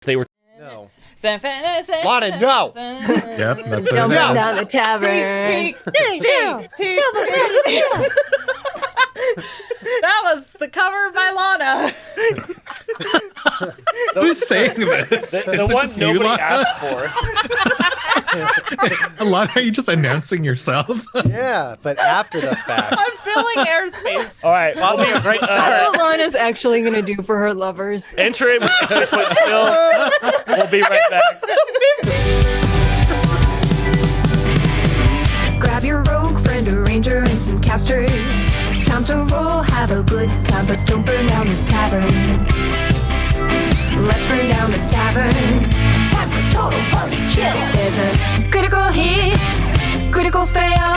They were. No. Lana, no. Yep, that's what Don't it burn is. down the tavern. That was the cover by Lana. Who's saying this? The Is it one just you, nobody Lana? asked for. Lana, are you just announcing yourself? Yeah, but after the fact. I'm filling airspace. All right. Well, We'll be great That's what Lana's actually going to do for her lovers. enter it with 6-foot still. We'll be right back. Grab your rogue friend, a ranger, and some casters. Time to roll, have a good time, but don't burn down the tavern. Let's burn down the tavern. Time for total party chill. There's a critical hit, critical fail.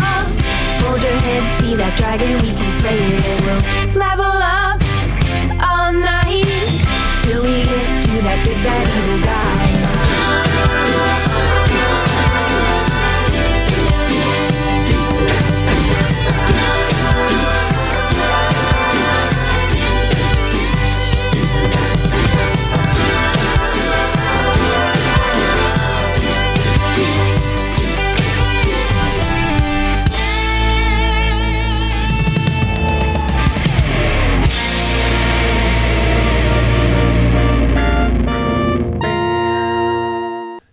Hold your head, see that dragon, we can slay it. We'll level up all night till we get to that big bad evil guy.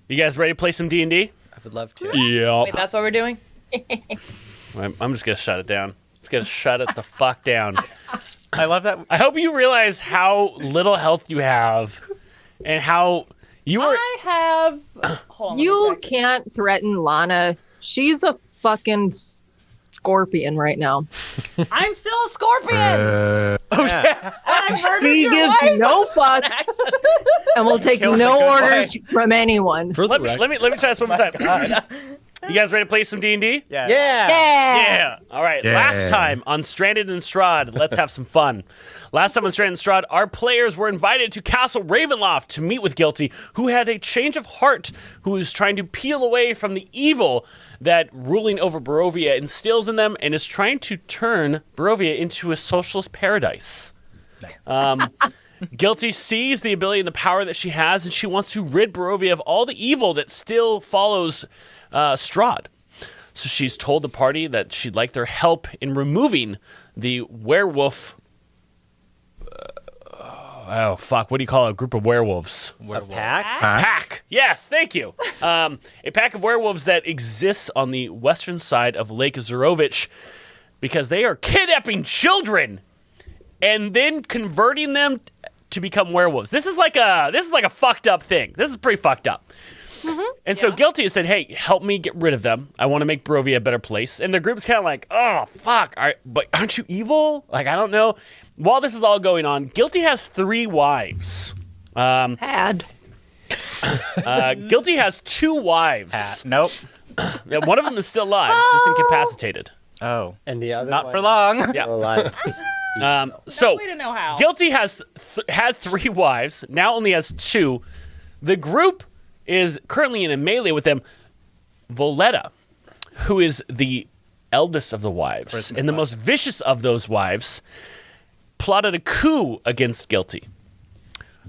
You guys ready to play some D&D? I would love to. Yeah. Wait, that's what we're doing? I'm just gonna shut it down. Just gonna shut it the fuck down. I love that. I hope you realize how little health you have, and how you are. I have. Hold on. let me You check. can't threaten Lana. She's a fucking scorpion right now. I'm still a scorpion. Yeah. I murdered She your gives wife. no fucks and will take Kill a no good orders from anyone. For the Let me try this one more time. You guys ready to play some D&D? Yeah. Yeah. Yeah. All right. Yeah. Last time on Stranded and Strahd, let's have some fun. Last time on Stranded and Strahd, our players were invited to Castle Ravenloft to meet with Guilty, who had a change of heart, who is trying to peel away from the evil that ruling over Barovia instills in them, and is trying to turn Barovia into a socialist paradise. Guilty sees the ability and the power that she has, and she wants to rid Barovia of all the evil that still follows Strahd. So she's told the party that she'd like their help in removing the werewolf. Oh, fuck. What do you call a group of werewolves? A pack? Pack. Yes, thank you. A pack of werewolves that exists on the western side of Lake Zarovich because they are kidnapping children and then converting them to become werewolves. This is like a fucked up thing. This is pretty fucked up. And so Guilty has said, hey, help me get rid of them. I want to make Barovia a better place. And the group's kind of like, oh, fuck. But aren't you evil? Like, I don't know. While this is all going on, Guilty has 3 wives. Bad. Guilty has 2 wives. Nope. Yeah, one of them is still alive, just incapacitated. Oh. And the other Not one for long. Yeah. alive. Just So Way to know how. Guilty has had 3 wives, now only has 2. The group is currently in a melee with them. Voletta, who is the eldest of the wives and the most vicious of those wives, plotted a coup against Guilty.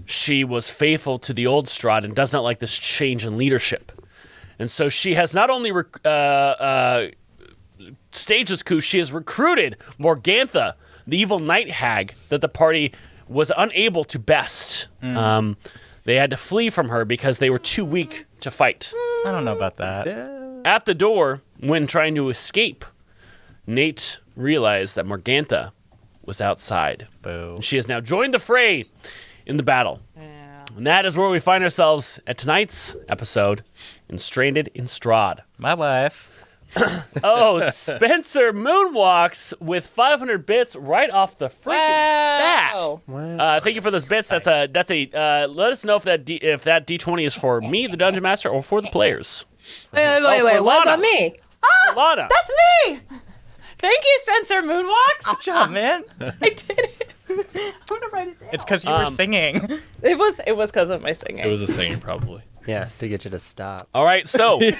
She was faithful to the old Strahd and does not like this change in leadership. And so she has not only staged this coup, she has recruited Morgantha, the evil night hag that the party was unable to best. They had to flee from her because they were too weak to fight. I don't know about that. At the door, when trying to escape, Nate realized that Morgantha was outside. Boo. She has now joined the fray in the battle. Yeah. And that is where we find ourselves at tonight's episode in Stranded in Strahd. My wife. Oh, Spencer moonwalks with 500 bits right off the freaking bat. Wow. Thank you for those bits. Let us know if that D20 is for me, the Dungeon Master, or for the players. Wait, for what Lana. about me? Lana. That's me. Thank you, Spencer Moonwalks. Good job, man. I did it. I'm gonna write it down. It's because you were singing. It was because of my singing. It was a singing, probably. yeah, to get you to stop. All right, so Wait,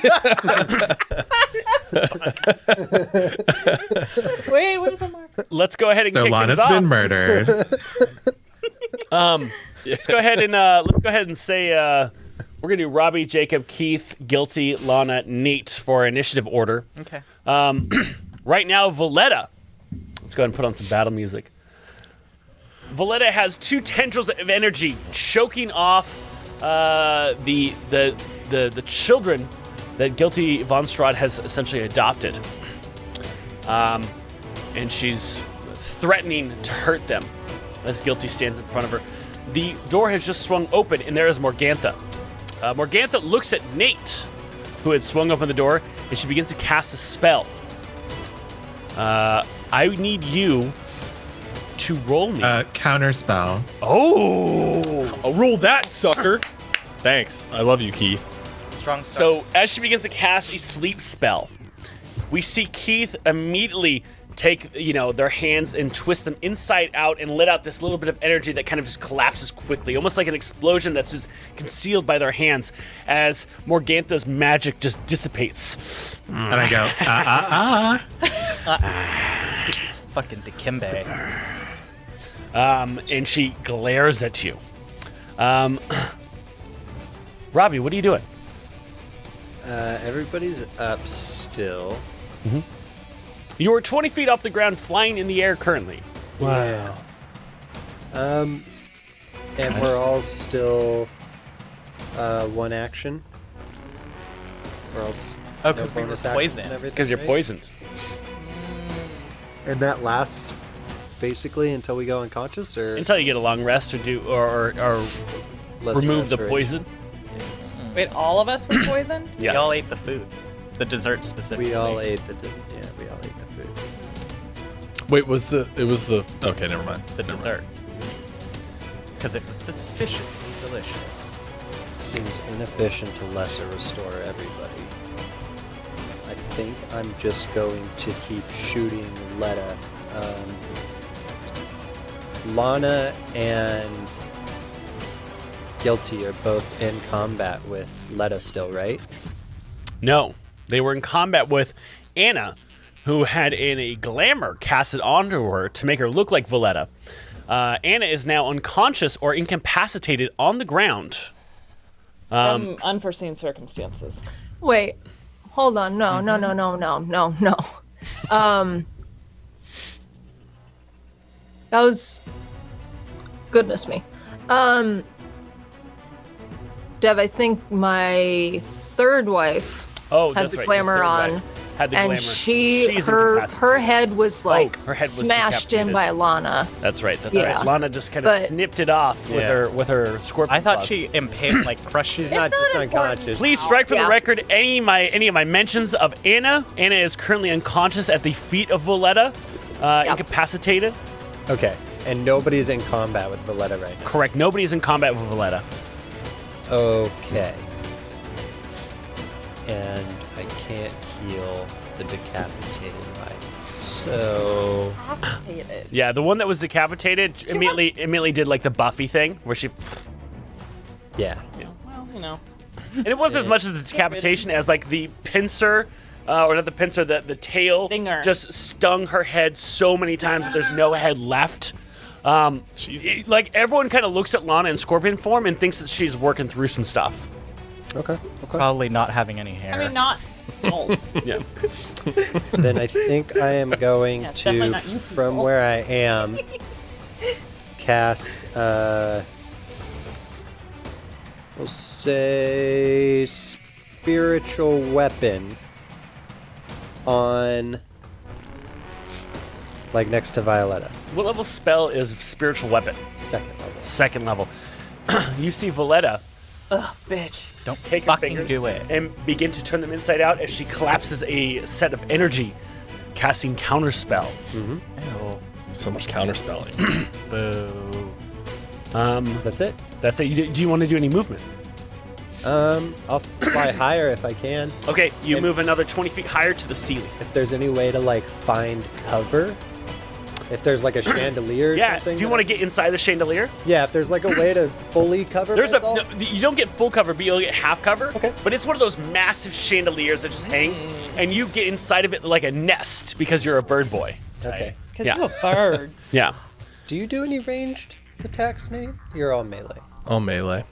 what is that mark? let's go ahead and So kick Lana's things off. been murdered. let's go ahead and say we're gonna do Robbie, Jacob, Keith, Guilty, Lana, Nate for initiative order. Okay. Right now, Valletta. Let's go ahead and put on some battle music. Valletta has 2 tendrils of energy choking off the children that Guilty von Strahd has essentially adopted. And she's threatening to hurt them as Guilty stands in front of her. The door has just swung open, and there is Morgantha. Morgantha looks at Nate, who had swung open the door, and she begins to cast a spell. I need you to roll me. Counter spell. I'll roll that, sucker. Thanks. I love you, Keith. Strong start. So as she begins to cast a sleep spell, we see Keith immediately take, their hands and twist them inside out and let out this little bit of energy that kind of just collapses quickly, almost like an explosion that's just concealed by their hands as Morgantha's magic just dissipates. And I go, Fucking Dikembe. And she glares at you. Robbie, what are you doing? Everybody's up still. You are 20 feet off the ground, flying in the air currently. Wow. And we're all still 1 action. Or else Oh, because we were bonus actions poisoned. and everything, Because you're right? poisoned. And that lasts basically until we go unconscious, or Until you get a long rest or less remove rest the already? poison. Wait, all of us were poisoned? Yes. We all ate the food. The dessert specifically. We all ate the food. Wait, it was the? Okay, never mind. the dessert. Because it was suspiciously delicious. Seems inefficient to lesser restore everybody. I think I'm just going to keep shooting Letta. Lana and Guilty are both in combat with Letta still, right? No, they were in combat with Anna, who had a glamour casted onto her to make her look like Valletta. Anna is now unconscious or incapacitated on the ground. From unforeseen circumstances. Wait, hold on. No. That was goodness me. Dev, I think my third wife Oh, had that's the right. glamour your third on, wife had the and glamour. she She's her incapacitated. head was like her head was smashed in decapitated. by Lana. That's right. That's Yeah. right. Lana just kind of But- snipped it off with her scorpion. I thought claws. she impaled, like, crushed She's it. not not just important. unconscious. Please strike from Yeah. the record any of my mentions of Anna. Anna is currently unconscious at the feet of Valletta, incapacitated. Okay, and nobody's in combat with Valletta right now. Correct. Nobody is in combat with Valletta. Okay. And I can't heal the decapitated wife. So Yeah, the one that was decapitated immediately did like the Buffy thing where she. yeah. Well, you know. And it wasn't as much as the decapitation as like the pincer, or not the pincer, the tail Stinger. just stung her head so many times that there's no head left. Like everyone kind of looks at Lana in scorpion form and thinks that she's working through some stuff. Okay. Probably not having any hair. I mean, not false. Yeah. Then I think I am going Yeah, it's definitely to, not you from people. where I am, cast, we'll say, spiritual weapon on, like, next to Violetta. What level spell is spiritual weapon? Second level. Second level. You see Valletta Ugh, bitch. Don't take her fucking fingers do it. and begin to turn them inside out as she collapses a set of energy, casting counterspell. Ew. So much counterspelling. Boo. That's it. That's it. Do you want to do any movement? I'll fly higher if I can. Okay, you And- move another 20 feet higher to the ceiling. If there's any way to, like, find cover. If there's, like, a chandelier or Yeah, something. do you that want I- to get inside the chandelier? Yeah, if there's, like, a way to fully cover There's myself. you don't get full cover, but you'll get half cover. Okay. But it's one of those massive chandeliers that just hangs, and you get inside of it like a nest because you're a bird boy. Okay. Because Yeah. you're a bird. Yeah. Do you do any ranged? attacks, Nate? You're all melee. Oh, melee.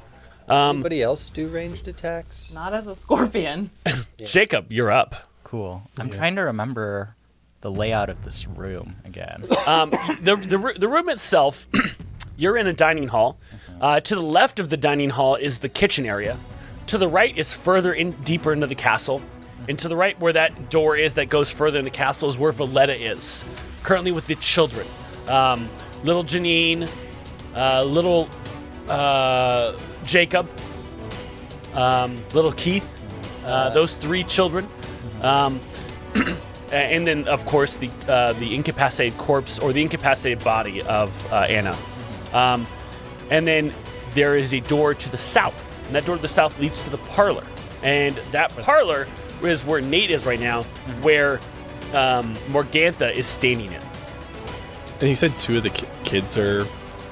Anybody else do ranged attacks? Not as a scorpion. Jacob, you're up. Cool. I'm trying to remember the layout of this room again. The room itself, you're in a dining hall. To the left of the dining hall is the kitchen area. To the right is further in, deeper into the castle. And to the right where that door is that goes further in the castle is where Valletta is, currently with the children. Little Janine, little Jacob, little Keith, those 3 children. And then, of course, the incapacitated corpse or the incapacitated body of Anna. And then there is a door to the south. And that door to the south leads to the parlor. And that parlor is where Nate is right now, where Morgantha is standing in. And you said 2 of the kids are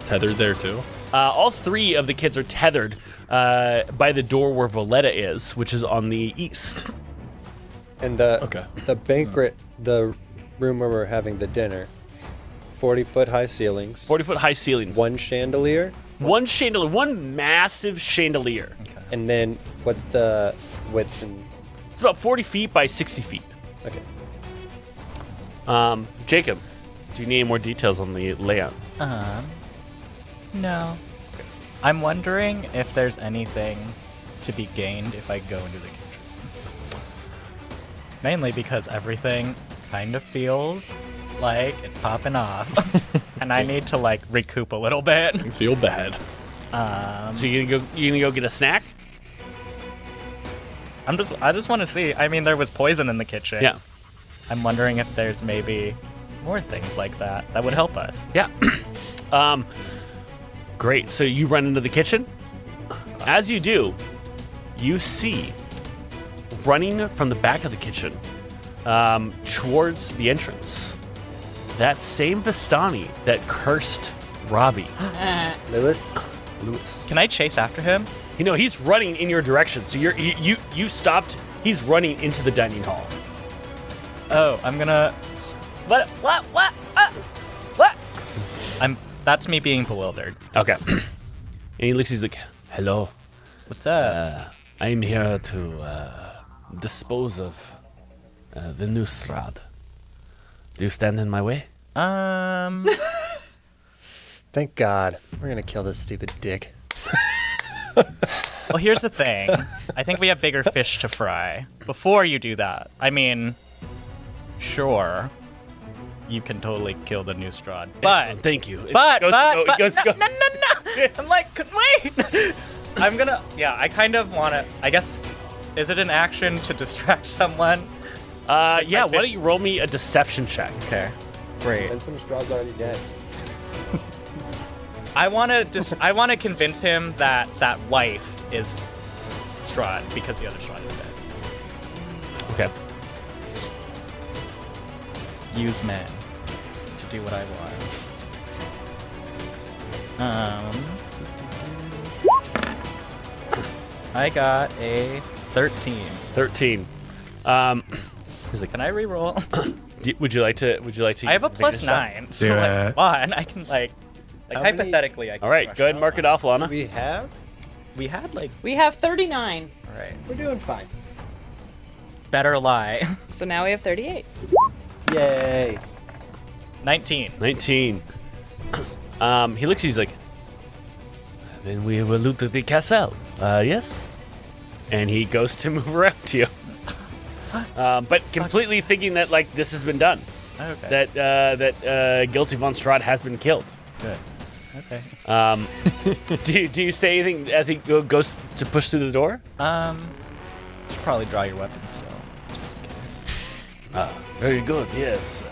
tethered there too? All 3 of the kids are tethered by the door where Valletta is, which is on the east. And the banquet, the room where we're having the dinner, 40-foot high ceilings. 40-foot high ceilings. One chandelier. One chandelier. One massive chandelier. Okay. And then what's the width? It's about 40 feet by 60 feet. Okay. Jacob, do you need any more details on the layout? No. I'm wondering if there's anything to be gained if I go into the kitchen. Mainly because everything kind of feels like it's popping off. And I need to like recoup a little bit. Things feel bad. So you gonna go get a snack? I just want to see. I mean, there was poison in the kitchen. Yeah. I'm wondering if there's maybe more things like that would help us. Yeah. Great. So you run into the kitchen. As you do, you see running from the back of the kitchen towards the entrance that same Vistani that cursed Robbie. Lewis. Can I chase after him? You know, he's running in your direction. So you stopped. He's running into the dining hall. Oh, I'm gonna. What? That's me being bewildered. Okay. And he looks. He's like, "Hello. What's up? I'm here to dispose of the new Strahd. Do you stand in my way?" Thank God. We're gonna kill this stupid dick. Well, here's the thing. I think we have bigger fish to fry. Before you do that, I mean, sure, you can totally kill the new Strahd. But Excellent, thank you. But Go. no. I'm like, wait. I'm gonna. Yeah, I kind of want to. I guess, is it an action to distract someone? Yeah. Why don't you roll me a deception check? Okay. Great. Benson Strahd's already dead. I want to convince him that that wife is Strahd because the other Strahd is dead. Okay. Use men to do what I want. I got a 13. 13. He's like, can I reroll? Would you like to? I have a use plus advantage shot? 9, so Do like it. one, I can like How many- hypothetically I can. All right. rush Go ahead and out. mark it off, Lana. We have? We had like, We have 39. all right, We're doing fine. better lie. So now we have 38. Yay. 19. 19. He looks. He's like. Then we will loot the castle. Yes. And he goes to move around to you. But completely thinking that like this has been done. Okay. That Guilty von Strahd has been killed. Good. Okay. Do you say anything as he goes to push through the door? Should probably draw your weapon still, just in case. Very good. Yes.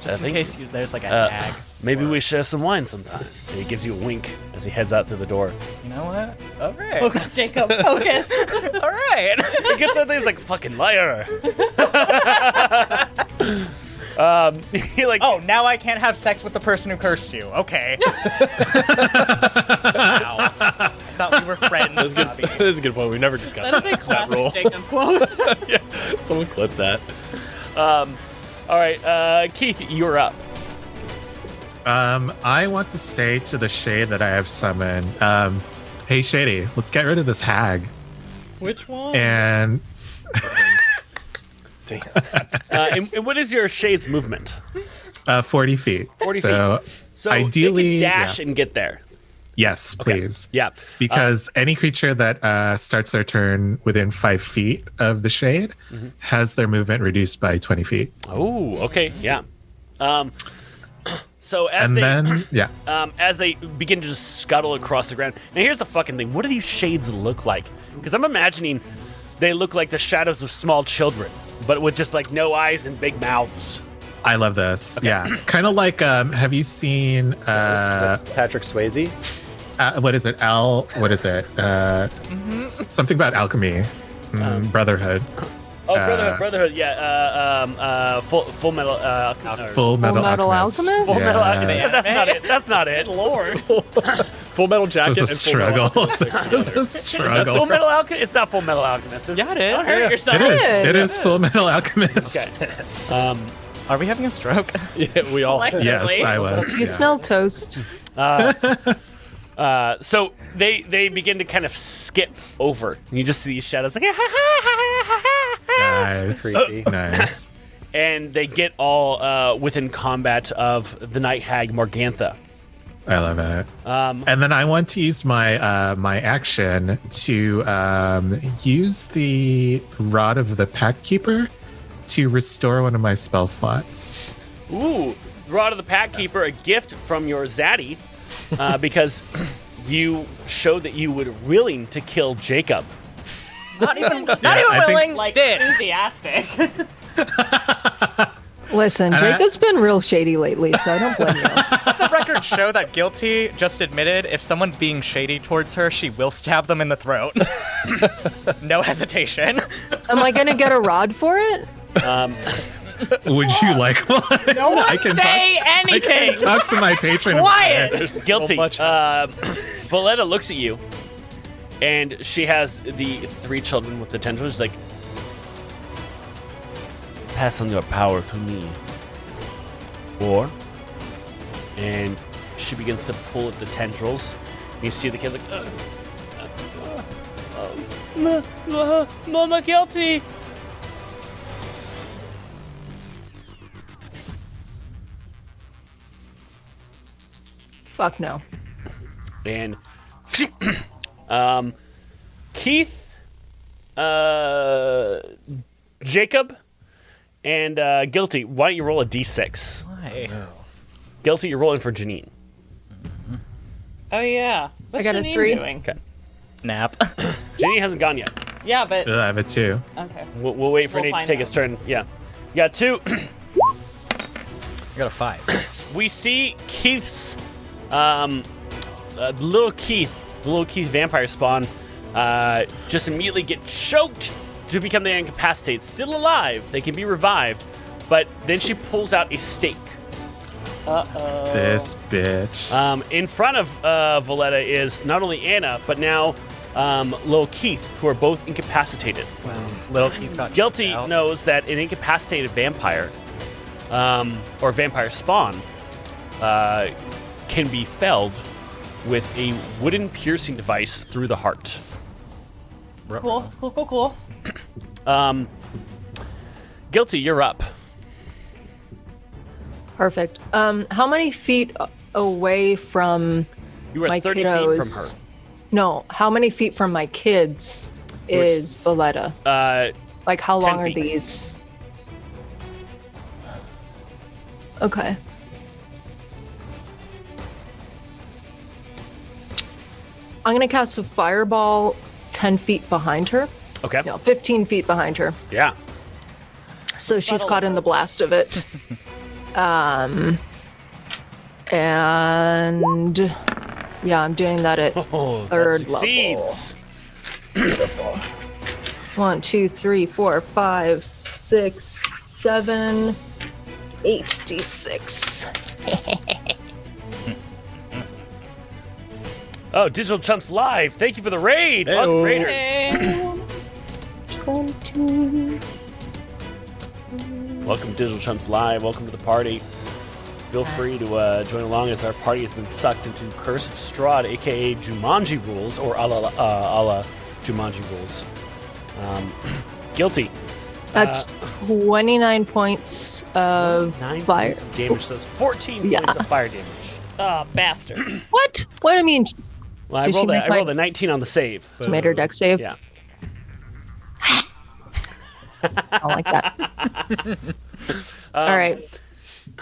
Just in thank case you. there's like a tag. Maybe we share some wine sometime. And he gives you a wink as he heads out through the door. You know what? All right. Focus, Jacob. Focus. All right. He gets out there, he's like, fucking liar. He like, Oh, now I can't have sex with the person who cursed you. Okay. Wow. I thought we were friends. That's good. Bobby. That's a good point. We never discussed That is a that rule. classic Jacob quote. Yeah, someone clipped that. all right, Keith, you're up. I want to say to the shade that I have summoned, hey Shady, let's get rid of this hag. Which one? And And what is your shade's movement? 40 feet. 40 so feet. So ideally, they can dash yeah. and get there. Yes, please. Yeah. Because any creature that starts their turn within 5 feet of the shade has their movement reduced by 20 feet. Oh, okay. Yeah. So as And they then, yeah. as they begin to just scuttle across the ground. Now here's the fucking thing. What do these shades look like? Because I'm imagining they look like the shadows of small children, but with just like no eyes and big mouths. I love this. Yeah. Kind of like, have you seen, Patrick Swayze. what is it? What is it? Something about alchemy. Brotherhood. Oh, Brotherhood. Yeah. Full Metal. Alchemist. Full Metal Alchemist. Full Full Metal Yeah. Alchemist. That's not it. That's not it. Lord. Full Metal Jacket This is a and Full Metal struggle. Alchemist. This is a Full struggle. Metal Alchemist. It's not Full Metal Alchemist. Yeah, it is. Don't hurt yourself. It is. Yeah. It is Full Metal Alchemist. Okay. Are we having a stroke? Yeah, we all. Like- Yes, I was. You yeah. smell toast. So they begin to kind of skip over. And you just see these shadows like, Nice. Creepy. Nice. and they get all within combat of the Night Hag Morgantha. I love it. And then I want to use my my action to use the Rod of the Pact Keeper to restore one of my spell slots. Ooh, Rod of the Pack Keeper, a gift from your Zaddy, because you showed that you were willing to kill Jacob. Not even I think- willing. Like enthusiastic. Listen, And I- Jacob's been real shady lately, so I don't blame you. The records show that Guilty just admitted if someone's being shady towards her, she will stab them in the throat. No hesitation. Am I gonna get a rod for it? Would you like one? No one I can say anything. talk to my patron. Quiet. There's Guilty. So much. Valletta looks at you, and she has the 3 children with the tendrils. She's like, pass on your power to me. Or, and she begins to pull at the tendrils. You see the kids like, Mama, Guilty. Fuck no. And Keith, Jacob, and Guilty, why don't you roll a d6? Why? Guilty, you're rolling for Janine. Oh yeah. What's got a Janine 3. Doing? Okay. Nap. Janine hasn't gone yet. Yeah, but I have it too. okay. We'll wait for We'll Nate to find take out. his turn. Yeah. You got 2. I got a 5. We see Keith's, little Keith vampire spawn, just immediately get choked to become the incapacitate. Still alive. They can be revived. But then she pulls out a stake. This bitch. In front of Valletta is not only Anna, but now Lil Keith, who are both incapacitated. Little Keith got Guilty kicked out. knows that an incapacitated vampire, or vampire spawn, can be felled with a wooden piercing device through the heart. Cool. Guilty, you're up. Perfect. How many feet away from You are my 30 kiddos? feet from her. No, how many feet from my kids is Valletta? Like, how 10 long are feet. these? Okay. I'm gonna cast a fireball 10 feet behind her. Okay. No, 15 feet behind her. Yeah. So she's caught in the blast of it. And yeah, I'm doing that at Oh, third that level. succeeds. 1, 2, 3, 4, 5, 6, 7, 8 d6. Oh, Digital Chumps Live. Thank you for the raid. Hey-o. Raiders. Hey. 20. Welcome, Digital Chumps Live. Welcome to the party. feel free to join along as our party has been sucked into Curse of Strahd, aka Jumanji rules, or a la Jumanji rules. Guilty. That's 29 points of 9 fire. points of damage, so that's 14 Yeah. points of fire damage. Oh, bastard. What? What do I mean? Well, I Did she rolled, make I rolled a 19 on the save. She made her deck save? Yeah. I don't like that. All right.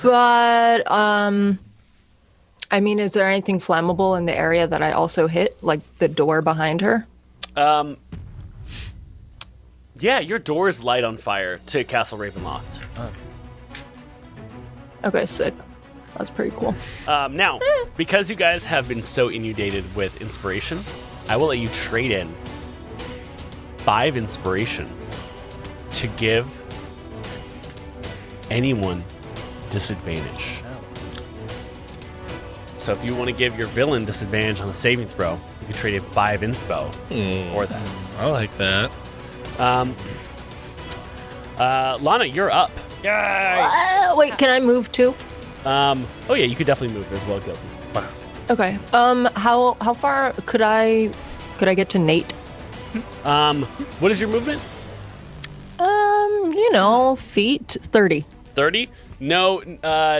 But, I mean, is there anything flammable in the area that I also hit? Like the door behind her? Yeah, your doors light on fire to Castle Ravenloft. Okay, sick. That's pretty cool. Now, because you guys have been so inundated with inspiration, I will let you trade in 5 inspiration to give anyone disadvantage. So if you want to give your villain disadvantage on a saving throw, you can trade in 5 inspo for that. I like that. Lana, you're up. Wait, can I move too? Oh yeah, you could definitely move as well, Guilty. Okay. How far could I get to Nate? What is your movement? Feet 30. 30? No,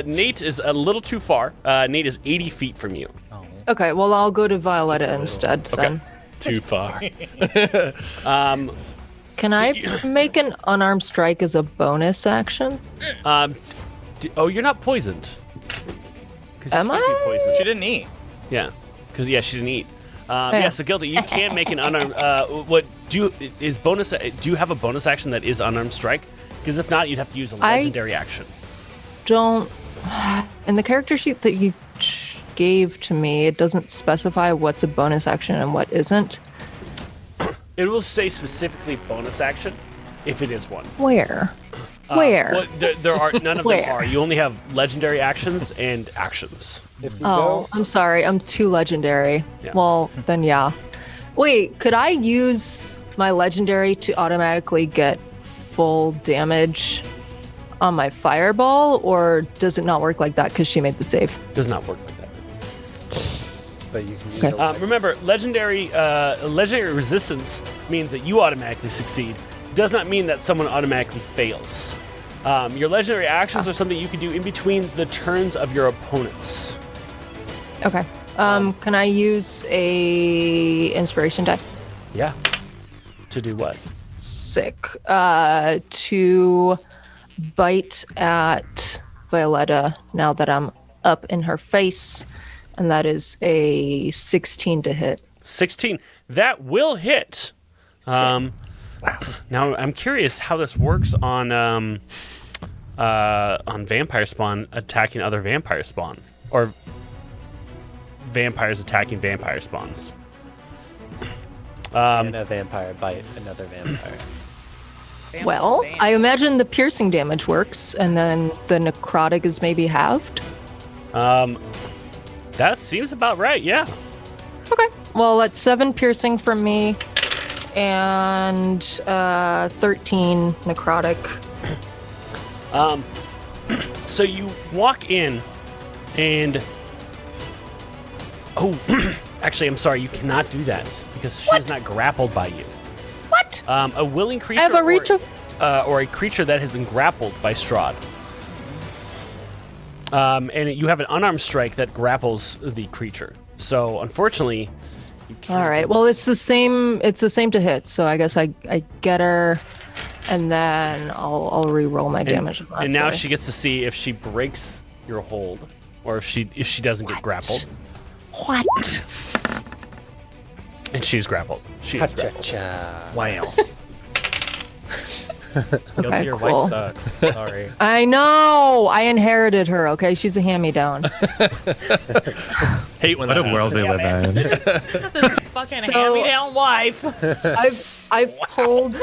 Nate is a little too far. Nate is 80 feet from you. Okay, well I'll go to Violetta instead then. Too far. Can I make an unarmed strike as a bonus action? You're not poisoned. Am I? Poisoned. She didn't eat. Yeah, because she didn't eat. Yeah. Yeah, so Guilty, you can make an unarmed. Do you have a bonus action that is unarmed strike? Because if not, you'd have to use a legendary action. Don't. In the character sheet that you gave to me, it doesn't specify what's a bonus action and what isn't. It will say specifically bonus action, if it is one. Where? Where? Well, there are none of them Where? are. You only have legendary actions and actions. If you Oh, go, I'm sorry. I'm too legendary. Yeah. Well, then yeah. Wait, could I use my legendary to automatically get full damage on my fireball, or does it not work like that because she made the save? Does not work like that. but you can use Okay. a Remember, legendary resistance means that you automatically succeed. Does not mean that someone automatically fails. Your legendary actions are something you can do in between the turns of your opponents. Okay. Can I use a inspiration die? Yeah. To do what? Sick. To bite at Violetta now that I'm up in her face, and that is a 16 to hit. 16. That will hit. Now I'm curious how this works on vampire spawn attacking other vampire spawn, or vampires attacking vampire spawns. and a vampire bite another vampire. Well, I imagine the piercing damage works, and then the necrotic is maybe halved. That seems about right. Yeah. Okay. Well, that's 7 piercing from me, and 13 necrotic. So you walk in, and actually, I'm sorry, you cannot do that because she is not grappled by you. What? A willing creature I have a reach of. or a creature that has been grappled by Strahd. And you have an unarmed strike that grapples the creature. So unfortunately, you can't. All right. Well, it's the same. It's the same to hit. So I guess I get her, and then I'll re-roll my damage. on that, And now sorry. she gets to see if she breaks your hold, or if she doesn't get grappled. What? And she's grappled. She is grappled. Cha-cha. Wow. Guilty, Okay, your cool. wife sucks. Sorry. I know. I inherited her. Okay, she's a hand-me-down. Hate when What that a world we live in. This fucking So- hand-me-down wife. I've pulled.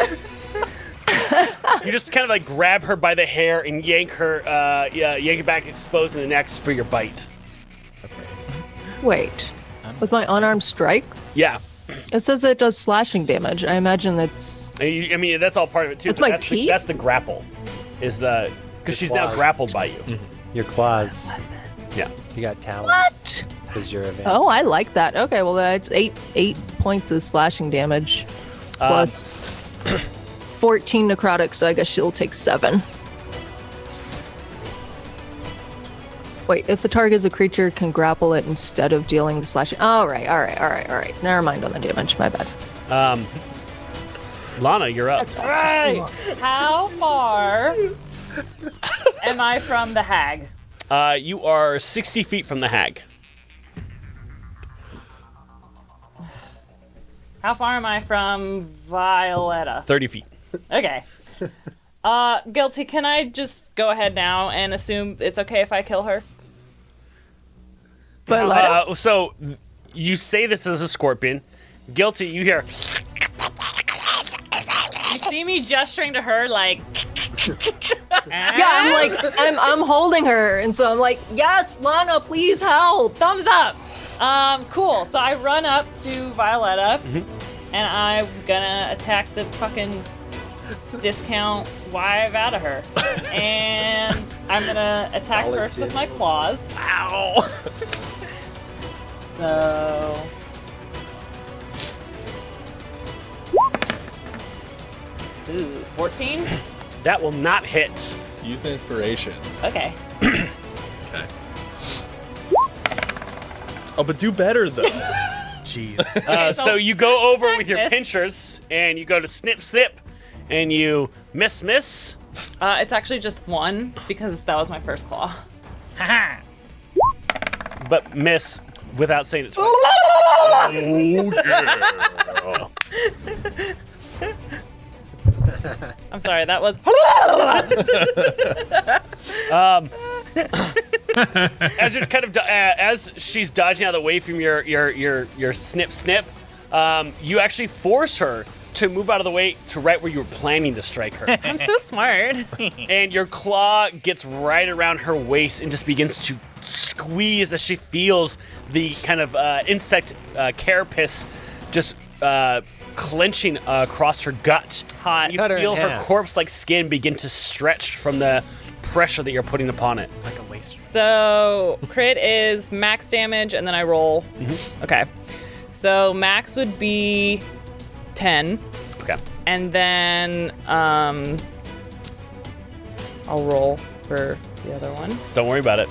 You just kind of like grab her by the hair and yank her, yank it back, exposing the neck for your bite. Wait. With my unarmed strike, Yeah. it says it does slashing damage. I imagine that's. I mean, that's all part of it too. It's but my that's teeth? that's the grapple, is the because she's now claws. grappled by you. Your claws. Yeah. You got talents. Because you're a vampire. Oh, I like that. Okay, well that's eight points of slashing damage plus 14 necrotic, so I guess she'll take 7. Wait, if the target is a creature, can grapple it instead of dealing the slashing. All right. Never mind on the damage. My bad. Lana, you're up. How far am I from the hag? You are 60 feet from the hag. How far am I from Violetta? 30 feet. Okay. Guilty, can I just go ahead now and assume it's okay if I kill her? But So you say this as a scorpion. Guilty, you hear. You see me gesturing to her like. yeah, I'm holding her, and so I'm like, yes, Lana, please help. Thumbs up. Cool. So I run up to Violetta, and I'm gonna attack the fucking discount wive out of her. And I'm gonna attack first with my claws. Ow! So. Ooh, 14? That will not hit. Use the inspiration. Okay. Okay. Oh, but do better though. Jeez. So you go over with your miss. pinchers, and you go to snip, and you miss. It's actually just 1 because that was my first claw. Haha. But miss without saying it's funny. I'm sorry, that was. As you're kind of as she's dodging out of the way from your snip, you actually force her to move out of the way to right where you were planning to strike her. I'm so smart. And your claw gets right around her waist and just begins to squeeze as she feels the kind of insect carapace just clenching across her gut. Hot. You Cut her in feel her half. corpse-like skin begin to stretch from the pressure that you're putting upon it. Like a waster. So crit is max damage, and then I roll. Okay. So max would be 10, Okay. and then I'll roll for the other one. Don't worry about it.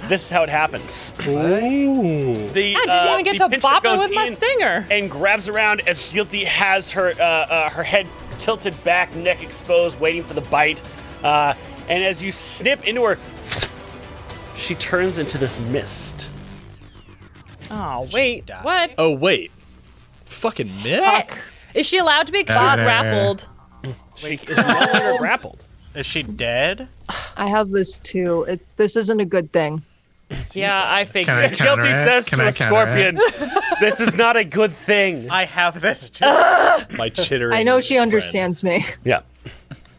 This is how it happens. The, I didn't even get the to pincher bop it goes with my in stinger. and grabs around as Guilty has her her head tilted back, neck exposed, waiting for the bite. And as you snip into her, she turns into this mist. Oh wait, what? Oh wait. Fucking myth? Heck. Is she allowed to be? 'Cause she's grappled. She is no longer grappled. Is she dead? I have this too. This isn't a good thing. Yeah, I Can I figured. counter Guilty it? says Can to I a counter it? scorpion, "This is not a good thing." I have this too. My chittering. I know she friend. understands me. Yeah.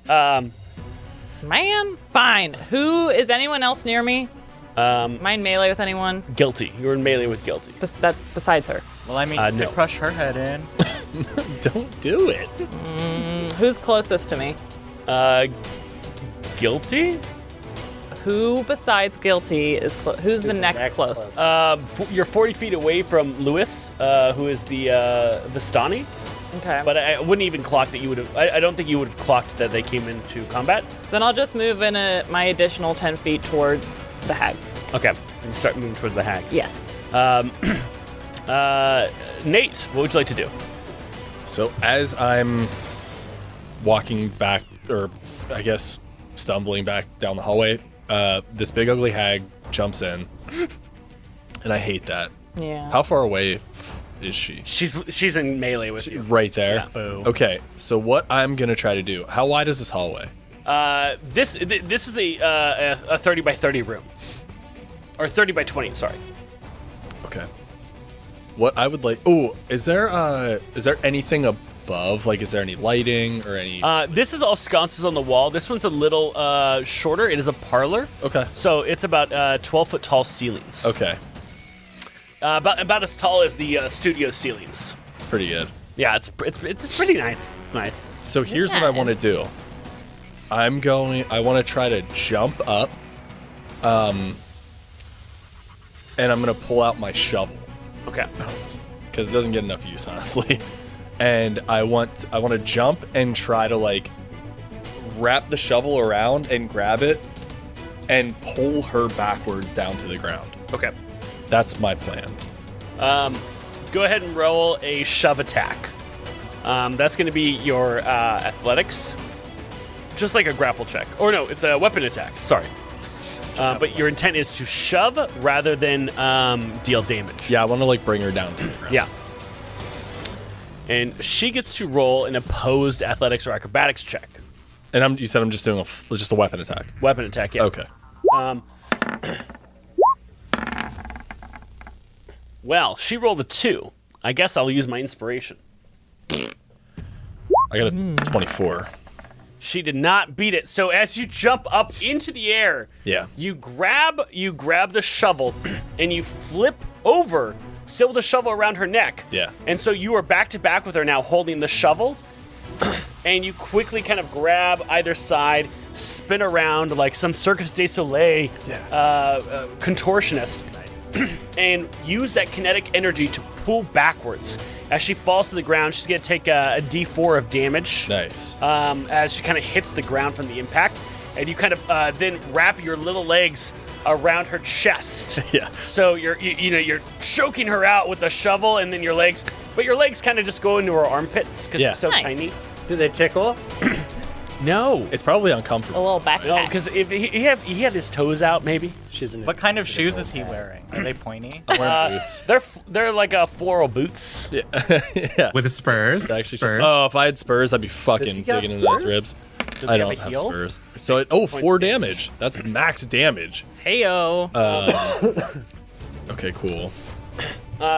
Man, fine. Who is anyone else near me? Mine melee with anyone? Guilty. You're in melee with Guilty. Besides her. Well, I mean, No. you could crush her head in. Don't do it. Who's closest to me? Guilty? Who besides Guilty is who's the next close? You're 40 feet away from Lewis, who is the Vistani. Okay. But I wouldn't even clock that you would have. I don't think you would have clocked that they came into combat. Then I'll just move in my additional 10 feet towards the hag. Okay. And start moving towards the hag. Yes. Nate, what would you like to do? So as I'm walking back, or I guess stumbling back down the hallway, this big ugly hag jumps in, and I hate that. Yeah. How far away is she? She's in melee with you. Right there. Yeah. Boo. Okay, so what I'm gonna try to do? How wide is this hallway? This is a 30 by 30 room, or 30 by 20. Sorry. Okay. What I would like. Oh, is there anything above? Like, is there any lighting or any? This is all sconces on the wall. This one's a little shorter. It is a parlor. Okay. So it's about 12-foot tall ceilings. Okay. About as tall as the studio ceilings. It's pretty good. Yeah, it's pretty nice. It's nice. So here's what I want to do. I want to try to jump up, and I'm gonna pull out my shovel Okay. because it doesn't get enough use, honestly. And I want to jump and try to like wrap the shovel around and grab it and pull her backwards down to the ground. Okay. That's my plan. Go ahead and roll a shove attack. That's going to be your athletics, just like a grapple check. Or no, it's a weapon attack. Sorry. But your intent is to shove rather than deal damage. Yeah, I want to like bring her down to the ground. Yeah. And she gets to roll an opposed athletics or acrobatics check. And you said I'm just doing just a weapon attack. Weapon attack, yeah. Okay. Well, she rolled a 2. I guess I'll use my inspiration. I got a 24. She did not beat it. So as you jump up into the air, Yeah. you grab the shovel and you flip over, still with the shovel around her neck. Yeah. And so you are back to back with her now, holding the shovel, and you quickly kind of grab either side, spin around like some Circus du Soleil contortionist, and use that kinetic energy to pull backwards. As she falls to the ground, she's going to take a D4 of damage. Nice. As she kind of hits the ground from the impact, and you kind of then wrap your little legs around her chest. Yeah. So you're choking her out with the shovel, and then your legs kind of just go into her armpits because Yeah. they're so Nice. tiny. Do they tickle? No, It's probably A uncomfortable. little backpack. no, because if he had his toes out, maybe. She's an What kind of shoes insensitive is he old hag. wearing? Are they pointy? I'm wearing boots. They're like floral boots. Yeah. With spurs. Actually, Spurs. oh, if I had spurs, I'd be Does fucking he got digging into those spurs? ribs. he I have don't a have heel? spurs. So 4 damage. That's max damage. Heyo. Okay, cool.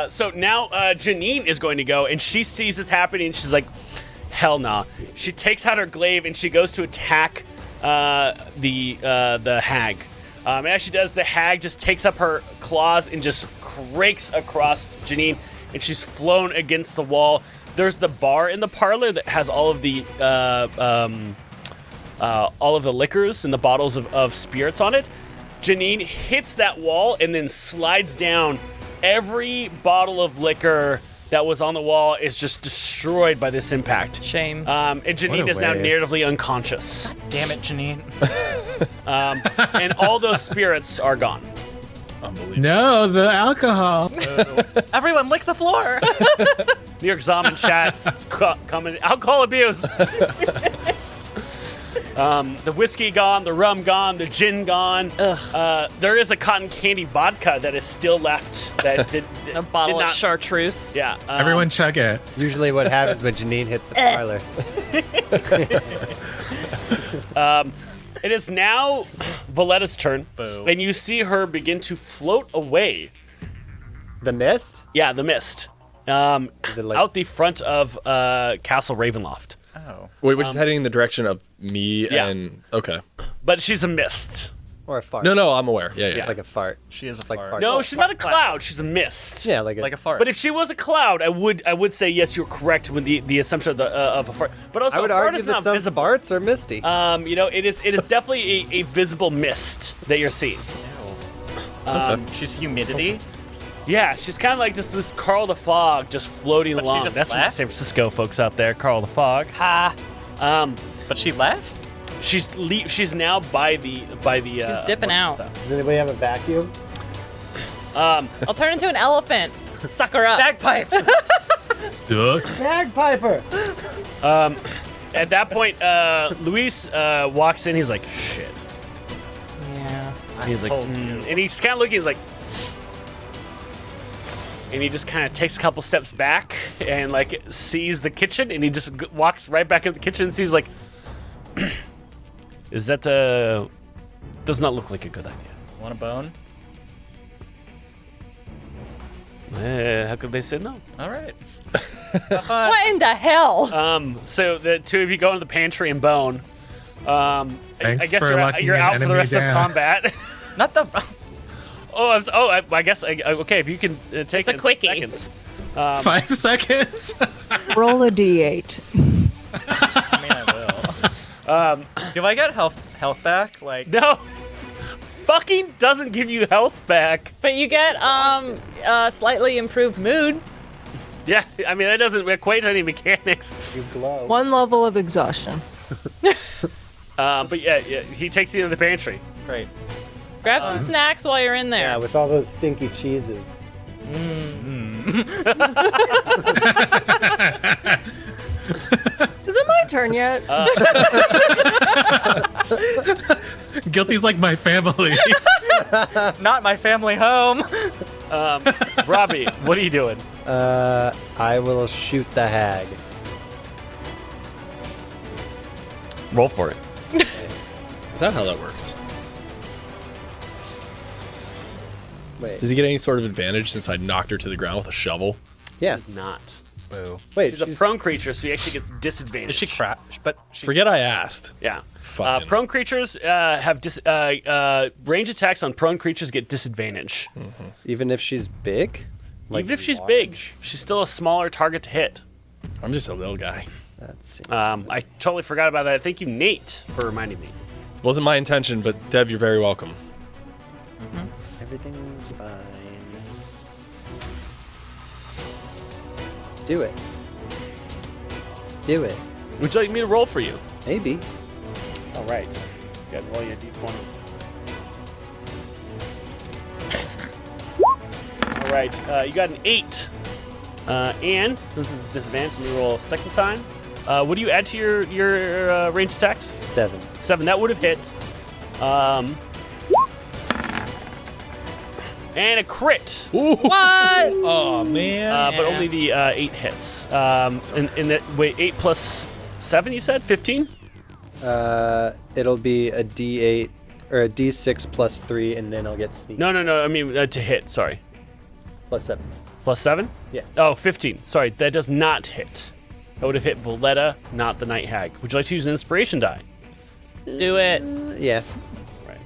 So now Janine is going to go, and she sees this happening, and she's like, hell nah. She takes out her glaive, and she goes to attack the hag. And as she does, the hag just takes up her claws and just rakes across Janine, and she's flown against the wall. There's the bar in the parlor that has all of the liquors and the bottles of spirits on it. Janine hits that wall and then slides down. Every bottle of liquor that was on the wall is just destroyed by this impact. Shame. And Janine What a is now waste. narratively unconscious. Damn it, Janine. And all those spirits are gone. Unbelievable. No, the alcohol. Everyone, lick the floor. New York Zombie chat is coming. Alcohol abuse. The whiskey gone, the rum gone, the gin gone. Ugh. There is a cotton candy vodka that is still left. That did A bottle did of not, chartreuse. Yeah. Everyone chug it. Usually what happens when Janine hits the parlor. It is now Valletta's turn, Boo. and you see her begin to float away. The mist? Yeah, the mist. Is it like Out the front of Castle Ravenloft. Oh. Wait, we're just heading in the direction of me Yeah. and... Okay. But she's a mist. or a fart? No, I'm aware. Yeah. Like a fart. She is a Like fart. fart. No, she's not a cloud. She's a mist. Yeah, like Like a fart. But if she was a cloud, I would say yes, you're correct with the assumption of a fart. But also, I would a fart argue is that not some visible. farts are misty. It is definitely a visible mist that you're seeing. She's humidity. Yeah, she's kind of like this Carl the Fog just floating But she along. just That's from left? San Francisco folks out there, Carl the Fog. Ha. But she left? She's now by the She's dipping out. Does anybody have a vacuum? I'll turn into an elephant. Suck her up. Bagpipe! Bagpiper! At that point, Luis walks in. He's like, shit. Yeah. He's like, told you. and he's kind of looking. He's like, and he just kind of takes a couple steps back and like sees the kitchen, and he just walks right back into the kitchen and sees like, is that does not look like a good idea. Want a bone? How could they say no? All right. What in the hell? So the two of you go into the pantry and bone. I Thanks guess for locking you're an out for the enemy rest of down. combat. Not the. I guess okay. If you can take It's a it in 6 quickie. seconds. 5 seconds. Roll a d8. I mean, I will. Do I get health back? Like, No, fucking doesn't give you health back. But you get slightly improved mood. Yeah, I mean, that doesn't equate to any mechanics. You glow. 1 level of exhaustion. But yeah, he takes you to the pantry. Great. Grab some snacks while you're in there. Yeah, with all those stinky cheeses. Is it my turn yet? Guilty's like my family. Not my family home. Robbie, what are you doing? I will shoot the hag. Roll for it. Is that how that works? Wait. Does he get any sort of advantage since I knocked her to the ground with a shovel? Yeah. He's not. Boo. Wait, She's a prone creature, so he actually gets disadvantage. Is she crash? But she, Forget I asked. Yeah. Fucking- Prone creatures have range attacks on prone creatures get disadvantage. even if she's big? Even if she's large? big, she's still a smaller target to hit. I'm just a little guy. That's I totally forgot about that. Thank you, Nate, for reminding me. Wasn't my intention, but Dev, you're very welcome. everything's fine. Do it. Do it. Would you like me to roll for you? Maybe. All right. Got to roll you a d20. All right. You got an 8. And since it's disadvantage, let me roll a second time. What do you add to your range attacks? 7. 7. That would have hit. And a crit. What? Oh man. But only the 8 hits. And that, wait, 8 plus 7, you said? 15? It'll be a D8 or a D6 plus 3, and then I'll get sneak. No. I mean, to hit. Sorry. Plus 7. Plus 7? Yeah. Oh, 15. Sorry, that does not hit. That would have hit Valletta, not the Night Hag. Would you like to use an inspiration die? Do it. Yeah. Right.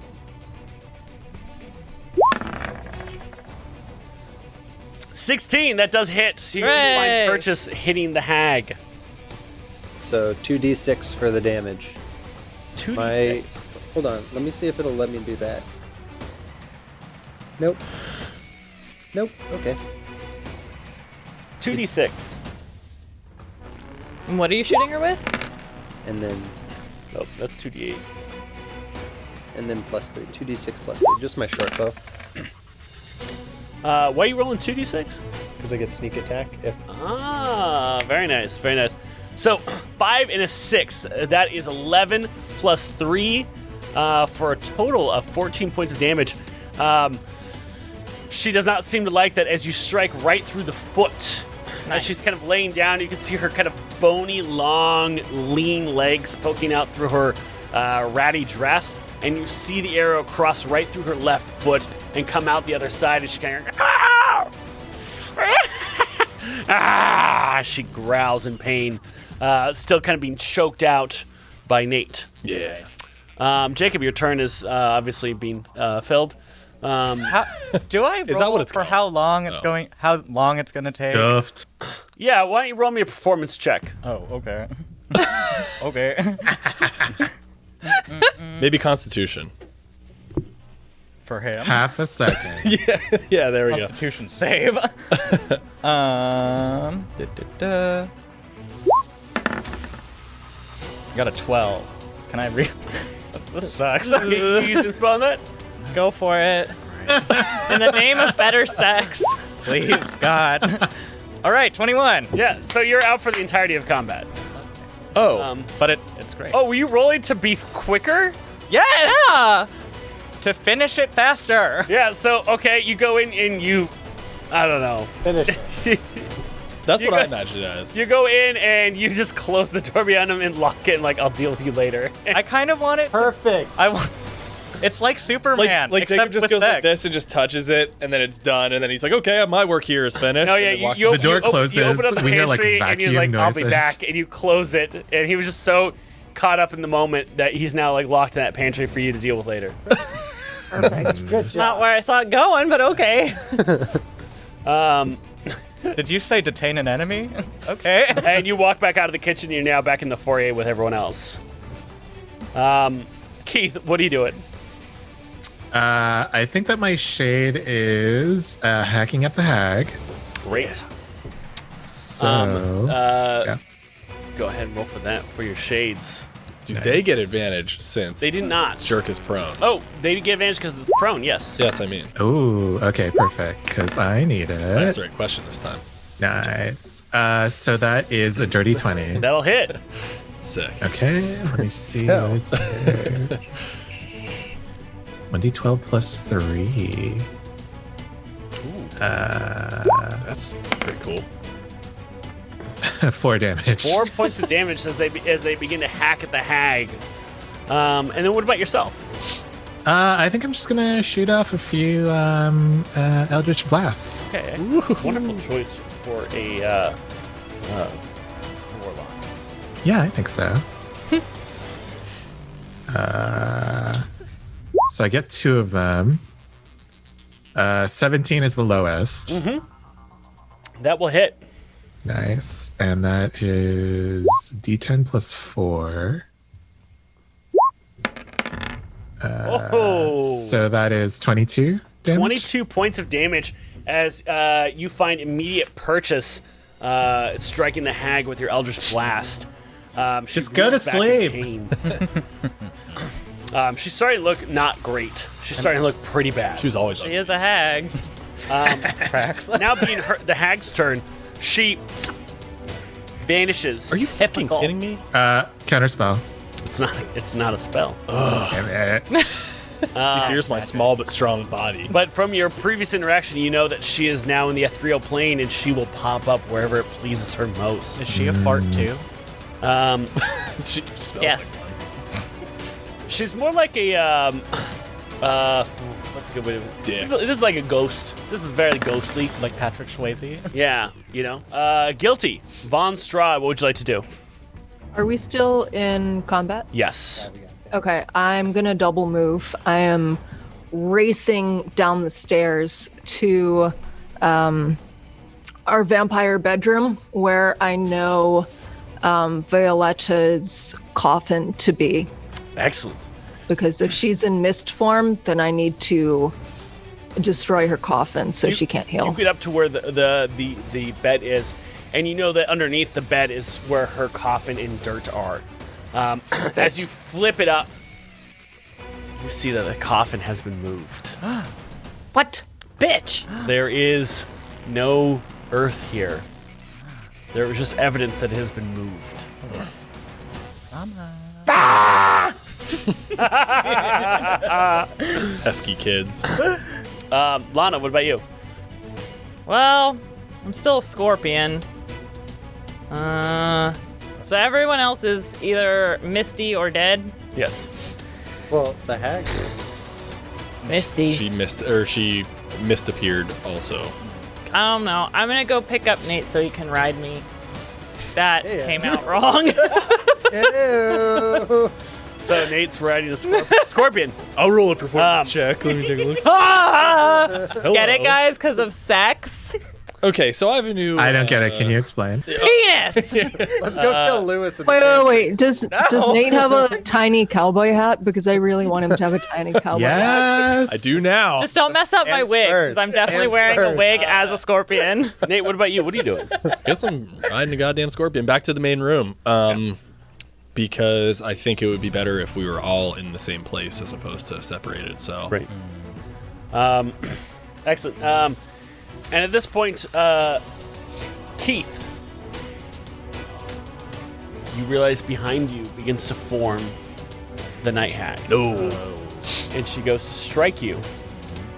16. That does hit. So you Hooray! find purchase hitting the hag. So 2d6 for the damage. 2d6. My. Hold on. Let me see if it'll let me do that. Nope. Nope. Okay. 2d6. And what are you shooting her with? And then Nope, that's 2d8. plus 3. 2d6 plus 3. Just my short bow. Why are you rolling 2d6? Because I get sneak attack if. Ah, very nice, very nice. So 5 and a 6. That is 11 plus 3 for a total of 14 points of damage. She does not seem to like that as you strike right through the foot. As she's kind of laying down, you can see her kind of bony, long, lean legs poking out through her ratty dress, and you see the arrow cross right through her left foot and come out the other side, and she kind of she growls in pain, still kind of being choked out by Nate. Yeah. Jacob, your turn is obviously being filled. how, do I roll that what it's for called? how long it's Oh. going? How long it's gonna take? Goofed. Yeah, why don't you roll me a performance check? Oh, okay. Okay. Maybe Constitution. For him. Half a second. Yeah, there we go. Constitution save. Got a 12. Can I read? This sucks. You used to spell on that? Go for it. In the name of better sex. Please, God. All right, 21. Yeah, so you're out for the entirety of combat. Oh. But it's great. Oh, were you rolling to be quicker? yes! Yeah. To finish it faster. Yeah, so, okay, you go in and you, I don't know. Finish. That's You what I got- imagined it as. You go in and you just close the door behind him and lock it and like, I'll deal with you later. I kind of want it. Perfect. I want. It's like Superman. Like Jacob except just with goes like sex. this and just touches it, and then it's done, and then he's like, okay, my work here is finished. No, and yeah, then walks you The door you open closes, up the we hear, like, pantry and he's vacuum like, I'll be noises. back, and you close it. And he was just so caught up in the moment that he's now like locked in that pantry for you to deal with later. Perfect. Good Not where I saw it going, but okay. Did you say detain an enemy? Okay. And you walk back out of the kitchen, you're now back in the foyer with everyone else. Keith, what are you doing? I think that my shade is hacking at the hag. Great. So yeah. Go ahead and roll for that for your shades. Do they get advantage since They did not. Jerk is prone? Oh, they did get advantage because it's prone. Yes. Yes, I mean. Ooh, okay, perfect. Because I need That's it. the right question this time. Nice. So that is a dirty 20. That'll hit. Sick. Okay, let me see. So- What is there? 1d12 plus 3. That's pretty cool. 4 damage. 4 points of damage as they begin to hack at the hag. And then what about yourself? I think I'm just gonna shoot off a few Eldritch Blasts. Okay. Wonderful choice for a warlock. Yeah, I think so. So I get 2 of them. 17 is the lowest. That will hit. Nice. And that is D10 plus 4. Oh. So that is 22 damage. 22 points of damage as you find immediate purchase striking the hag with your Eldritch Blast. She Just go to reels back in sleep. pain. She's starting to look not great. She's starting to look pretty bad. She was always She ugly. is a hag. Now being the hag's turn, she vanishes. Are you fucking Typical. kidding me? Counterspell. It's not a spell. Damn it. She hears my small but strong body. But from your previous interaction, you know that she is now in the ethereal plane and she will pop up wherever it pleases her most. Is she a fart too? She smells Yes. She's more like a what's a good way to Dick. This is like a ghost. This is very ghostly. Like Patrick Swayze? Yeah, you know. Guilty. Von Strahd, what would you like to do? Are we still in combat? Yes. Okay, I'm gonna double move. I am racing down the stairs to our vampire bedroom where I know Violetta's coffin to be. Excellent. Because if she's in mist form, then I need to destroy her coffin so she can't You heal. get up to where the bed is, and you know that underneath the bed is where her coffin and dirt are. As you flip it up, you see that the coffin has been moved. What? Bitch. There is no earth here. There was just evidence that it has been moved. Pesky kids. Lana, what about you? Well, I'm still a scorpion. So everyone else is either misty or dead. Yes. Well, the hag is. Misty. She misappeared also. I don't know. I'm gonna go pick up Nate so he can ride me. That Yeah. came out wrong. Ew. So Nate's riding a scorpion. I'll roll a performance check. Let me take a look. Get it, guys? Because of sex? Okay, so I have a new. I don't get it. Can you explain? Penis! Let's go kill Lewis. And Wait. Does Nate have a tiny cowboy hat? Because I really want him to have a tiny cowboy hat. Yes. I do now. Just don't mess up my And wig, spurs. because I'm definitely And wearing a spurs. wig as a scorpion. Nate, what about you? What are you doing? Guess I'm riding a goddamn scorpion. Back to the main room. Because I think it would be better if we were all in the same place as opposed to separated. So Right. Excellent. And at this point, Keith, you realize behind you begins to form the night hag. No. And she goes to strike you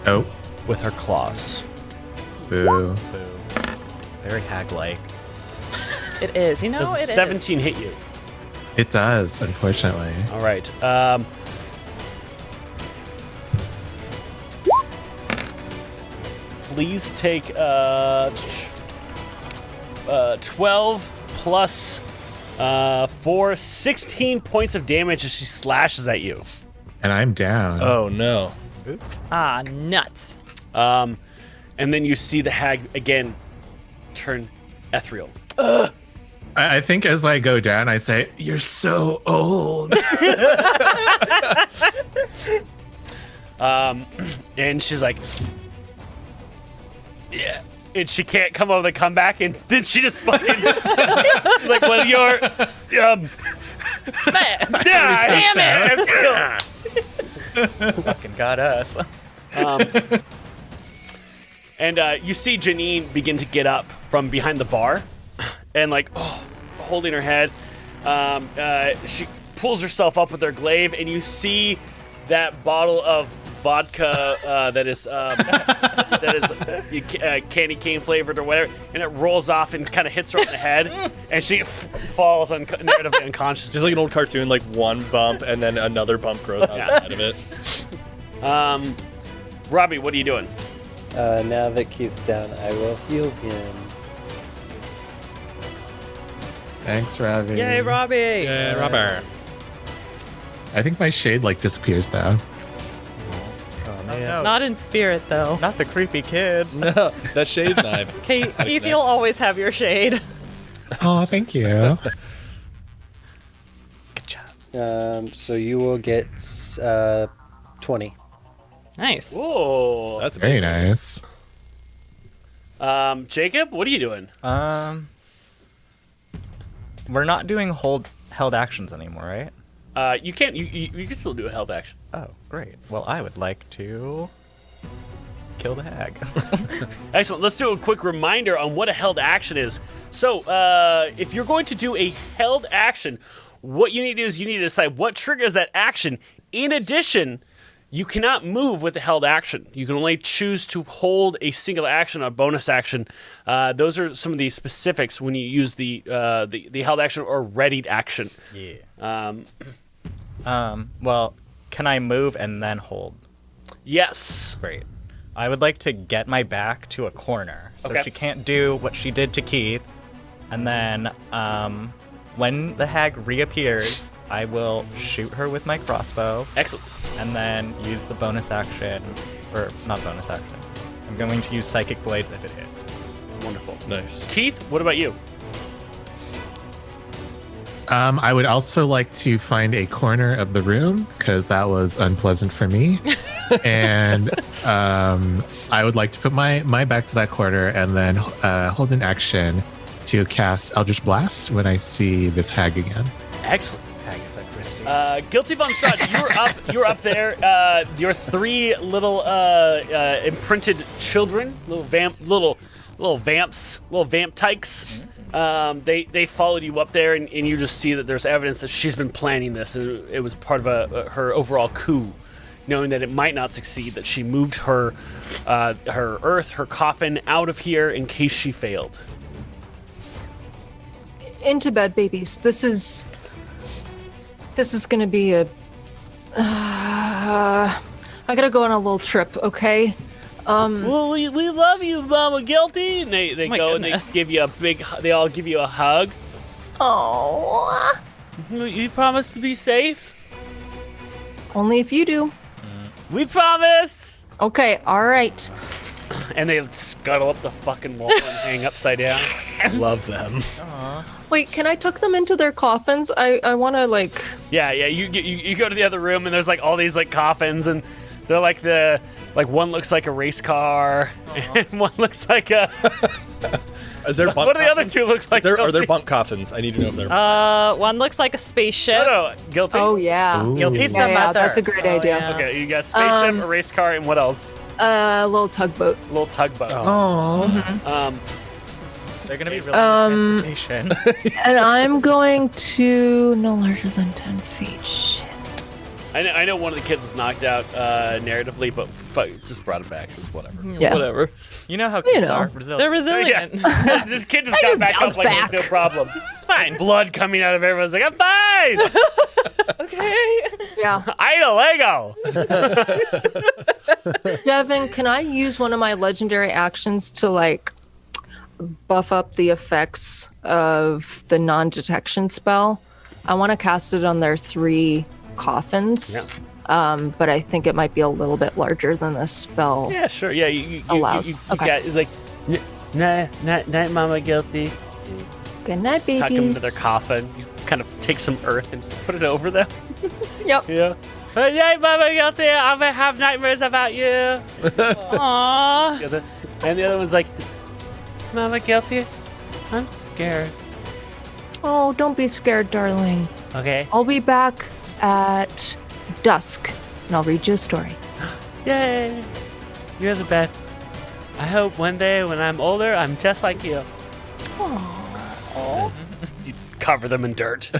Oh. with her claws. Boo. Very hag-like. It is. You know, Does it is. 17 hit you? It does, unfortunately. All right. Please take 12 plus 4, 16 points of damage as she slashes at you. And I'm down. Oh no. Oops. Ah, nuts. And then you see the hag again turn ethereal. I think as I go down, I say, "You're so old." And she's like, yeah. And she can't come over the comeback, and then she just fucking like, well, you're man, damn it. Fucking got us. And you see Janine begin to get up from behind the bar, and like, holding her head. She pulls herself up with her glaive, and you see that bottle of vodka that is candy cane flavored or whatever, and it rolls off and kind of hits her on the head, and she falls narratively unconscious. Just like an old cartoon, like one bump and then another bump grows outside of it. Robbie, what are you doing? Now that Keith's down, I will heal him. Thanks, Ravi. Yay, Robbie! Yeah, Robert. I think my shade like disappears though. Oh, no. Not in spirit, though. Not the creepy kids. No, that shade knife. Okay, Keith, you'll always have your shade. Oh, thank you. Good job. So you will get 20. Nice. Whoa. That's Very amazing. nice. Jacob, what are you doing? We're not doing held actions anymore, right? You can't. You can still do a held action. Oh, great. Well, I would like to kill the hag. Excellent. Let's do a quick reminder on what a held action is. So, if you're going to do a held action, what you need to do is you need to decide what triggers that action. In addition, you cannot move with the held action. You can only choose to hold a single action or bonus action. Those are some of the specifics when you use the held action or readied action. Yeah. Well, can I move and then hold? Yes. Great. I would like to get my back to a corner so Okay. she can't do what she did to Keith. And then when the hag reappears, I will shoot her with my crossbow Excellent. and then use the bonus action, or not bonus action. I'm going to use Psychic Blades if it hits. Wonderful. Nice. Keith, what about you? I would also like to find a corner of the room because that was unpleasant for me. And I would like to put my back to that corner and then hold an action to cast Eldritch Blast when I see this hag again. Excellent. Agatha Christie. Guilty von Strahd, you're up there. Your three little imprinted children, little vamp tykes. They followed you up there, and you just see that there's evidence that she's been planning this, and it was part of her overall coup, knowing that it might not succeed. That she moved her her coffin out of here in case she failed. Into bed, babies. This is gonna be a. I gotta go on a little trip, okay? Well, we love you, Mama Guilty. And they my go goodness. and they all give you a hug. Oh, You promise to be safe? only if you do. We promise. Okay, all right. And they scuttle up the fucking wall and hang upside down. Love them. Wait, can I tuck them into their coffins? I want to like. Yeah. You go to the other room and there's like all these like coffins, and they're like one looks like a race car and one looks like a. Is there bunk What do the other coffins? two look like? Are there bunk coffins? I need to know if they're. One looks like a spaceship. No, Guilty. Oh yeah. Ooh. Guilty's Yeah, the yeah, mother. that's a great idea. yeah. Okay, you got a spaceship, a race car, and what else? A little tugboat. A little tugboat. Oh. They're going to be really good transportation. And I'm going to no larger than 10 feet. Shit. I know one of the kids was knocked out narratively, but fuck, just brought it back. It's whatever. Yeah. Whatever. You know how kids know. are. Resilient. They're resilient. Yeah. This kid just got just back up bounced like back. there's no problem. It's fine. Blood coming out of everyone's like, I'm fine. Okay. Yeah. I ate a Lego. Devin, can I use one of my legendary actions to like buff up the effects of the non-detection spell? I want to cast it on their 3 coffins. But I think it might be a little bit larger than this spell. Yeah, sure. Yeah, you Allows. Okay. got, it's like, night, Mama Guilty. Good night, babies. Tuck them into their coffin. You kind of take some earth and just put it over them. Yep. Yeah. Yay, Mama Guilty, I'm gonna have nightmares about you. Aww. And the other one's like, Mama Guilty, I'm scared. Oh, don't be scared, darling. Okay. I'll be back at dusk, and I'll read you a story. Yay. You're the best. I hope one day when I'm older, I'm just like you. You cover them in dirt.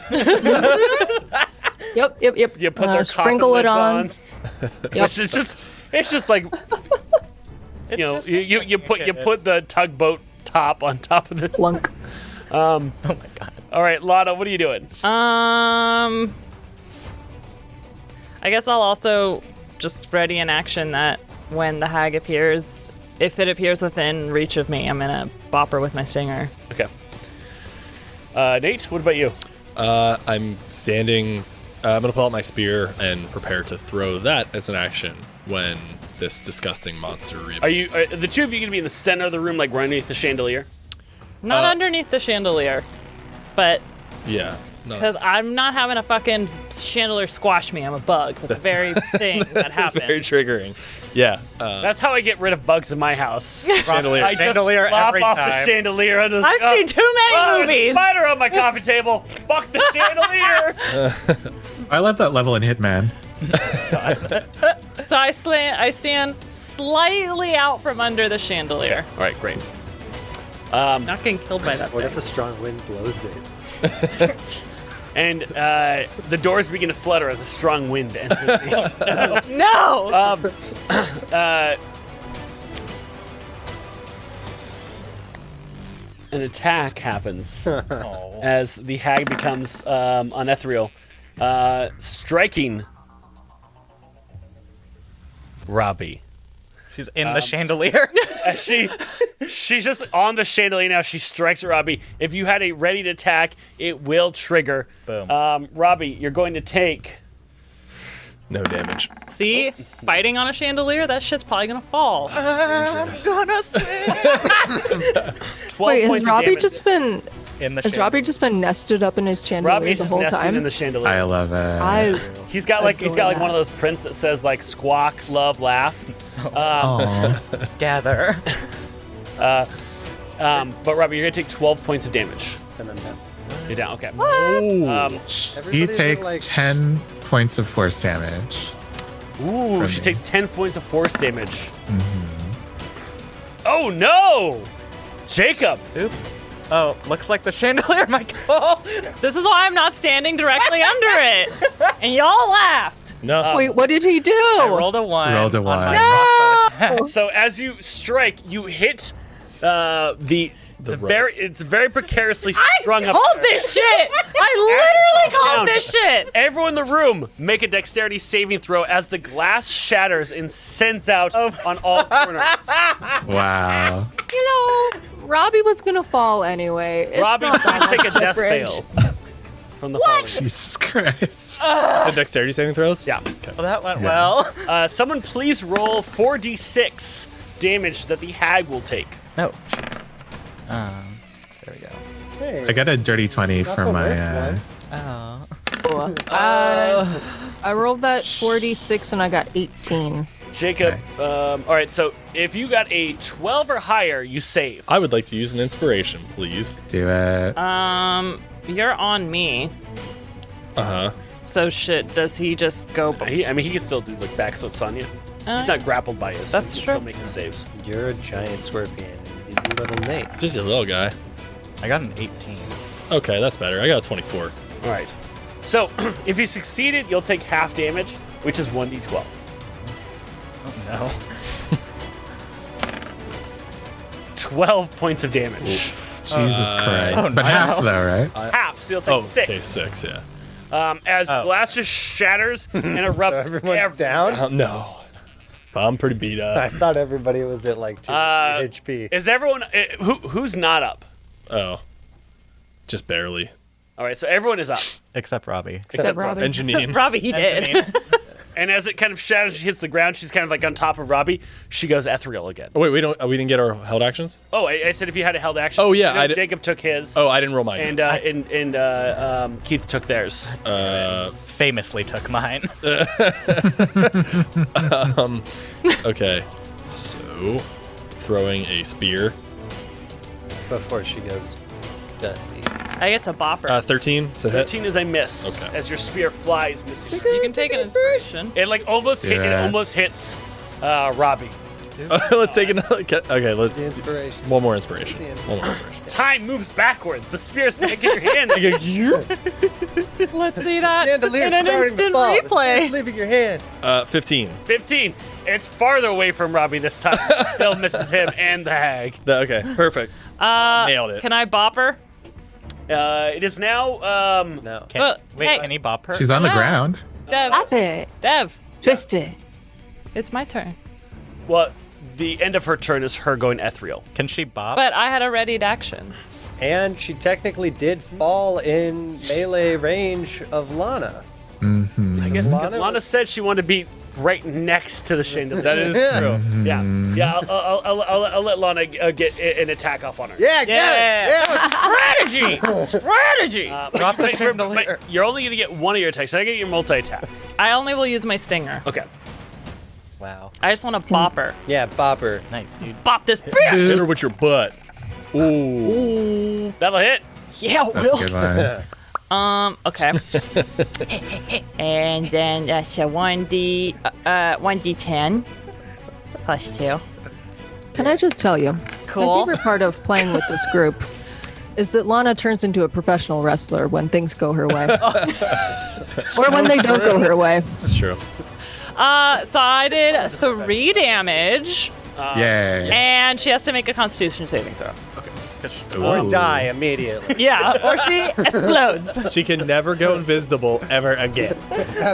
Yep. You put their sprinkle it on. Yep. It's just like, you know, you put the tugboat top on top of the. Plunk. Oh my god. All right, Lana, what are you doing? I guess I'll also just ready an action that when the hag appears, if it appears within reach of me, I'm gonna bop her with my stinger. Okay. Nate, what about you? I'm standing. I'm gonna pull out my spear and prepare to throw that as an action when this disgusting monster reappears. Are the two of you gonna be in the center of the room, like right underneath the chandelier? Not underneath the chandelier, but Yeah. No. because I'm not having a fucking chandelier squash me. I'm a bug. That's the very thing that That's happens. very triggering. Yeah. That's how I get rid of bugs in my house. Chandelier. I just Chandelier lop every off time. the chandelier. And just, I've seen too many there's a movies. spider on my coffee table. Fuck the chandelier. I love that level in Hitman. So I stand slightly out from under the chandelier. All right, great. Not getting killed by that What thing. if a strong wind blows it? And the doors begin to flutter as a strong wind enters. No! An attack happens as the hag becomes unethereal, striking Robbie. She's in the chandelier. As she's just on the chandelier now. She strikes at Robbie. If you had a ready to attack, it will trigger. Boom. Robbie, you're going to take. No damage. See? Fighting on a chandelier? That shit's probably gonna fall. 12 Wait, points has of Robbie damage. just been? In the Has Robbie just been nested up in his chandelier Robbie's the just whole nested time? in the chandelier. I love it. He's got like adore one that. of those prints that says like squawk, love, laugh. Aw. gather. But Robbie, you're gonna take 12 points of damage. Then I'm down. You're down. Okay. He Everybody's takes like- 10 points of force damage. Ooh, From she me. takes 10 points of force damage. Oh no, Jacob. Oops. Oh, looks like the chandelier might go. This is why I'm not standing directly under it. And y'all laughed. No. Wait, what did he do? I rolled a 1. Rolled a on one. my No! crossbow attack. So as you strike, you hit it's very precariously strung up. Called there. this shit. I literally Down. called this shit. Everyone in the room make a dexterity saving throw as the glass shatters and sends out on all corners. Wow. You know, Robbie was gonna fall anyway. It's Robbie, not that please take a much death difference. fail from the falling. Jesus Christ. The dexterity saving throws? Yeah. Well, that went well. Someone please roll 4d6 damage that the hag will take. No. There we go. Hey, I got a dirty 20 not for the my. worst one. Oh. I rolled that 46 and I got 18. Jacob, Nice. all right, so if you got a 12 or higher, you save. I would like to use an inspiration, please. Do it. You're on me. Uh-huh. So shit, does he just go? He can still do like backflips on you. He's not grappled by you, so That's he can true. still make his saves. You're a giant scorpion. And he's a little Nate. Just a little guy. I got an 18. Okay, that's better. I got a 24. All right. So if you succeeded, you'll take half damage, which is 1d12. Oh, no. 12 points of damage. Jesus Christ. oh, But no. half, though, right? Half, so you'll take Oh, 6. okay, 6, yeah. As glass just shatters and erupts. Everyone's down? No. I'm pretty beat I up. thought everybody was at like 2 HP. Is everyone who's not up? Oh. Just barely. All right, so everyone is up. Except Robbie. Except Robbie. And Janine. Robbie, he did. And as it kind of shatters, she hits the ground. She's kind of like on top of Robbie. She goes ethereal again. Oh, wait, we didn't get our held actions? Oh, I said if you had a held action. Oh, yeah, You know, I did- Jacob took his. Oh, I didn't roll mine. And Keith took theirs. Famously took mine. Okay. So, throwing a spear. Before she goes dusty. I get to bop her. 13. Is that hit? 13 is a miss. Okay. As your spear flies, missing. You can take an inspiration. It like almost hit. It Yeah. almost hits Robbie. Let's take another. Okay, let's. The inspiration. One more inspiration. One more inspiration. Time moves backwards. The spear's back in your hand. Let's see that Chandelier's in an starting to instant fall. The replay. spear's leaving your hand. 15. 15. It's farther away from Robbie this time. Still misses him and the hag. Okay, perfect. Nailed it. Can I bop her? It is now. No. Wait, hey. can he bop her? She's on the No. ground. Dev. Stop it. Dev. Twist it. It's my turn. Well, the end of her turn is her going ethereal. Can she bop? But I had a readied action. And she technically did fall in melee range of Lana. I guess because Lana Lana was- said she wanted to be right next to the chandelier. That is Yeah. true. Yeah. I'll let Lana get an attack off on her. Yeah, yeah. Strategy! Strategy! Drop the But chandelier. you're only gonna get one of your attacks. I get your multi-attack. I only will use my stinger. Okay. Wow. I just want to bop her. Yeah, bopper. Nice, dude. Bop this bitch! Hit her with your butt. Ooh. That'll hit. Yeah, That's a good one. Okay. And then that's a 1d10 plus 2. Can I just tell you? Cool. My favorite part of playing with this group is that Lana turns into a professional wrestler when things go her way. Or when they don't go her way. It's true. So I did 3 damage, Yay. and she has to make a Constitution saving throw. Or Ooh. die immediately. Yeah, or she explodes. She can never go invisible ever again.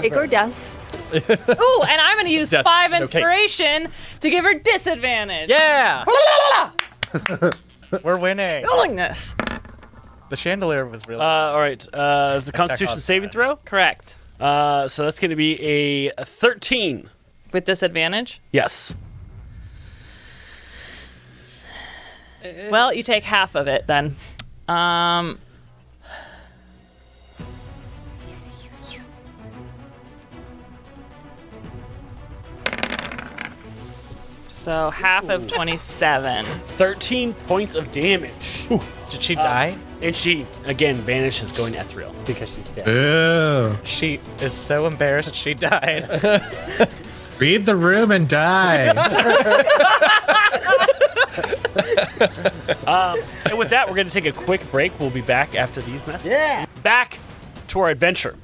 Take or death. Ooh, and I'm gonna use Death- 5 okay. inspiration to give her disadvantage. Yeah! We're winning. Doing this. The chandelier was really. All right. It's a Constitution saving throw. Correct. So that's going to be a 13. With disadvantage? Yes. Well, you take half of it then. So half of 27. 13 points of damage. Did she die? And she, again, vanishes going ethereal. Because she's dead. Ooh. She is so embarrassed she died. Read the room and die. And with that, we're going to take a quick break. We'll be back after these messages. Yeah. Back to our adventure.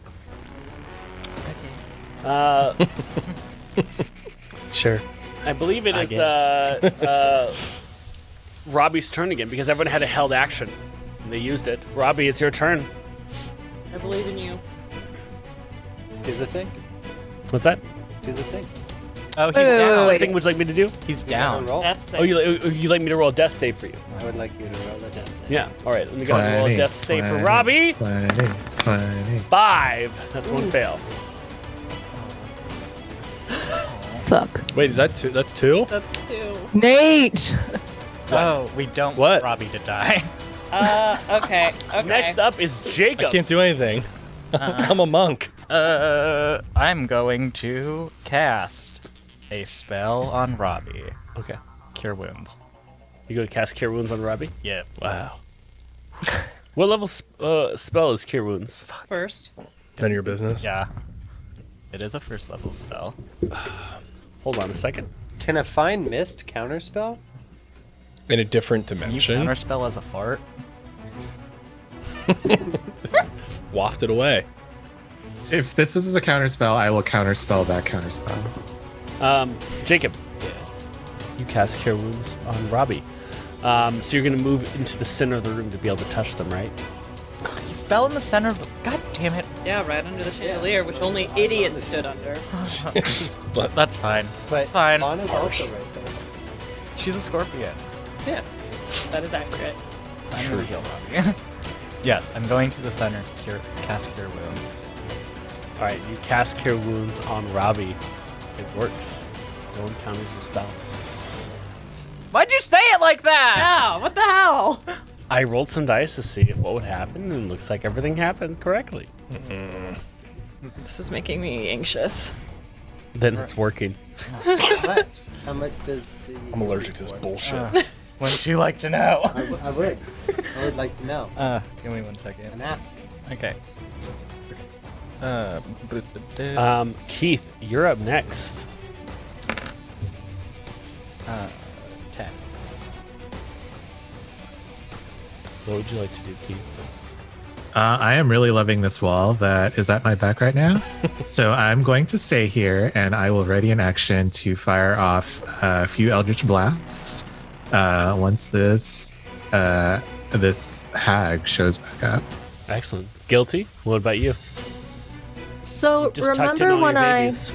Sure. I believe it is guess. Robbie's turn again because everyone had a held action. And they used it. Robbie, it's your turn. I believe in you. Do the thing. What's that? Do the thing. Oh, he's Wait, wait, down. wait, What thing would you like me to do? He's Wanna down. roll? That's Oh, you like me to roll a death save for you? I would like you to roll the death. Yeah. All right. Let me go and roll a 20, death save for 20, Robbie. 20, 20. 5. That's one fail. Fuck. Wait, is that 2? That's 2? That's 2. Nate! Oh, we don't What? want Robbie to die. Okay. Next up is Jacob. I can't do anything. I'm a monk. I'm going to cast a spell on Robbie. Okay. Cure wounds. You go to cast Cure Wounds on Robbie? Yep. Wow. What level spell is Cure Wounds? First. None of your business. Yeah. It is a first level spell. Hold on a second. Can a Find Mist counterspell? In a different Can you dimension. counterspell as a fart? Waft it away. If this is a counterspell, I will counterspell that counterspell. Jacob. You cast Cure Wounds on Robbie. So you're going to move into the center of the room to be able to touch them, right? You fell in the center of the. God damn it. Yeah, right under the chandelier, which only idiots stood under. That's fine. But Fine. Lana's also right there. She's a scorpion. Yeah. That is accurate. I'm gonna heal Robbie. Yes, I'm going to the center to cast Cure Wounds. right, you cast Cure Wounds on Robbie. It works. No one counters your spell. Why'd you say it like that? Yeah, what the hell? I rolled some dice to see what would happen, and it looks like everything happened correctly. This is making me anxious. Then it's working. How much does the... I'm allergic to this bullshit. Wouldn't you like to know? I would. I would like to know. Give me 1 second. And ask. Okay. Keith, you're up next. 10. What would you like to do, Keith? I am really loving this wall that is at my back right now. So I'm going to stay here and I will ready an action to fire off a few Eldritch Blasts once this hag shows back up. Excellent. Guilty? What about you? So Just tucked in remember all when your I babies.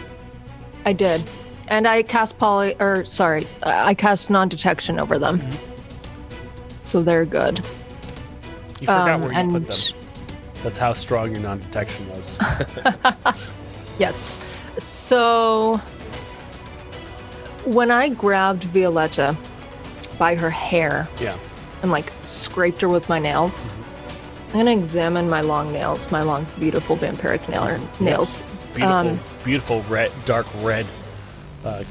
did, and I cast I cast non-detection over them, so they're good. You forgot where you and put them. That's how strong your non-detection was. yes, so when I grabbed Violetta by her hair Yeah. and like scraped her with my nails, I'm gonna examine my long nails, my long, beautiful vampiric nails. Beautiful, beautiful red, dark red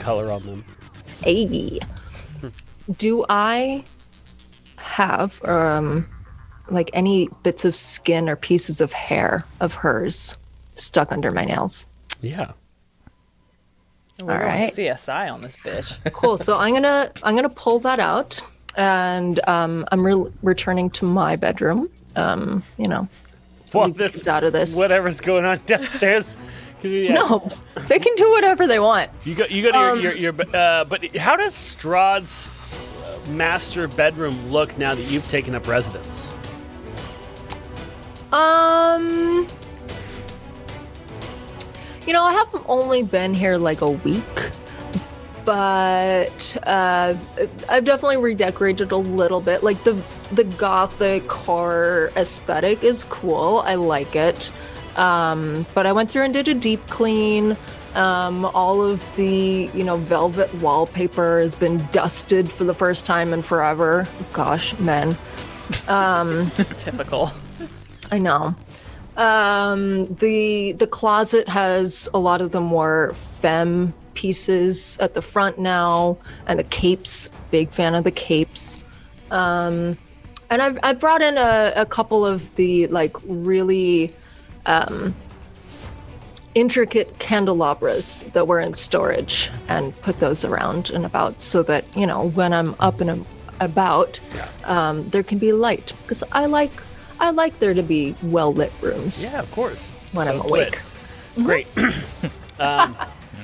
color on them. Hey, do I have like any bits of skin or pieces of hair of hers stuck under my nails? Yeah. We're All going right. CSI on this bitch. Cool. So I'm gonna pull that out, and I'm returning to my bedroom. Well, leave the kids out of this. Whatever's going on downstairs. 'Cause, yeah, No, they can do whatever they want. You go to your but how does Strahd's master bedroom look now that you've taken up residence? I haven't only been here like a week, but I've definitely redecorated a little bit. Like the gothic horror aesthetic is cool. I like it. But I went through and did a deep clean. All of the, velvet wallpaper has been dusted for the first time in forever. Gosh, men. Typical. I know. The closet has a lot of the more femme pieces at the front now, and the capes. Big fan of the capes. And I've brought in a couple of the like really intricate candelabras that were in storage and put those around and about so that when I'm up and about, there can be light, because I like there to be well-lit rooms Yeah, of course. when So I'm it's awake. lit. Great.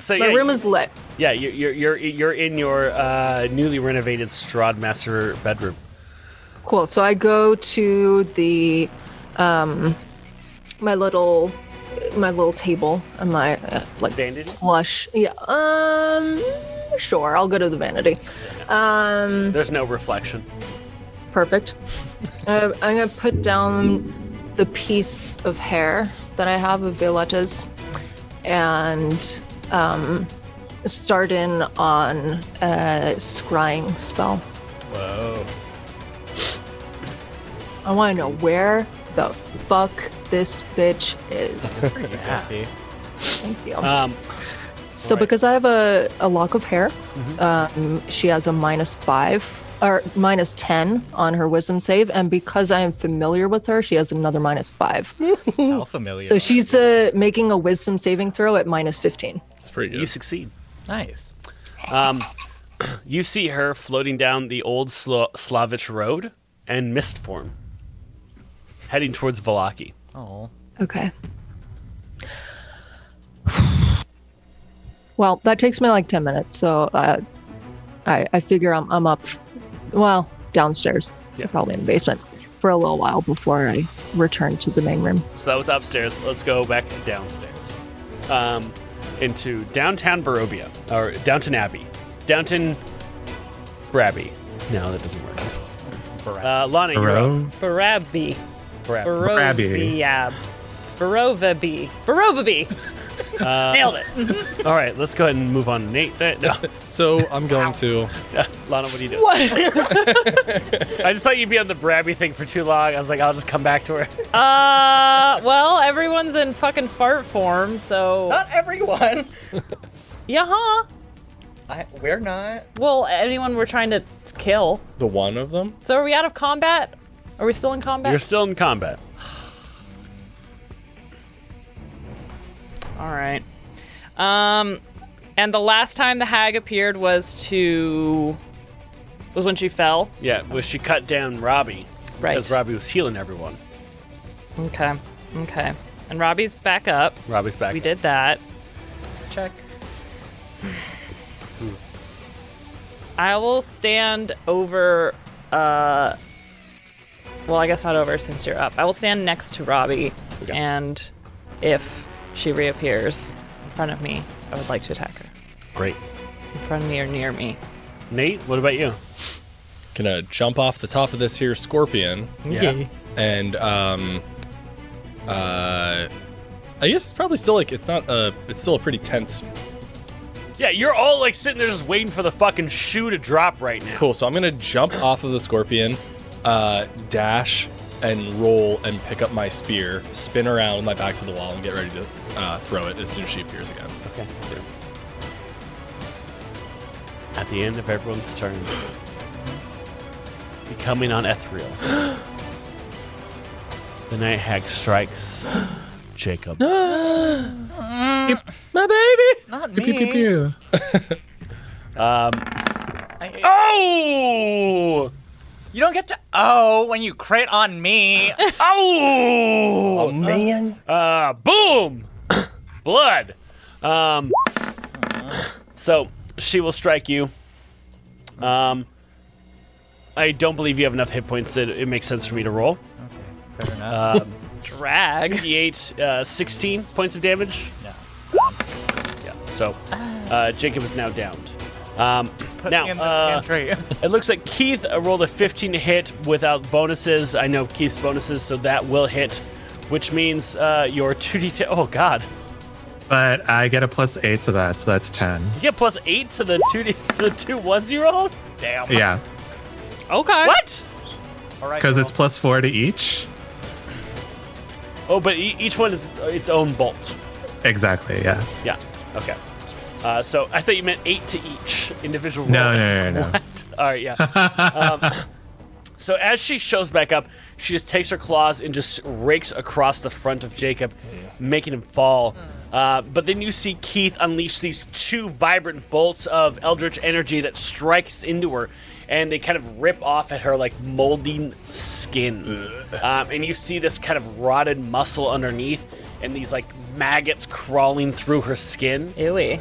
So My room is lit. Yeah, you're in your newly renovated Strahd master bedroom. Cool. So I go to the my little table and my Vanity? plush. Yeah. Sure. I'll go to the vanity. There's no reflection. Perfect. I'm gonna put down the piece of hair that I have of Violetta's and start in on a scrying spell. Whoa. I want to know where the fuck this bitch is. Yeah. Thank you. So right. because I have a lock of hair, she has a -5 or -10 on her wisdom save, and because I am familiar with her, she has another -5. How familiar. So she's making a wisdom saving throw at -15. It's pretty good. You succeed. Nice. You see her floating down the old Slavish road and mist form, heading towards Valaki. Oh. Okay. Well, that takes me like 10 minutes, so I figure I'm up, downstairs, Yeah. probably in the basement, for a little while before I return to the main room. So that was upstairs. Let's go back downstairs. Into downtown Barovia, or Downton Abbey. Downton Brabby. No, that doesn't work. Lana, you're up. Bro, Barabby. Brab. Brabby. Barovia. Barova bee. Nailed it. All right, let's go ahead and move on to Nate. No. So I'm going to. Lana, what are you doing? What? I just thought you'd be on the Brabby thing for too long. I was like, I'll just come back to her. Well, everyone's in fucking fart form, so. Not everyone. Yeah, huh? We're not. Well, anyone we're trying to kill. The one of them? So are we out of combat? Are we still in combat? You're still in combat. All right. And the last time the hag appeared was when she fell. Yeah, well, she cut down Robbie. Right. Because Robbie was healing everyone. Okay. And Robbie's back up. Robbie's back. We did that. Check. I will stand over. Well, I guess not over since you're up. I will stand next to Robbie, Okay. and if she reappears in front of me, I would like to attack her. Great. In front of me or near me. Nate, what about you? Gonna jump off the top of this here scorpion. Yeah. And I guess it's probably still like it's still a pretty tense. Yeah, you're all like sitting there just waiting for the fucking shoe to drop right now. Cool. So I'm gonna jump off of the scorpion, dash and roll and pick up my spear, spin around with my back to the wall, and get ready to throw it as soon as she appears again. Okay. Good. At the end of everyone's turn, becoming on Ethereal, the night hag strikes Jacob. My baby. Not Pew, pew, pew, me. pew. Oh! You don't get to when you crit on me. Oh! Man. Boom! Blood. So she will strike you. I don't believe you have enough hit points that it makes sense for me to roll. Okay, fair enough. Drag. 2d8, 16 points of damage. No. Yeah. So Jacob is now downed. Put Now, me in the pantry. it looks like Keith rolled a 15 to hit without bonuses. I know Keith's bonuses, so that will hit, which means your 2d10. Oh, God. But I get a +8 to that, so that's 10. You get +8 to the 2 ones you rolled? Damn. Yeah, Okay. What? All right. because girl. it's +4 to each. Oh, but each one is its own bolt. Exactly, yes. Yeah. Okay. So I thought you meant 8 to each individual roll. No. What? All right, yeah. So as she shows back up, she just takes her claws and just rakes across the front of Jacob, making him fall. But then you see Keith unleash these 2 vibrant bolts of eldritch energy that strikes into her, and they kind of rip off at her like molding skin. And you see this kind of rotted muscle underneath, and these like maggots crawling through her skin. Ewy.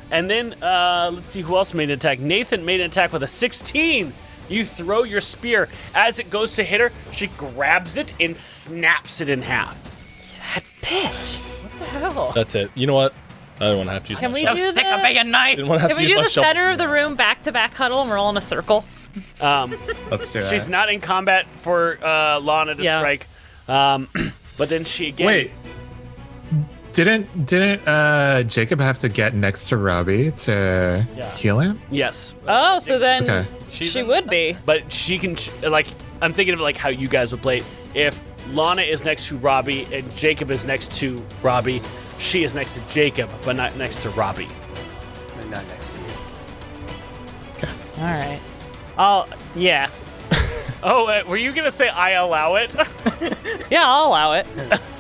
And then, let's see who else made an attack. Nathan made an attack with a 16. You throw your spear. As it goes to hit her, she grabs it and snaps it in half. That bitch. What the hell? That's it. You know what? I don't want to have to use Can my we shovel. do Sick of being nice. Didn't want to have Can to we use do my the shovel. center of the room back-to-back huddle and we're all in a circle? Let's do that. She's not in combat for Lana to Yeah. strike. But then she again... Wait. Didn't Jacob have to get next to Robbie to heal him? Yes. Oh, so then Okay. she would be. But she can... Like, I'm thinking of like how you guys would play it. If Lana is next to Robbie and Jacob is next to Robbie, she is next to Jacob, but not next to Robbie. And not next to you. All right. Oh, yeah. Oh, were you going to say I allow it? Yeah, I'll allow it.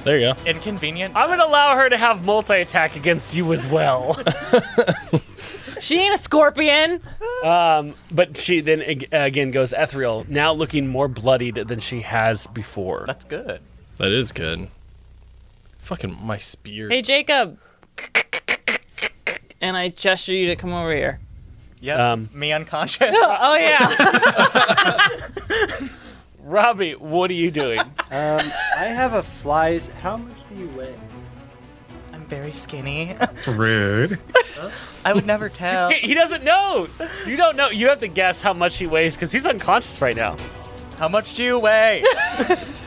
There you go. Inconvenient. I'm going to allow her to have multi-attack against you as well. She ain't a scorpion. But she then again goes ethereal, now looking more bloodied than she has before. That's good. That is good. Fucking my spear. Hey, Jacob. And I gesture you to come over here. Yep. Me unconscious. Oh, yeah. Robbie, what are you doing? I have a flies. How much do you weigh? I'm very skinny. It's rude. I would never tell. He doesn't know. You don't know. You have to guess how much he weighs because he's unconscious right now. How much do you weigh?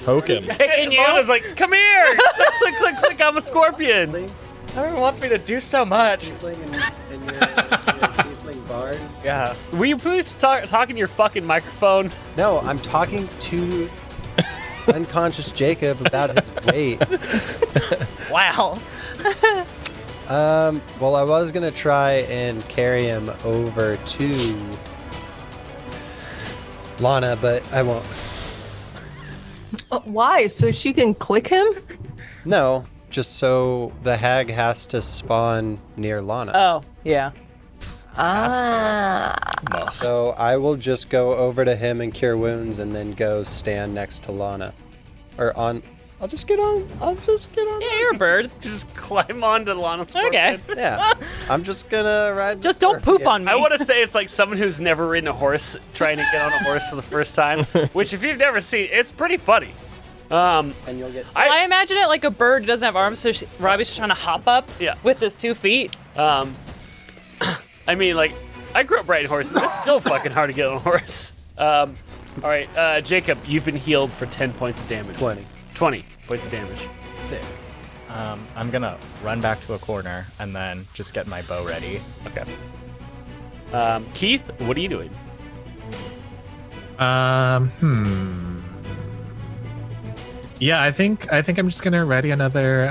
Poke him. Picking you. Lana's like, come here! Click, click, click, I'm a scorpion. Everyone wants me to do so much. Tiefling and your tiefling bard? Yeah. Will you please talk in your fucking microphone? No, I'm talking to unconscious Jacob about his weight. Wow. Well, I was gonna try and carry him over to Lana, but I won't. Why? So she can click him? No, just so the hag has to spawn near Lana. Oh, yeah. Ah. So I will just go over to him and cure wounds, and then go stand next to Lana, or on. I'll just get on. Yeah, you're a bird. Just climb onto Lana's scorpion. Okay. Yeah, I'm just gonna ride. Just don't poop on me. I want to say it's like someone who's never ridden a horse trying to get on a horse for the first time, which if you've never seen, it's pretty funny. And you'll get. I imagine it like a bird who doesn't have arms, so Robbie's trying to hop up with his 2 feet. I mean, like, I grew up riding horses. It's still fucking hard to get on a horse. All right, Jacob, you've been healed for 10 points of damage. 20 points of damage. Sick. I'm gonna run back to a corner and then just get my bow ready. Okay. Keith, what are you doing? Yeah, I think I'm just gonna ready another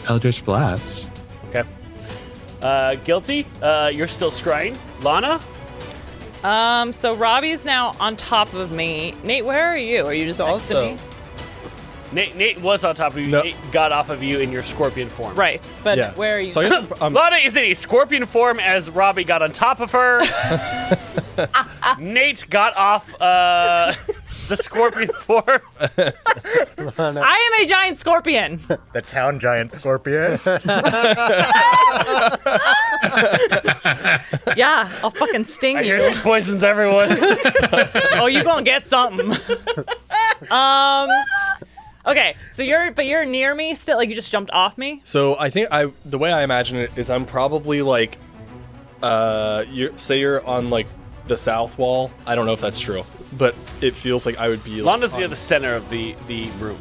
Eldritch Blast. Okay. Guilty, you're still scrying. Lana? So Robbie's now on top of me. Nate, where are you? Are you just next to me? Nate was on top of you. No. Nate got off of you in your scorpion form. Right, but Yeah. where are you? So I guess Lana is in a scorpion form as Robbie got on top of her. Nate got off the scorpion form. I am a giant scorpion. The town giant scorpion. Yeah, I'll fucking sting I you. hear he poisons everyone. Oh, you gonna get something. Okay, so you're near me still, like you just jumped off me? So I think the way I imagine it is I'm probably like, you're on like the south wall. I don't know if that's true, but it feels like I would be. Lana's like, near the center of the room.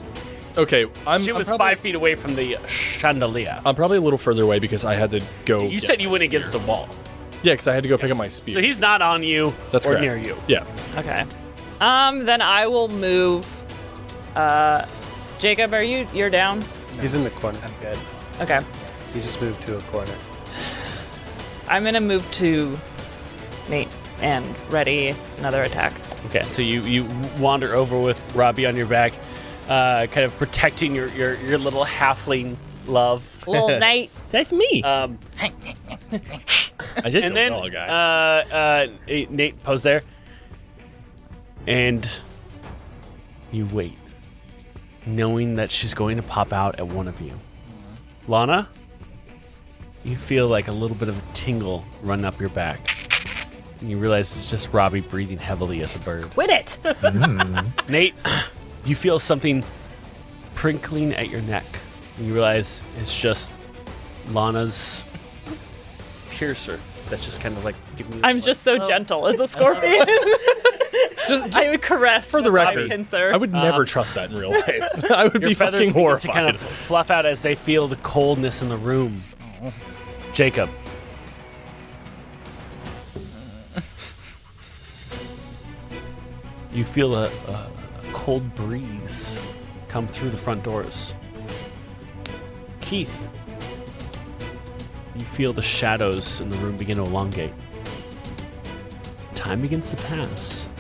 Okay, She was 5 feet away from the chandelier. I'm probably a little further away because I had to go. You said you went against the wall. Yeah, because I had to go pick up my spear. So he's not on you That's or correct. near you. Yeah. Okay. Then I will move. Jacob, you're down? He's in the corner. I'm good. Okay. He just moved to a corner. I'm gonna move to Nate and ready another attack. Okay, so you wander over with Robbie on your back, kind of protecting your little halfling love. Little Nate. That's me. I just And don't then know a guy. Nate posed there, and you wait, knowing that she's going to pop out at one of you. Lana, you feel like a little bit of a tingle run up your back. And you realize it's just Robbie breathing heavily as a bird. Quit it. Nate, you feel something prickling at your neck. And you realize it's just Lana's piercer that's just kind of like giving you. I'm just so gentle as a scorpion. I would caress For the with my record, pincer. I would never trust that in real life. I would Your be feathers fucking begin horrified. to kind of fluff out as they feel the coldness in the room. Jacob. You feel a cold breeze come through the front doors. Keith. You feel the shadows in the room begin to elongate. Time begins to pass.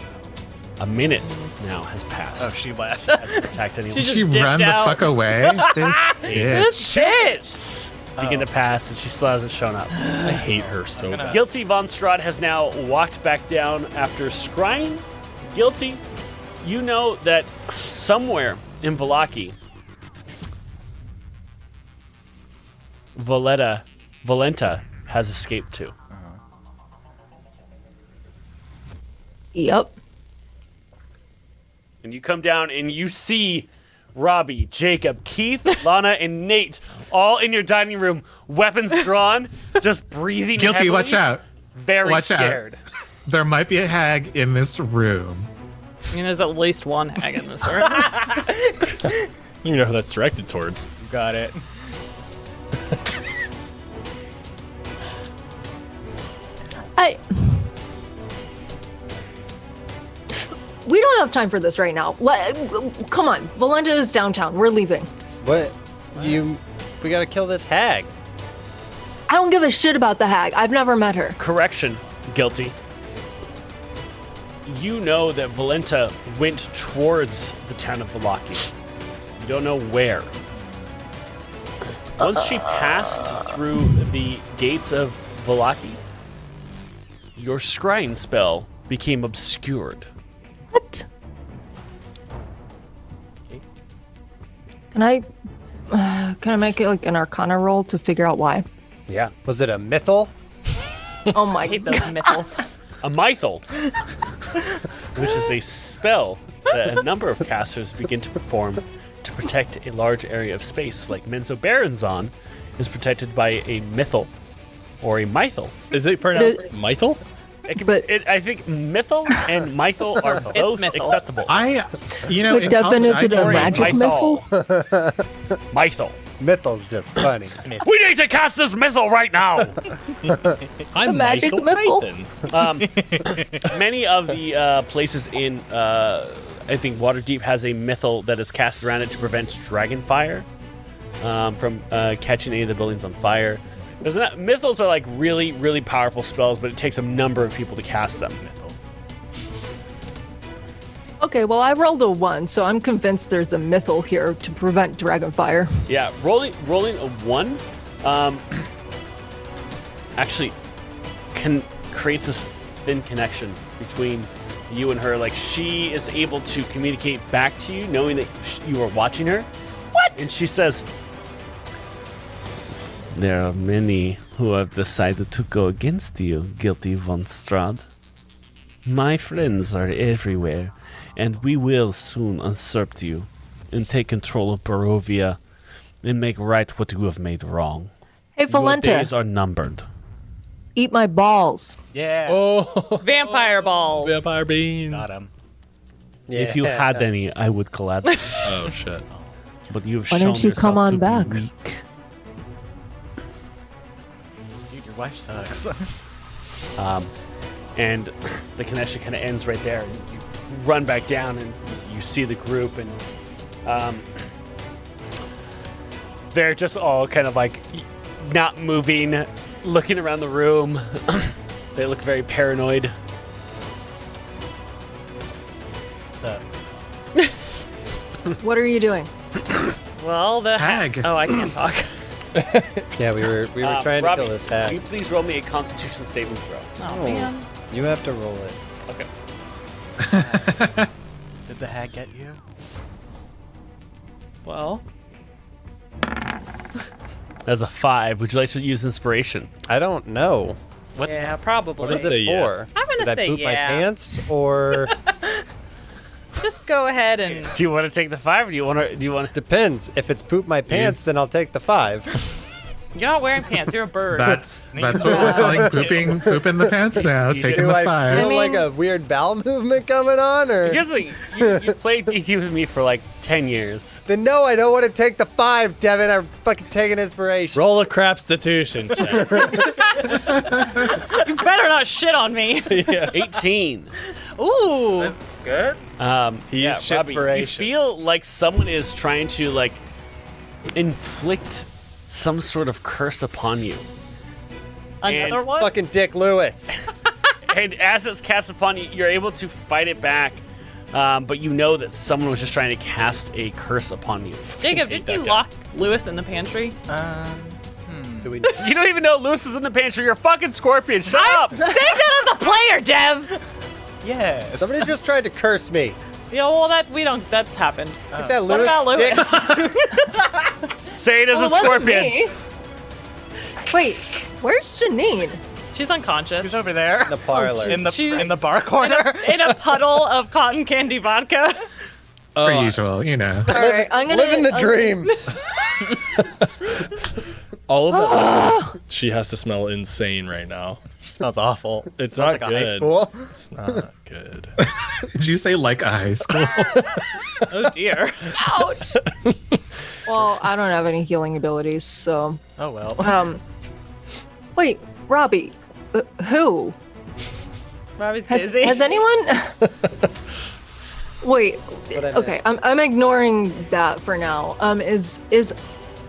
A minute now has passed. Oh, she left. Hasn't attacked anyone. She just She dipped run out. the fuck away. This bitch. This bitch. Begin to pass, and she still hasn't shown up. I hate her so bad. Guilty von Strahd has now walked back down after scrying. Guilty, you know that somewhere in Valaki, Valenta has escaped too. Yep. And you come down and you see Robbie, Jacob, Keith, Lana, and Nate all in your dining room, weapons drawn, just breathing Guilty, heavily, watch out. Very Watch out. scared. There might be a hag in this room. I mean, there's at least one hag in this room. You know who that's directed towards. You got it. We don't have time for this right now. Come on, Valenta is downtown. We're leaving. What? We gotta kill this hag. I don't give a shit about the hag. I've never met her. Correction, guilty. You know that Valenta went towards the town of Vallaki. You don't know where. Once she passed through the gates of Vallaki, your scrying spell became obscured. What? Can I make it like an Arcana roll to figure out why? Yeah. Was it a mythal? Oh my I hate those mythals. A mythal, which is a spell that a number of casters begin to perform to protect a large area of space, like Menzo Baronzon is protected by a mythal or a mythal. Is it pronounced Mythal? I think mythal and mythal are both mythal. acceptable. But Devin, is it a magic mythal? Mythal. Mythal's just funny. We need to cast this mythal right now. I'm magic Mythal mythal? Python. Many of the places in, I think, Waterdeep has a mythal that is cast around it to prevent dragon fire from catching any of the buildings on fire. Mythals are like really, really powerful spells, but it takes a number of people to cast them. Okay, well, I rolled a 1, so I'm convinced there's a mythal here to prevent dragonfire. Yeah, rolling a 1 actually creates this thin connection between you and her. Like, she is able to communicate back to you, knowing that you are watching her. What? And she says, "There are many who have decided to go against you, guilty von Strahd. My friends are everywhere, and we will soon usurp you and take control of Barovia and make right what you have made wrong. Hey, Your Valenta, days are numbered." eat my balls. Yeah. Oh, Vampire balls. vampire beans. Got him. If you had any, I would gladly. Oh shit. But you have Why shown don't you come yourself on to back? be weak. Dude, your wife sucks. And the connection kind of ends right there. And you run back down, and you see the group, and they're just all kind of like not moving, looking around the room. They look very paranoid. So, What are you doing? Well, the Hag. Oh, I can't talk. Yeah, we were trying Robbie, to kill this will hag. you please roll me a Constitution saving throw? Oh man. You have to roll it. Okay. did the hag get you? Well, That's a 5. Would you like to use inspiration? I don't know. yeah, probably. What is Say it yeah. for? I'm gonna Did I say poop my yeah. pants or Just go ahead and. Do you want to take the 5, or do you want to? depends. If it's poop my pants, Yes. then I'll take the 5. You're not wearing pants. You're a bird. That's what we're calling pooping the pants now. Taking Do the I 5. feel I mean- like a weird bowel movement coming on, or Here's the you played D&D with me for like 10 years. then no, I don't want to take the 5, Devin. I'm fucking taking inspiration. Roll a crapstitution check. You better not shit on me. 18. Ooh. Good. He Yeah, used Robbie, you shitspiration. feel like someone is trying to like inflict some sort of curse upon you. Another And one? Fucking Dick Lewis. And as it's cast upon you, you're able to fight it back. But you know that someone was just trying to cast a curse upon you. Jacob, did you lock Lewis in the pantry? Do we? You don't even know Lewis is in the pantry. You're a fucking scorpion. Shut up. Say that as a player, Dev! Yeah. Somebody just tried to curse me. Yeah, well, that's happened. Like that What Lewis. about Lewis? Dick. Say it as Well, a it wasn't scorpion. me. Wait, where's Janine? She's unconscious. He's over there. The parlor. In the She's- in the bar corner. in a puddle of cotton candy vodka. Per usual, you know. All right, I'm gonna Living the dream. All of it. She has to smell insane right now. She's Sounds awful. It's Sounds not like a high good. school. It's not good. Did you say like a high school? Oh dear. Ouch. Well, I don't have any healing abilities, so. Oh well. Wait, Robbie, who? Robbie's busy. Has anyone? Wait. What I Okay, meant. I'm ignoring that for now. Is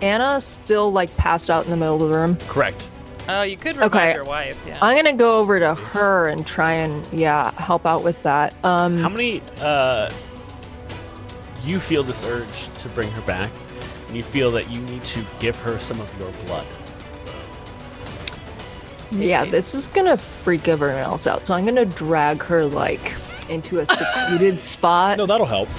Anna still like passed out in the middle of the room? Correct. Oh, you could revive Okay. your wife. Yeah. I'm gonna go over to her and try and help out with that. How many you feel this urge to bring her back, and you feel that you need to give her some of your blood. Yeah, this is gonna freak everyone else out. So I'm gonna drag her like into a secluded spot. No, that'll help.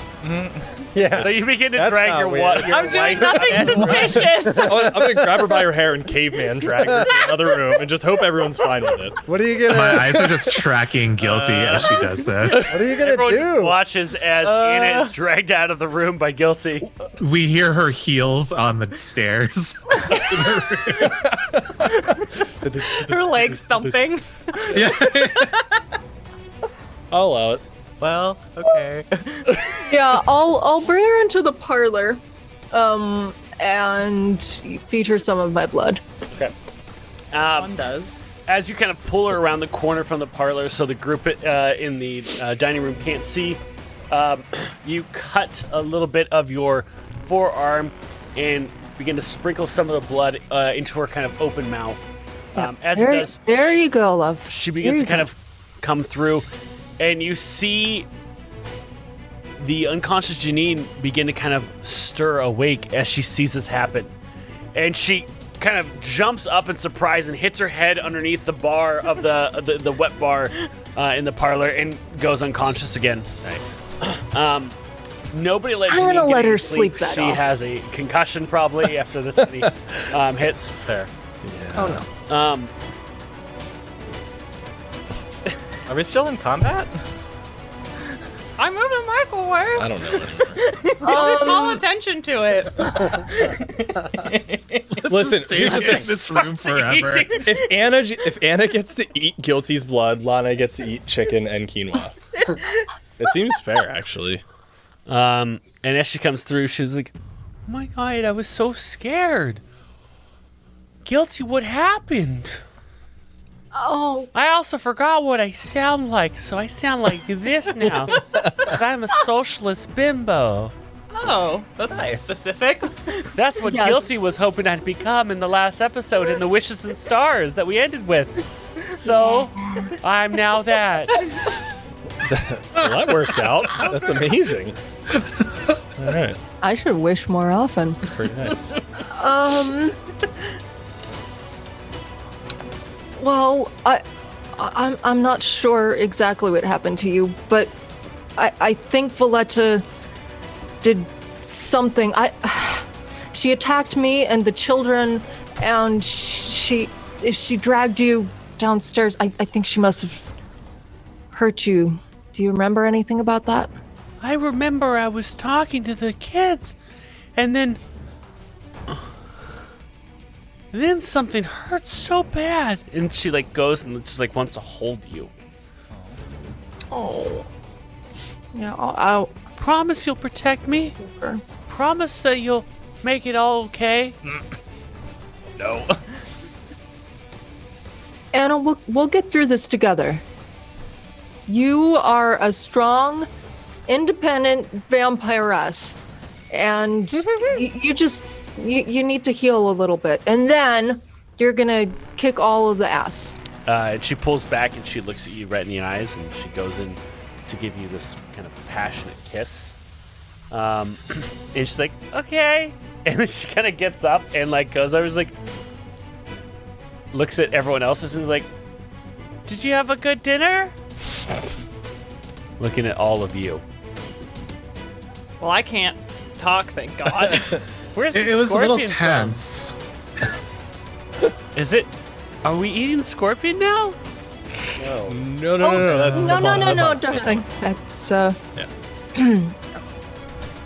Yeah. So you begin to That's drag not your weird. what? I'm doing nothing suspicious. I'm gonna grab her by her hair and caveman drag her to another room and just hope everyone's fine with it. What are you gonna? My eyes are just tracking Guilty as she does this. What are you gonna Everyone just do? watches as Anna is dragged out of the room by Guilty. We hear her heels on the stairs. Her legs thumping. I'll allow it. Well, okay. Yeah, I'll bring her into the parlor, and feed her some of my blood. Okay. One does. As you kind of pull her around the corner from the parlor so the group in the dining room can't see, you cut a little bit of your forearm and begin to sprinkle some of the blood into her kind of open mouth. As it does, There you go, love. she begins There to you kind go. of come through, and you see the unconscious Janine begin to kind of stir awake as she sees this happen. And she kind of jumps up in surprise and hits her head underneath the bar of the wet bar in the parlor and goes unconscious again. Nice. Nobody let I'm Janine gonna get let any her sleep that She off. has a concussion probably after this many hits. Fair. Oh no. Are we still in combat? I'm moving the microwave. I don't know anymore. Don't call attention to it. Listen, Stay here's the in thing. this room forever. If Anna gets to eat Guilty's blood, Lana gets to eat chicken and quinoa. It seems fair, actually. And as she comes through, she's like, "Oh my God, I was so scared. Guilty, what happened? Oh, I also forgot what I sound like, so I sound like this now. 'Cause I'm a socialist bimbo. Oh, that's nice. Specific. That's what Yes. Guilty was hoping I'd become in the last episode in the Wishes and Stars that we ended with. So, I'm now that." Well, that worked out. That's amazing. All right. I should wish more often. Pretty nice. Well, I'm not sure exactly what happened to you, but I think Valletta did something. She attacked me and the children, and she dragged you downstairs. I think she must have hurt you. Do you remember anything about that? I remember I was talking to the kids, and then something hurt so bad, and she like goes and just like wants to hold you. Oh, yeah. I'll Promise you'll protect me. sure. Promise that you'll make it all okay. No. Anna, we'll get through this together. You are a strong, independent vampiress, and you need to heal a little bit, and then you're gonna kick all of the ass. And she pulls back and she looks at you right in the eyes, and she goes in to give you this kind of passionate kiss. And she's like, "Okay," and then she kind of gets up and like goes over, like looks at everyone else and is like, "Did you have a good dinner?" Looking at all of you. Well, I can't talk, thank God. Where's It the was a little scorpion from? tense. Is it? Are we eating scorpion now? No. That's No, darling. That's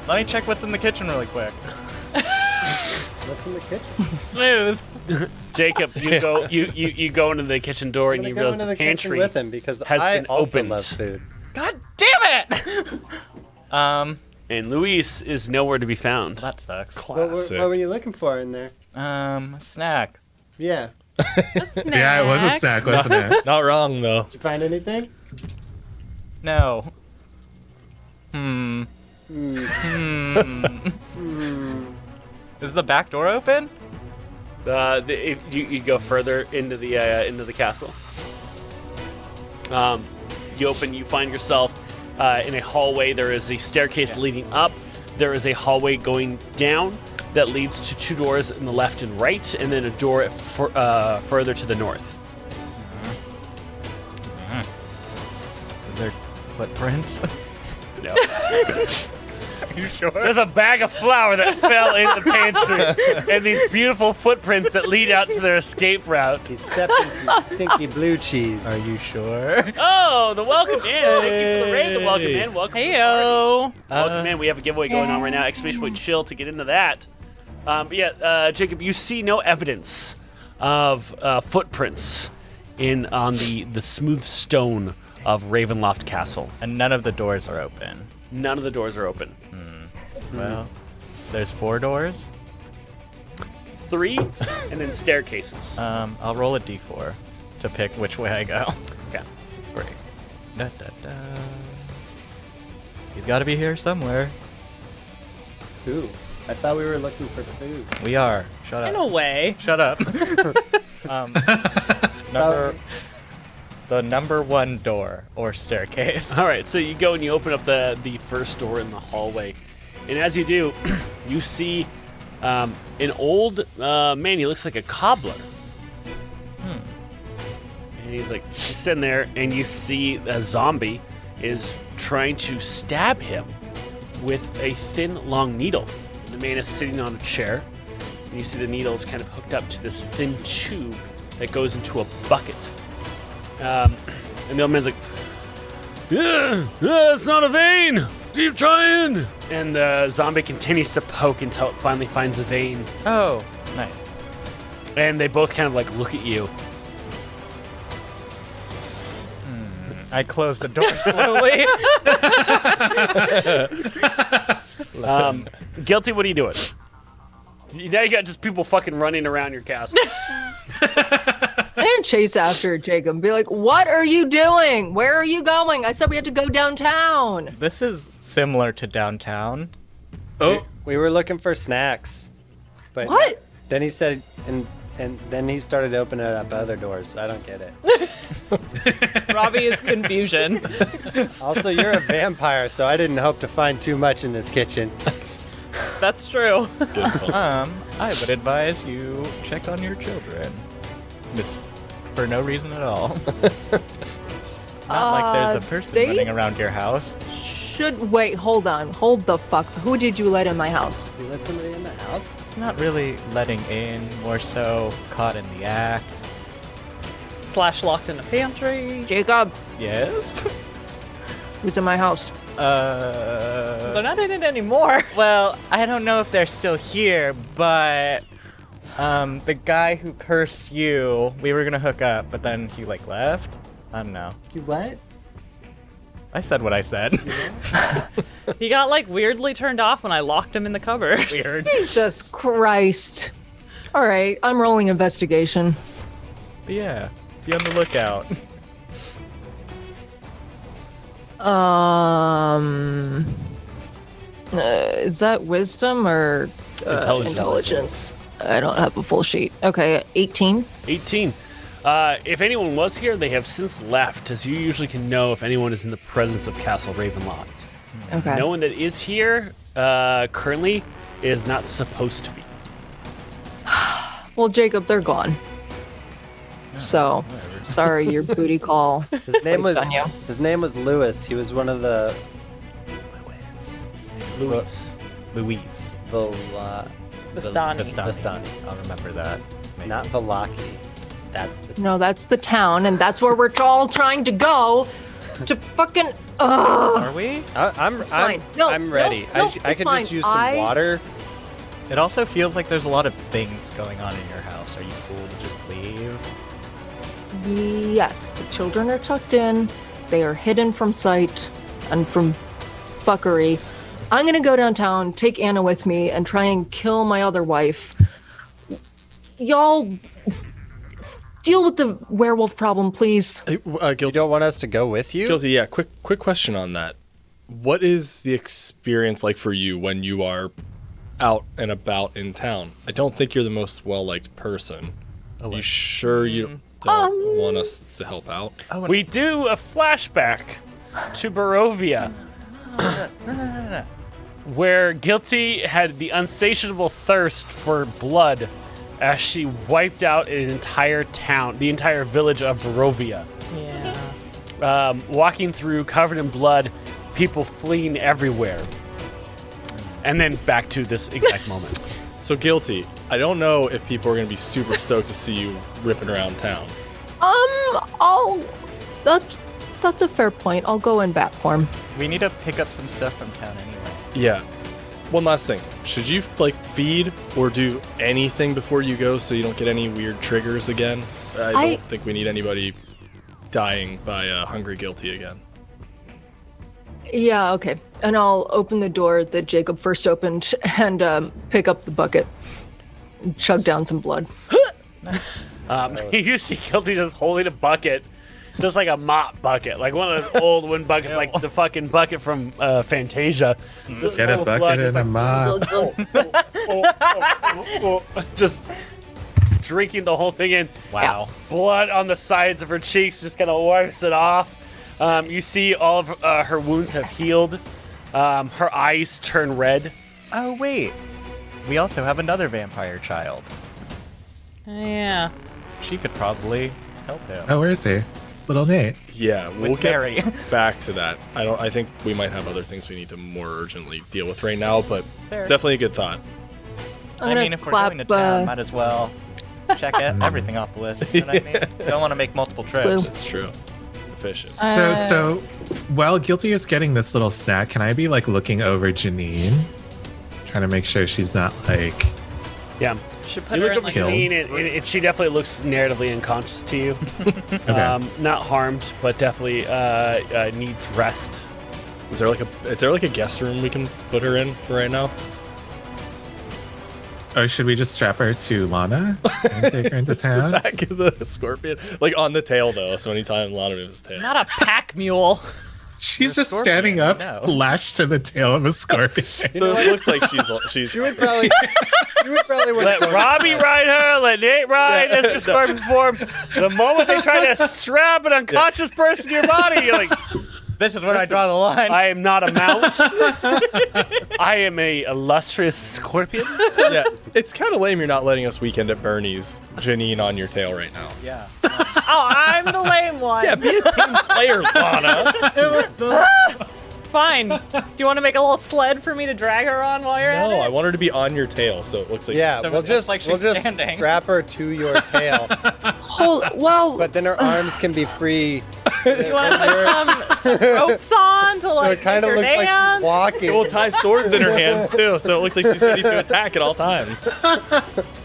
Let me check what's in the kitchen really quick. What's in the kitchen? Smooth. Jacob, you go into the kitchen door I'm and you gonna go realize into the the kitchen pantry with him because has I been also opened. love food. God damn it! and Luis is nowhere to be found. That sucks. Classic. What were you looking for in there? A snack. Yeah. Yeah, it was a snack, wasn't it? Not wrong though. Did you find anything? No. Is the back door open? You go further into the castle. You find yourself in a hallway. There is a staircase leading up. There is a hallway going down that leads to 2 doors in the left and right, and then a door further to the north. Is there footprints? No. Are you sure? There's a bag of flour that fell in the pantry, and these beautiful footprints that lead out to their escape route. He stepped in some stinky blue cheese. Are you sure? Oh, the welcome in! Thank you for the raid. The welcome in. Welcome. Heyo. Welcome in. We have a giveaway going on right now. Exclamation point chill to get into that. Jacob, you see no evidence of footprints on the smooth stone of Ravenloft Castle. And none of the doors are open. None of the doors are open. Well, there's 4 doors. 3, and then staircases. I'll roll a d4 to pick which way I go. Yeah. Great. Da, da, da. He's got to be here somewhere. Ooh, I thought we were looking for food. We are. Shut up. In a way. Shut up. The number 1 door or staircase. All right, so you go and you open up the first door in the hallway, and as you do, you see an old man. He looks like a cobbler. And he's sitting there, and you see a zombie is trying to stab him with a thin, long needle. And the man is sitting on a chair, and you see the needle is kind of hooked up to this thin tube that goes into a bucket. And the old man's like, it's not a vein! Keep trying! And the zombie continues to poke until it finally finds a vein. Oh, nice. And they both kind of look at you. I close the door slowly. Guilty, what are you doing? Now you got just people fucking running around your castle. And chase after Jacob. Be like, what are you doing? Where are you going? I said we had to go downtown. This is similar to downtown. Oh, we were looking for snacks. But What? Then he said, and then he started opening up other doors. I don't get it. Robbie is confusion. Also, you're a vampire, so I didn't hope to find too much in this kitchen. That's true. Good call. I would advise you check on your children. Just for no reason at all. Not like there's a person they- running around your house. Wait, hold on. Hold the fuck. Who did you let in my house? You let somebody in the house? It's not really letting in, more so caught in the act. / locked in a pantry. Jacob, Yes? who's in my house? They're not in it anymore. Well, I don't know if they're still here, but the guy who cursed you, we were gonna hook up, but then he left. I don't know. You what? I said what I said. He got weirdly turned off when I locked him in the cupboard. Weird. Jesus Christ. All right, I'm rolling investigation. But yeah, be on the lookout. Is that wisdom or intelligence? I don't have a full sheet. Okay, 18. 18. If anyone was here, they have since left, as you usually can know if anyone is in the presence of Castle Ravenloft. Okay. No one that is here currently is not supposed to be. Well, Jacob, they're gone. So, sorry, your booty call. His name was on you. Lewis. He was one of the Luis. Louise. Vistani. Vistani. I'll remember that. Maybe. Not Velaki. That's the No, that's the town, and that's where we're all trying to go to fucking. Are we? I'm fine. No, I'm no, ready. no, I it's could fine. just use some water It also feels like there's a lot of things going on in your house. Are you cool to just leave? Yes, the children are tucked in. They are hidden from sight and from fuckery. I'm gonna go downtown, take Anna with me, and try and kill my other wife. Y'all deal with the werewolf problem, please. Hey, You Guilty. don't want us to go with you? Guilty, yeah. Quick question on that. What is the experience like for you when you are out and about in town? I don't think you're the most well-liked person. Are you sure you don't want us to help out? We do a flashback to Barovia, where Guilty had the insatiable thirst for blood as she wiped out an entire town, the entire village of Barovia. Yeah. Walking through covered in blood, people fleeing everywhere. And then back to this exact moment. So Guilty, I don't know if people are going to be super stoked to see you ripping around town. That's a fair point. I'll go in bat form. We need to pick up some stuff from town anyway. Yeah. One last thing. Should you feed or do anything before you go so you don't get any weird triggers again? I don't think we need anybody dying by hungry Guilty again. Yeah, okay. And I'll open the door that Jacob first opened and pick up the bucket and chug down some blood. You see Guilty just holding a bucket, just like a mop bucket, like one of those old wooden buckets, like the fucking bucket from Fantasia. Just Get a full of bucket blood, and just a mop. just drinking the whole thing in. Wow. Blood on the sides of her cheeks, just kind of wipes it off. You see all of her wounds have healed. Her eyes turn red. Oh, wait. We also have another vampire child. Yeah. She could probably help him. Oh, where is he? Little Nate. Yeah, we'll With get Gary. back to that. I think we might have other things we need to more urgently deal with right now, but Fair. it's definitely a good thought. I mean, if we're going to town, might as well check everything off the list. You know what I mean? Don't want to make multiple trips. That's true. Efficient. So while Guilty is getting this little snack, can I be looking over Janine? Trying to make sure she's not Yeah. Should put You her look in over like Janine, and she definitely looks narratively unconscious to you. Okay. Not harmed, but definitely needs rest. Is there a guest room we can put her in for right now? Or should we just strap her to Lana and take her into town? Back of the scorpion, on the tail though. So anytime Lana moves his tail. not a pack mule. She's You're a just standing up, scorpion, I know. lashed to the tail of a scorpion. So it looks like she's. You would probably Let Robbie ride her, let Nate ride as the scorpion form. The moment they try to strap an unconscious person to your body, you're like, This is where I draw the line. I am not a mount. I am a illustrious scorpion. Yeah, it's kind of lame you're not letting us weekend at Bernie's Janine on your tail right now. Yeah. Oh, I'm the lame one. Yeah, be a team player, Lana. Fine. Do you want to make a little sled for me to drag her on while you're at No, it? I want her to be on your tail, so it looks like. yeah, So we'll it's just like we'll she's just standing. strap her to your tail, Well, but then her arms can be free. You want to put some ropes on to So like it kind of make her looks like dance? she's walking. We'll tie swords in her hands too, so it looks like she's ready to attack at all times.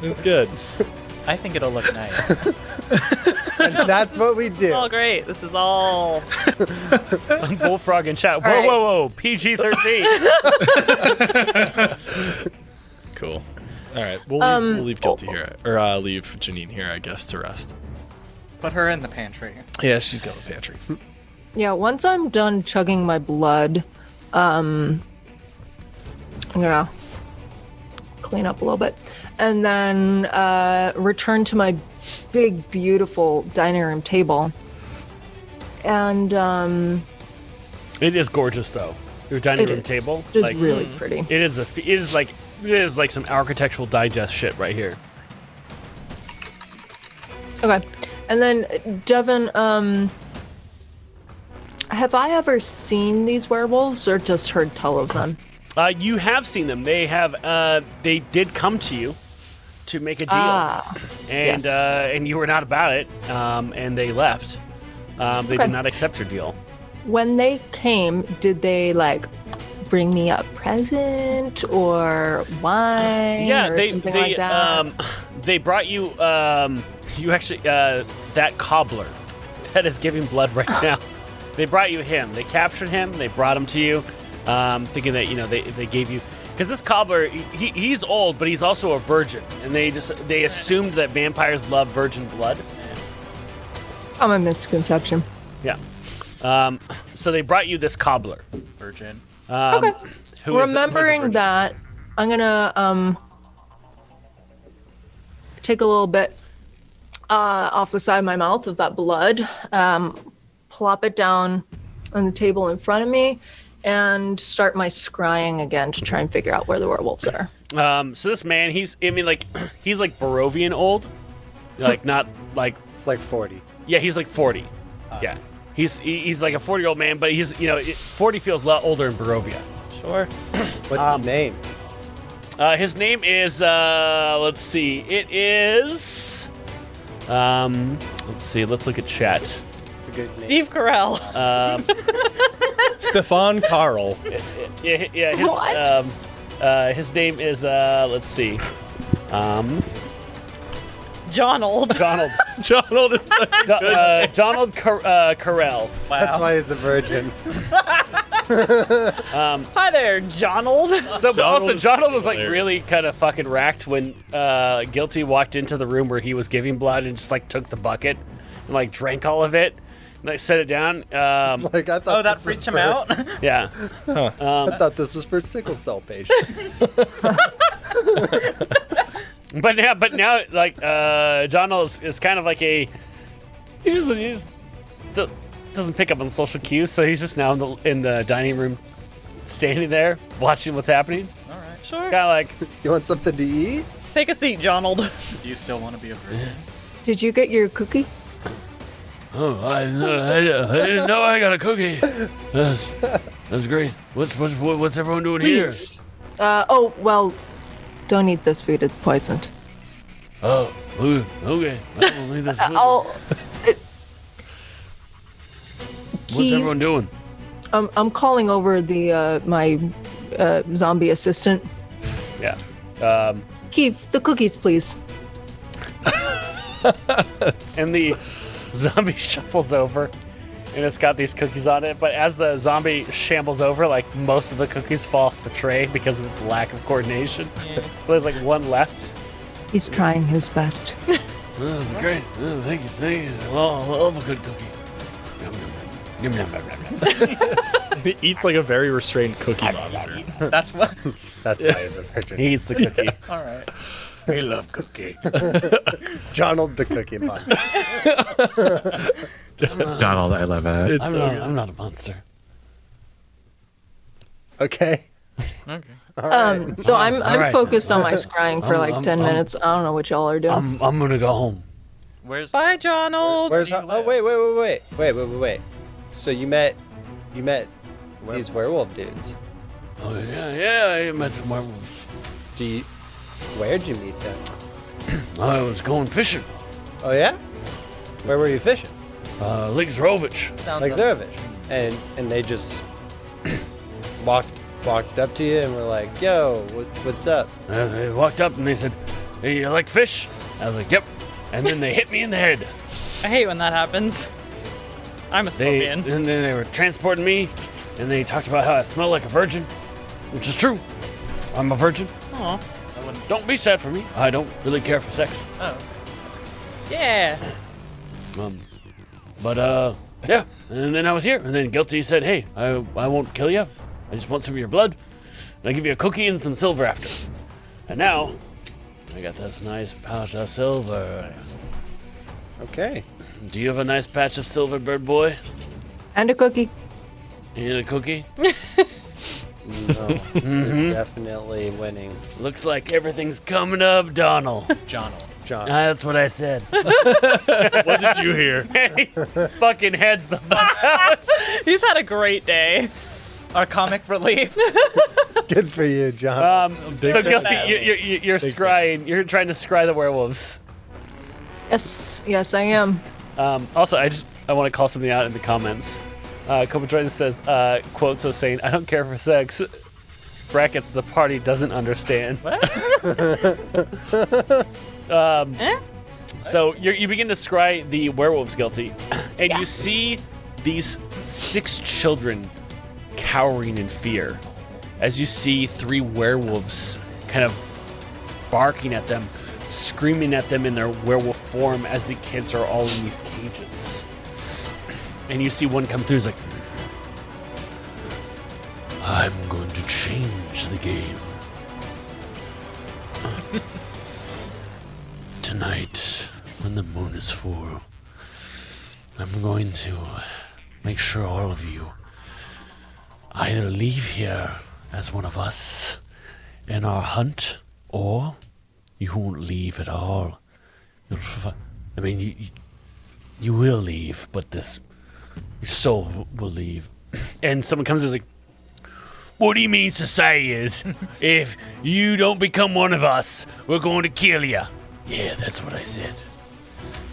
It's good. I think it'll look nice. And that's what we It's do. all great. This is all. Bullfrog in chat. Whoa, right. whoa, whoa. PG-13. Cool. All right, we'll leave Guilty here, or leave Janine here, I guess, to rest. Put her in the pantry. Yeah, she's got a pantry. yeah, once I'm done chugging my blood, I'm gonna clean up a little bit and then return to my big, beautiful dining room table. And It is gorgeous, though. Your dining it room is. table. It is really pretty. It is like some architectural digest shit right here. Okay. And then, Devin, have I ever seen these werewolves or just heard tell of them? You have seen them. They have. They did come to you to make a deal, and yes. and you were not about it. And they left. They Okay. did not accept your deal. When they came, did they bring me a present or wine or something like that? They brought you you actually that cobbler that is giving blood right now. They brought you him. They captured him. They brought him to you, thinking that they gave you, because this cobbler he's old, but he's also a virgin, and they assumed that vampires love virgin blood. Common misconception. Yeah. So they brought you this cobbler. Virgin. Okay. Who is a Remembering virgin. that, I'm gonna take a little bit off the side of my mouth of that blood, plop it down on the table in front of me, and start my scrying again to try and figure out where the werewolves are. So this man, he's like Barovian old, like not like It's like 40. yeah, he's like 40. Yeah, he's like a 40-year-old man, but he's 40 feels a lot older in Barovia. Sure. What's his name? His name is let's see, it is let's see, let's look at chat. It's a good name. Steve Carell. Stefan Carl. His name is let's see, Donald. Donald. Donald is like Donald Carell. That's why he's a virgin. Hi there, Donald. So, but also, is Donald was like hilarious. really kind of fucking racked when Guilty walked into the room where he was giving blood and just like took the bucket and like drank all of it and like set it down. Like I thought. Oh, that this was freaked him for- out? Yeah. I thought this was for sickle cell patients. But now, like Donald is kind of like he just doesn't pick up on social cues, so he's just now in the dining room, standing there watching what's happening. All right. Sure. Kind of like, You want something to eat? Take a seat, Donald. Do you still want to be a virgin? Did you get your cookie? oh, I didn't know I got a cookie. That's great. What's everyone doing Please. Oh, well, don't eat this food. It's poisoned. Oh, okay. I don't believe this. Keith, doing? I'm calling over the my zombie assistant. Yeah. Keith, the cookies, please. And the zombie shuffles over, and it's got these cookies on it. But as the zombie shambles over, like most of the cookies fall off the tray because of its lack of coordination. There's like one left. He's trying his best. This is great. Thank you. Well, I love a good cookie. Yum, yum, yum, yum, yum. he eats like a very restrained cookie monster. That's what. That's why he's a virgin. He eats the cookie. All right. We love cookie. Donald the Cookie Monster. Donald, I love it. It's so good. I'm not a monster. Okay. Okay. All right. So I'm right. focused on my scrying for like 10 minutes. I don't know what y'all are doing. I'm gonna go home. Where's Bye, Donald. Where's? Oh, wait. So you met these werewolf dudes. Oh yeah, I met some werewolves. Where'd you meet them? I was going fishing. Oh yeah. Where were you fishing? Lake Zrovich. sounds Like Zerovich. And they just walked up to you and were like, "Yo, what's up?" They walked up and they said, "Hey, you like fish?" I was like, "Yep." And then they hit me in the head. I hate when that happens. I'm a And scorpion. then they were transporting me, and they talked about how I smell like a virgin, which is true. I'm a virgin. Aw. Don't be sad for me. I don't really care for sex. Oh. Yeah. But yeah. And then I was here, and then Guilty said, "Hey, I won't kill you. I just want some of your blood. And I'll give you a cookie and some silver after." And now, I got this nice pouch of silver. Okay. Do you have a nice patch of silver, bird boy? And a cookie. You need a cookie? No, you're definitely winning, Looks like everything's coming up, Donald. Donald. John. That's what I said. What did you hear? Hey, fucking heads the fuck out. He's had a great day. Our comic relief. Good for you, John. So Guilty, you're scrying. You're trying to scry the werewolves. Yes, I am. Also, I want to call something out in the comments. Kopatroid says, quote, so saying, "I don't care for sex. brackets the party doesn't understand. So you begin to scry the werewolves guilty, and you see these 6 children cowering in fear as you see 3 werewolves kind of barking at them, screaming at them in their werewolf form as the kids are all in these cages. And you see one come through, he's like, I'm going to change the game. Tonight, when the moon is full, I'm going to make sure all of you either leave here as one of us in our hunt, or you won't leave at all. You will leave, but your soul will leave. And someone comes and is like, what he means to say is, if you don't become one of us, we're going to kill you. Yeah, that's what I said.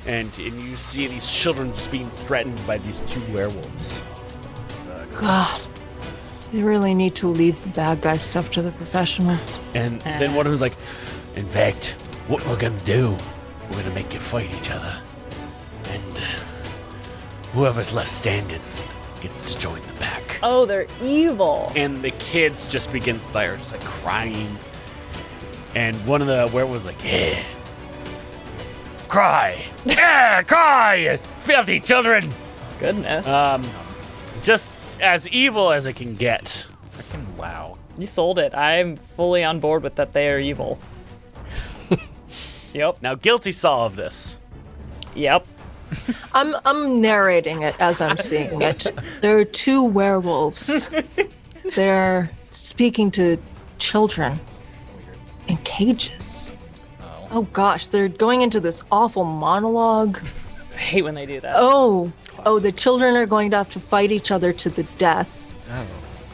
And you see these children just being threatened by these 2 werewolves. God. They really need to leave the bad guy stuff to the professionals. And then one of them's like, in fact, what we're going to do, we're going to make you fight each other. And whoever's left standing gets to join the pack. Oh, they're evil. And the kids just begin to start just like crying. And one of the werewolves like, yeah. Cry! Yeah, cry! You filthy children! Goodness. Just as evil as it can get. Freaking wow. You sold it. I'm fully on board with that they are evil. Yep. Now, Guilty saw all of this. Yep. I'm narrating it as I'm seeing it. There are 2 werewolves. They're speaking to children in cages. Oh gosh, they're going into this awful monologue. I hate when they do that. Oh, the children are going to have to fight each other to the death.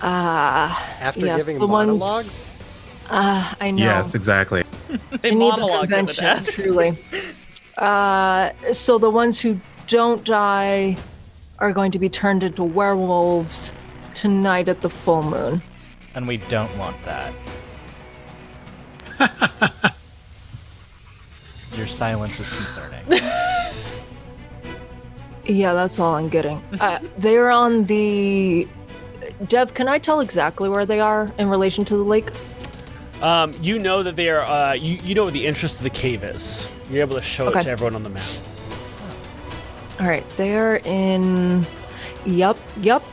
After yes, giving the ones- monologues? I know. Yes, exactly. They I need the monologue to the convention, death. truly. So the ones who don't die are going to be turned into werewolves tonight at the full moon. And we don't want that. Your silence is concerning. Yeah, that's all I'm getting. They're on the... Dev, can I tell exactly where they are in relation to the lake? You know that they are, you know what the entrance to the cave is. You're able to show it Okay. to everyone on the map. All right, they're in... Yep,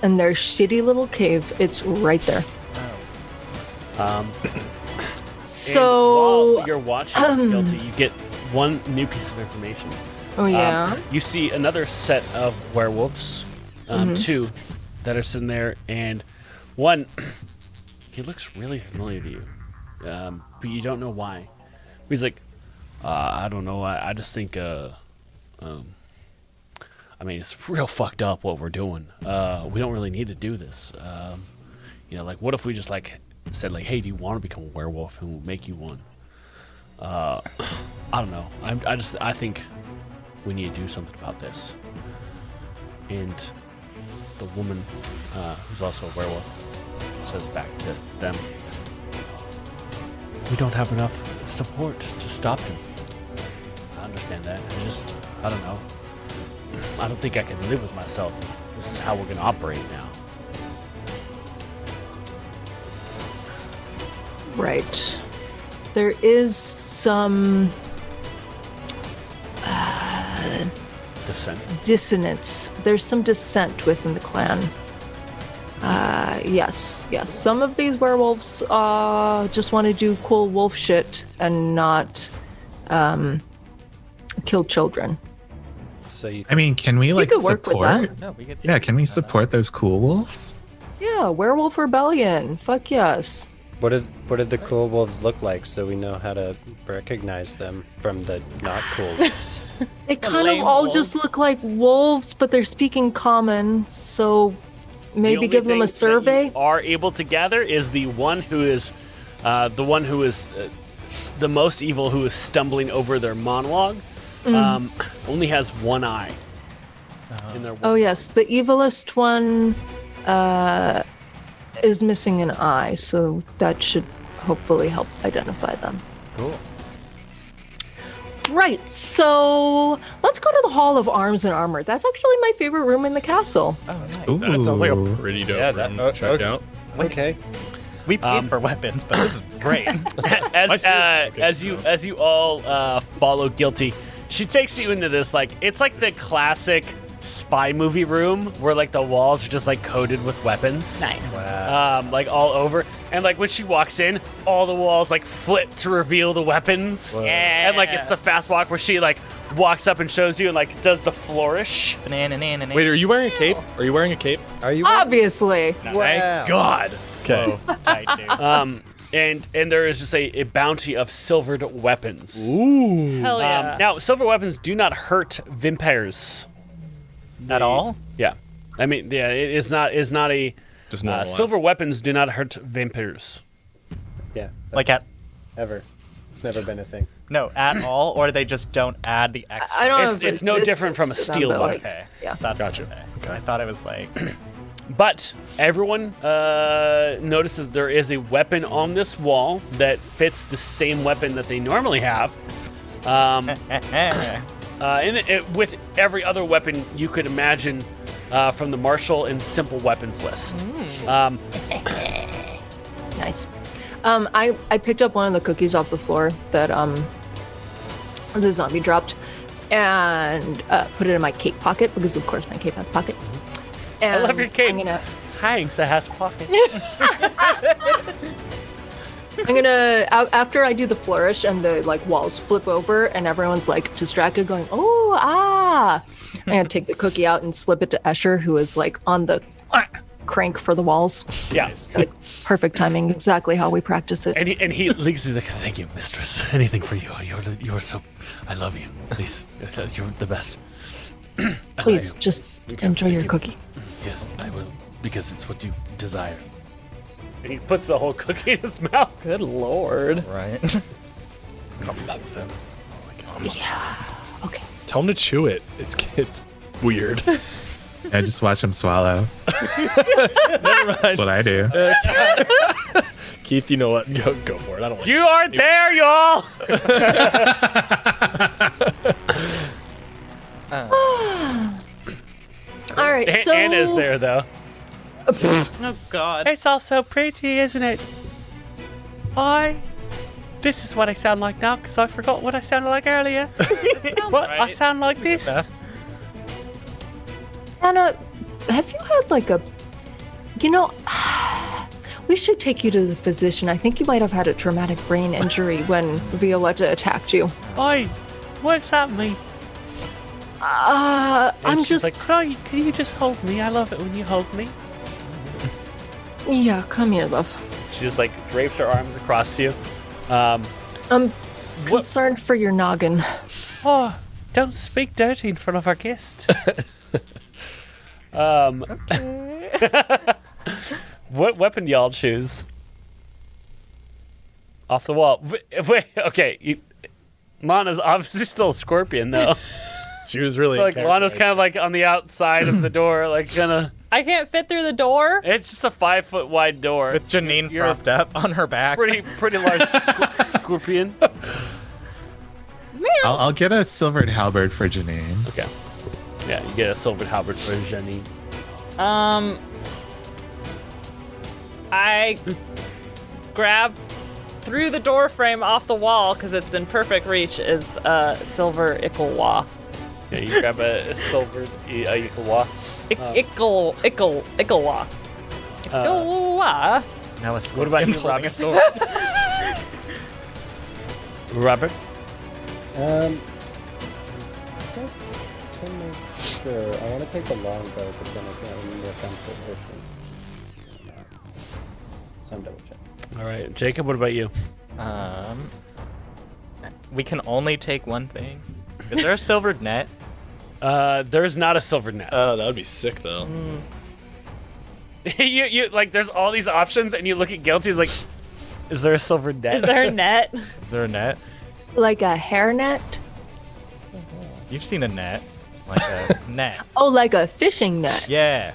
and their shitty little cave. It's right there. So... And while you're watching Guilty, you get one new piece of information. Oh, yeah? You see another set of werewolves, 2 that are sitting there, and one, he looks really familiar to you, but you don't know why. He's like, I don't know, I just think, I mean, it's real fucked up what we're doing. We don't really need to do this. Like, what if we just, said, hey, do you want to become a werewolf, and we'll make you one? I don't know. I think we need to do something about this. And the woman, who's also a werewolf, says back to them, we don't have enough support to stop him. I understand that. I don't know. I don't think I can live with myself. This is how we're going to operate now. Right. There is some dissonance. There's some dissent within the clan. Yes. Some of these werewolves just want to do cool wolf shit and not kill children. So you I mean, can we could work with support? that. No, we get. Yeah, can we support those cool wolves? Yeah, werewolf rebellion. Fuck yes. what did the cool wolves look like so we know how to recognize them from the not cool wolves? They kind of lame all wolves. just look like wolves, but they're speaking common, so maybe give them a survey. You are able to gather is the one who is the most evil, who is stumbling over their monologue. Only has one eye in their Oh yes, the evilest one is missing an eye, so that should hopefully help identify them. Cool. Right, so let's go to the Hall of Arms and Armor. That's actually my favorite room in the castle. Oh, nice. That sounds like a Ooh. pretty dope Yeah, room that- to check okay. out. Okay. We paid for weapons, but this is great. As you all follow Guilty, she takes you into this it's like the classic spy movie room where like the walls are just like coated with weapons. Nice. Like all over, and like when she walks in, all the walls like flip to reveal the weapons. Yeah. And like it's the fast walk where she like walks up and shows you and like does the flourish. Banana. Wait, are you wearing a cape? Are you wearing a cape? Are you? Obviously. Wow. God. Okay. Tight, dude. And there is just a bounty of silvered weapons. Ooh. Hell yeah. Now, silver weapons do not hurt vampires. At all? Yeah, I mean, yeah, it is not a Just normal. silver weapons do not hurt vampires. Yeah. Like at Ever. It's never been a thing. no, at all, or they just don't add the extra. I don't know It's- if it's no this different from a fits to them, steel but, one. like, Okay. Yeah. Gotcha. Okay. I thought it was like But everyone notices that there is a weapon on this wall that fits the same weapon that they normally have. With every other weapon you could imagine from the martial and simple weapons list. Nice. I picked up one of the cookies off the floor that the zombie dropped and put it in my cape pocket because of course my cape has pockets. And I love your cape. I'm gonna Hanks that has pockets. after I do the flourish and the like walls flip over and everyone's like distracted going, oh, I'm gonna take the cookie out and slip it to Escher, who is like on the crank for the walls. Yeah. Like perfect timing, exactly how we practice it. And he leaves. He's like, "Thank you, mistress. Anything for you. You're so. I love you. Please, you're the best. I Please, love you. just Okay, enjoy thank your you. cookie. Yes, I will, because it's what you desire." And he puts the whole cookie in his mouth. Good lord. right. Okay. Tell him to chew it. It's weird. I just watch him swallow. That's what I do. Keith, you know what? Go for it. I don't want You aren't there, y'all. All right. So Anna's there though. Oh god. It's all so pretty, isn't it? This is what I sound like now because I forgot what I sounded like earlier. What? I right. sound like this. Anna, have you had like a, we should take you to the physician. I think you might have had a traumatic brain injury when Violetta attacked you. Oi, what's that mean? And I'm she's just, like, can you just hold me? I love it when you hold me. yeah, come here, love. She just like drapes her arms across you. I'm concerned for your noggin. Oh, don't speak dirty in front of our guest. What weapon do y'all choose? Off the wall. Wait, okay. Lana's obviously still a scorpion, though. She was really Like Lana's kind of like on the outside of the door, like gonna. I can't fit through the door. It's just a 5-foot wide door. With Janine You're propped up on her back. pretty large scorpion. I'll get a silvered halberd for Janine. Okay. Yeah, you get a silvered halberd for Janine. I grab through the door frame off the wall because it's in perfect reach is a silver Icklewa. Yeah, you grab a silvered Icklewa. Icklewa. Icklewa. Now a What about you, scorpion's holding Robert? a sword. Robert? I'm not sure. I want to take the longbow, but then I can't remember if I'm proficient. So I'm double checking. All right, Jacob. What about you? We can only take one thing. Is there a silvered net? There's not a silver net. Oh, that would be sick though. you like. There's all these options, and you look at Guilty. He's like, "Is there a silver net?" Is there a net? Is there a net? Like a hairnet? You've seen a net. Like a net. Oh, like a fishing net. Yeah.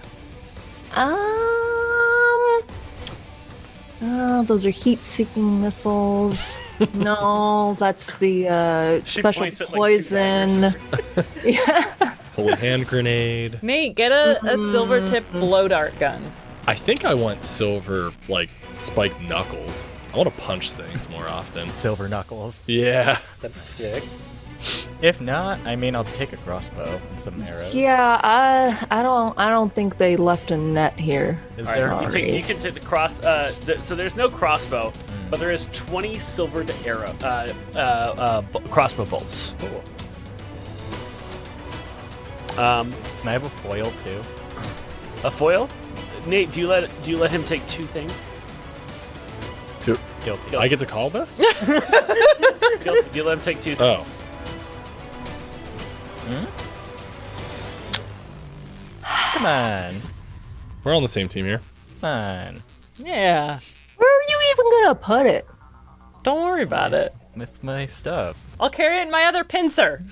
Oh, those are heat-seeking missiles. No, that's the She special points at, like, two poison. daggers. Yeah. Holy hand grenade. Nate, get a silver tip blow dart gun. I think I want silver, like, spiked knuckles. I want to punch things more often. Silver knuckles. Yeah. That'd be sick. If not, I mean, I'll take a crossbow and some arrows. Yeah, I don't think they left a net here. Is All there? right, Sorry. you can take the cross. So there's no crossbow, but there is 20 silvered arrow crossbow bolts. Cool. Um, Can I have a foil too? a foil. Nate, do you let him take two things? Guilty. I get to call this? Do you let him take two things? Oh. Come on. We're on the same team here. Come on. Yeah. Where are you even gonna put it? Don't worry about it. With my stuff. I'll carry it in my other pincer.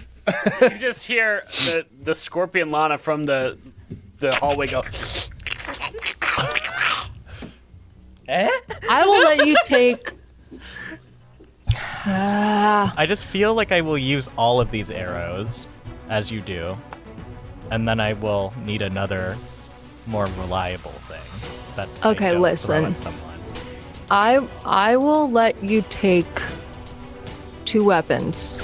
You just hear the scorpion Lana from the hallway go. I will let you take. I just feel like I will use all of these arrows, as you do, and then I will need another, more reliable thing. That I Okay, don't listen. throw at someone. I will let you take 2 weapons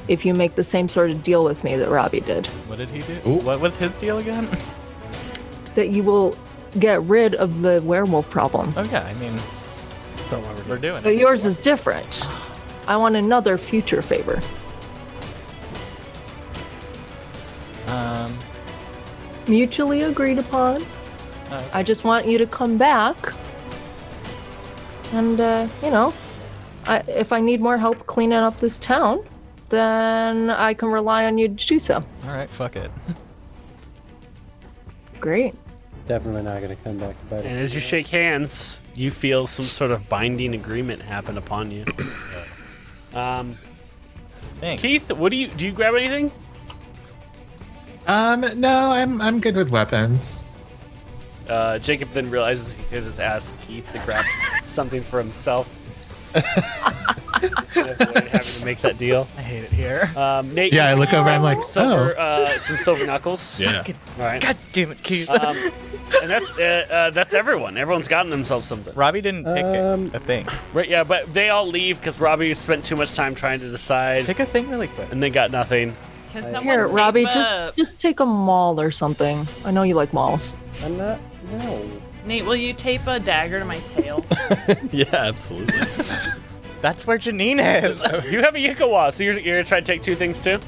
if you make the same sort of deal with me that Robbie did. What did he do? Ooh. What was his deal again? That you will get rid of the werewolf problem. Oh yeah, I mean, That's not why we're doing But it. yours is different. I want another future favor. Mutually agreed upon. I just want you to come back. And, if I need more help cleaning up this town, then I can rely on you to do so. All right, fuck it. Great. Definitely not gonna come back to bite And it. as you shake hands, you feel some sort of binding agreement happen upon you. Thanks. Keith, what do you grab anything? No, I'm good with weapons. Jacob then realizes he could just ask Keith to grab something for himself. And avoid having to make that deal. I hate it here. Nate, Yeah, I you look over, I'm grab like, some silver knuckles. Yeah. All right. God damn it, Keith. And that's everyone. Everyone's gotten themselves something. Robbie didn't pick it. A thing. Right? Yeah, but they all leave because Robbie spent too much time trying to decide, Pick a thing really quick. and they got nothing. Can someone Here, tape Robbie, a- just take a maul or something. I know you like malls. I'm not. No. Nate, will you tape a dagger to my tail? Yeah, absolutely. That's where Janine is. You have a Yikawa, so you're gonna try to take two things too.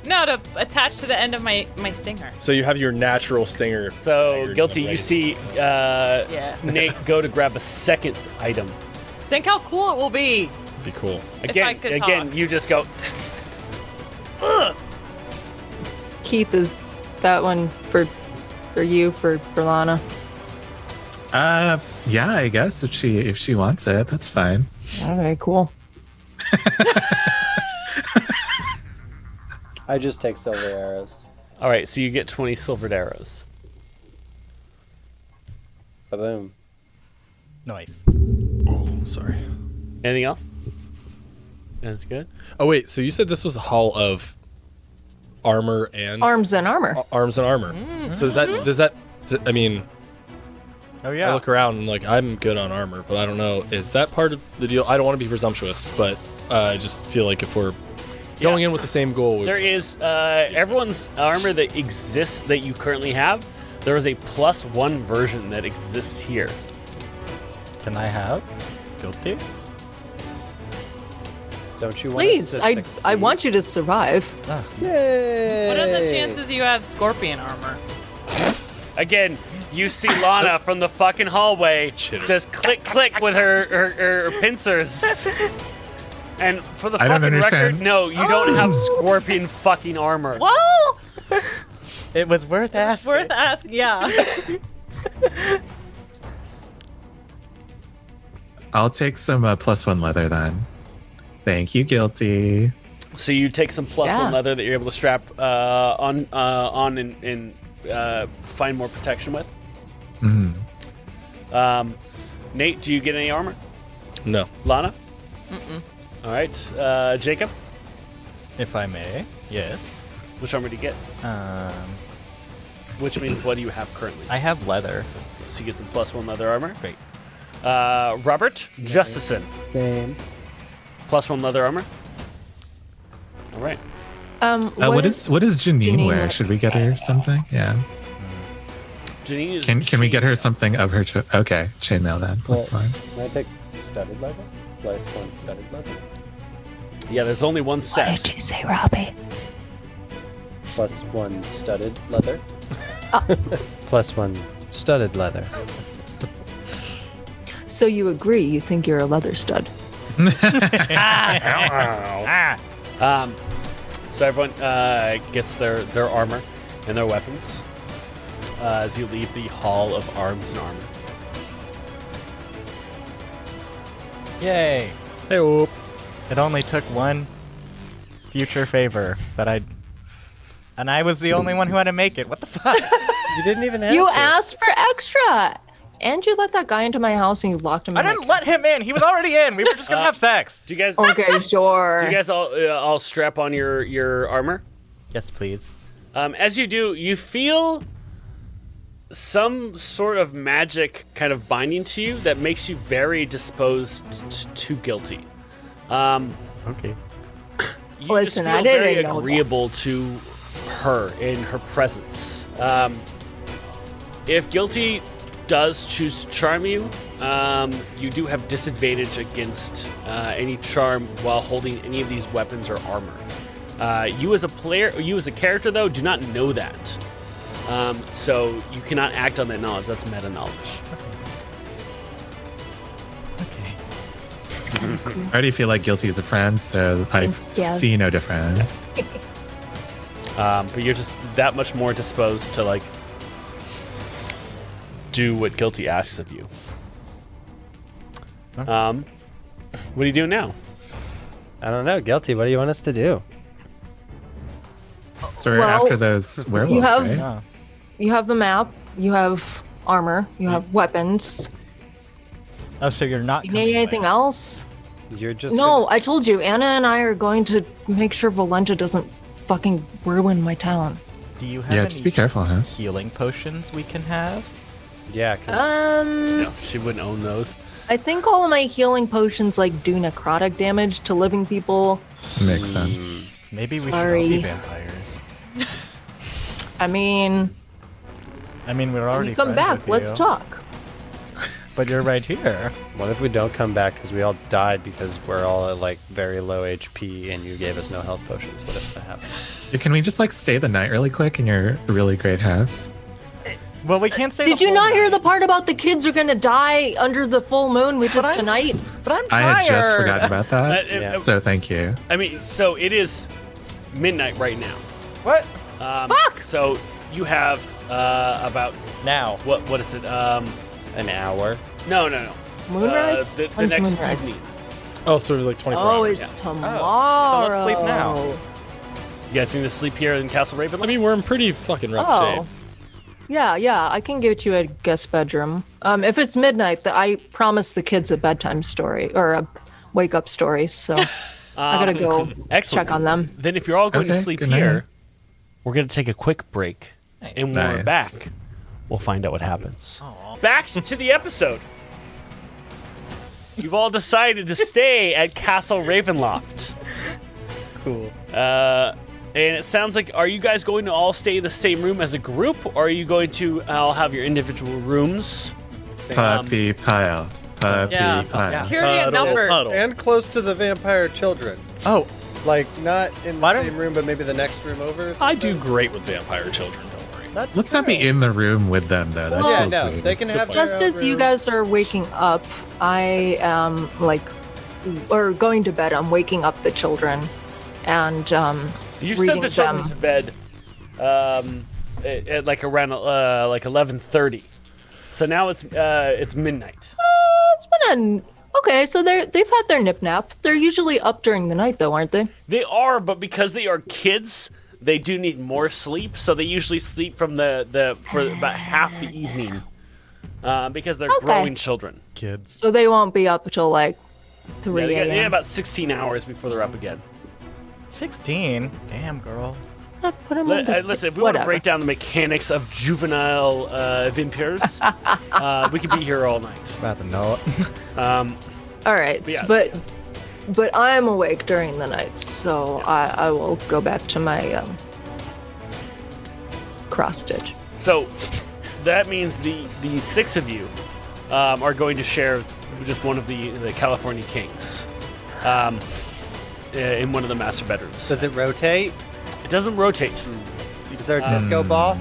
No, to attach to the end of my stinger. So you have your natural stinger. So dagger guilty. ready. You see Yeah. Nate go to grab a second item. Think how cool it will be. Be cool. Again, I could talk. you just go. Keith, is that one for you, for Lana? Yeah, I guess if she wants it, that's fine. Okay, cool. I just take silver arrows. All right, so you get 20 silvered arrows. Ba-boom. Nice. Oh, sorry. Anything else? That's good. Oh wait, so you said this was a hall of armor and Arms and armor. arms and armor. So I mean, Oh I yeah. look around and like I'm good on armor, but I don't know. Is that part of the deal? I don't want to be presumptuous, but I just feel like if we're going in with the same goal, There is everyone's armor that exists that you currently have. There is a +1 version that exists here. Can I have? Guilty? Don't you Please, want us to I want you to survive. Yay! What are the chances you have scorpion armor? Again, you see Lana from the fucking hallway Chitter. just click with her pincers. And for the I don't fucking record, understand. no, you don't have scorpion fucking armor. Well, It was worth it's asking. worth asking. Yeah. I'll take some +1 leather then. Thank you, guilty. So you take some +1 Yeah. leather that you're able to strap on and find more protection with. Nate, do you get any armor? No. Lana? All right. Jacob? If I may, yes. Which armor do you get? Which means what do you have currently? I have leather. So you get some +1 leather armor. Great. Robert? Justison. Same. +1 leather armor. All right. what does Janine wear? Should we get her something? Yeah. Janine is Can we get her something of her? Okay, chainmail then. That's Well, fine. Can I take studded leather? +1 studded leather. Yeah, there's only one What set. did you say, Robbie? +1 studded leather. +1 studded leather. So you agree? You think you're a leather stud? So everyone gets their armor and their weapons as you leave the Hall of Arms and Armor. Yay! Hey, whoop. It only took one future favor and I was the only one who had to make it. What the fuck? You didn't even have You to. asked for extra, and you let that guy into my house and you locked him I in. my didn't let him in. He was already in. We were just gonna have sex. Do you guys? Okay, sure. Do you guys all strap on your armor? Yes, please. As you do, you feel some sort of magic kind of binding to you that makes you very disposed to guilty. Okay. You Listen, just feel I didn't very know that. agreeable to her in her presence. If guilty does choose to charm you, you do have disadvantage against any charm while holding any of these weapons or armor. You as a player, you as a character though, do not know that. So you cannot act on that knowledge. That's meta knowledge. I already feel like guilty as a friend, so I Yeah. see no difference. But you're just that much more disposed to like do what guilty asks of you. What are you doing now? I don't know. Guilty. What do you want us to do? So we're Well, after those werewolves, you have- right? Yeah. You have the map. You have armor. You have weapons. Oh, so you're not You coming need anything back. else? You're just No, I told you. Anna and I are going to make sure Valenta doesn't fucking ruin my town. Do you have Yeah, any just be careful, huh? healing potions we can have? Yeah, because No, she wouldn't own those. I think all of my healing potions like do necrotic damage to living people. Makes sense. Maybe we should all Sorry. be vampires. I mean, I mean, we're already you come friends back. with Let's you, talk. But you're right here. what if we don't come back because we all died because we're all at like very low HP and you gave us no health potions? What if that happens? Yeah, can we just like stay the night really quick in your really great house? Well, we can't stay. Did the you whole not hear night. the part about the kids are gonna die under the full moon, which is I- tonight? But I'm I tired. had just forgotten about that. Yeah. So thank you. I mean, so it is midnight right now. What? Fuck! So you have about Now. what is it? An hour. No. Moonrise? The When's next moonrise? evening. Oh, so it was like 24 Oh, hours. it's so tomorrow. let's sleep now. You guys need to sleep here in Castle Ravenloft? I mean, we're in pretty fucking rough Oh. shape. Yeah, I can get you a guest bedroom. If it's midnight, I promise the kids a bedtime story or a wake up story. So I gotta go Excellent. check on them. Then if you're all going to Okay, sleep good night. here, we're going to take a quick break. And when we're Nice. back, we'll find out what happens. Back to the episode. You've all decided to stay at Castle Ravenloft. Cool. And it sounds like, are you guys going to all stay in the same room as a group, or are you going to all have your individual rooms? Puppy pile. Puppy Yeah, pile. security in numbers. Huddle. And close to the vampire children. Oh, Like, not in Why the don't- same room, but maybe the next room over or I something. do great with vampire children, don't worry. that's Let's not be in the room with them though. That Yeah, feels no. weird. They can have their Just own as you room. guys are waking up, I am or going to bed. I'm waking up the children, and You reading sent the children them. to bed at like around like 11:30. So now it's midnight. It's been okay. So they've had their nip nap. They're usually up during the night, though, aren't they? They are, but because they are kids, they do need more sleep. So they usually sleep from for about half the evening because they're Okay. growing children. Kids. So they won't be up until like 3 They a.m. get about 16 hours before they're up again. 16? Damn, girl. Put 'em in the- Listen, if we want to whatever. break down the mechanics of juvenile vampires, we could be here all night. Rather not. All right, But yeah. but I am awake during the night, so I will go back to my cross stitch. So that means the 6 of you are going to share just one of the California Kings in one of the master bedrooms. Does it rotate? It doesn't rotate. Is there a disco ball?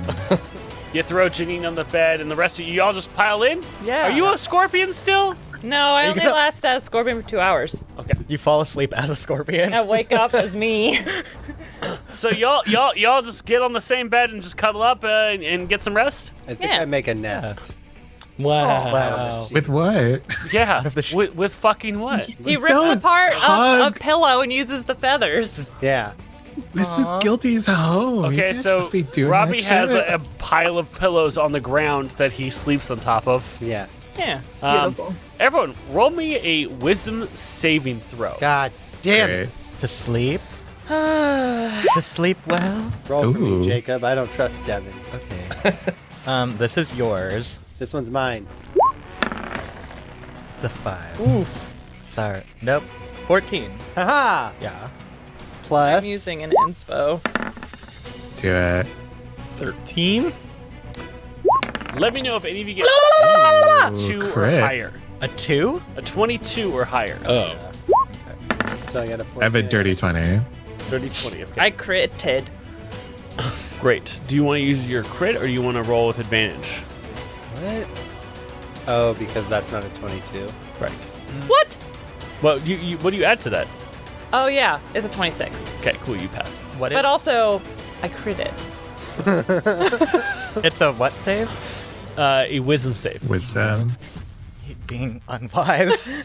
You throw Janine on the bed, and the rest of you all just pile in? Yeah. Are you a scorpion still? No, I only gonna- last as Scorpion for 2 hours. Okay. You fall asleep as a scorpion? I wake up as me. So y'all just get on the same bed and just cuddle up and get some rest? I think Yeah. I make a nest. Wow. With what? Yeah. of the with fucking what? He rips Don't apart hug. a pillow and uses the feathers. Yeah. This is Guilty's home. You Okay, can't so just be doing Robbie that has shit. a pile of pillows on the ground that he sleeps on top of. Yeah. Yeah. Beautiful. Everyone, roll me a wisdom saving throw. God damn it. Great. To sleep? To sleep well? Roll for Ooh. me, Jacob. I don't trust Devin. Okay. This is yours. This one's mine. It's a 5. Oof. Sorry. Nope. 14. Haha! Yeah. Plus. I'm using an inspo. Do it. 13? Let me know if any of you get Ooh, 2 or crit. higher. A 2? A 22 or higher. Oh. So I got a I have a 14. dirty 20. 30, 20. Okay. I critted. Great. Do you want to use your crit or do you want to roll with advantage? What? Oh, because that's not a 22. Right. What? Well, what do you add to that? Oh yeah, it's a 26. Okay, cool. You pass. What But also, I critted. It's a what save? A wisdom save. Wisdom. Being unwise.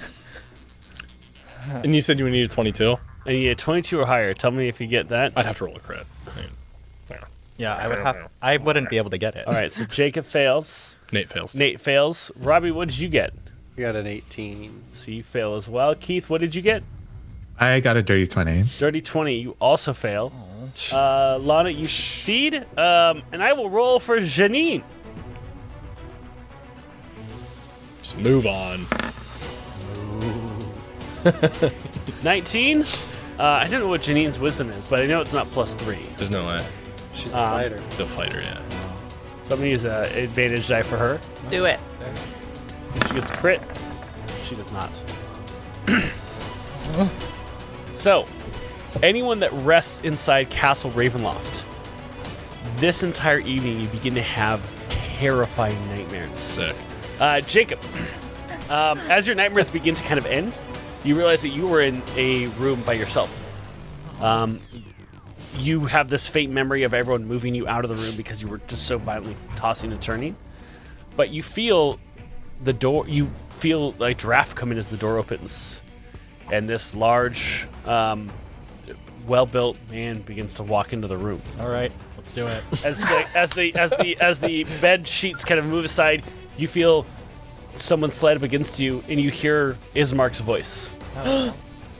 And you said you needed 22? And you get 22 or higher. Tell me if you get that. I'd have to roll a crit. I mean, yeah. I wouldn't be able to get it. All right, so Jacob fails. Nate fails. Nate fails. Robbie, what did you get? We got an 18. So you fail as well. Keith, what did you get? I got a dirty 20. Dirty 20. You also fail. Lana, you succeed. And I will roll for Janine. Just move on. 19. I don't know what Janine's wisdom is, but I know it's not +3. There's no way. She's a fighter. The fighter, yeah. So I'm going to use an advantage die for her. Do it. She gets a crit. She does not. So, anyone that rests inside Castle Ravenloft, this entire evening you begin to have terrifying nightmares. Sick. Jacob, as your nightmares begin to kind of end, you realize that you were in a room by yourself. You have this faint memory of everyone moving you out of the room because you were just so violently tossing and turning. But you feel the door, you feel like draft come in as the door opens. And this large, well-built man begins to walk into the room. All right, let's do it. As the bed sheets kind of move aside, you feel someone slide up against you, and you hear Ismark's voice. Oh.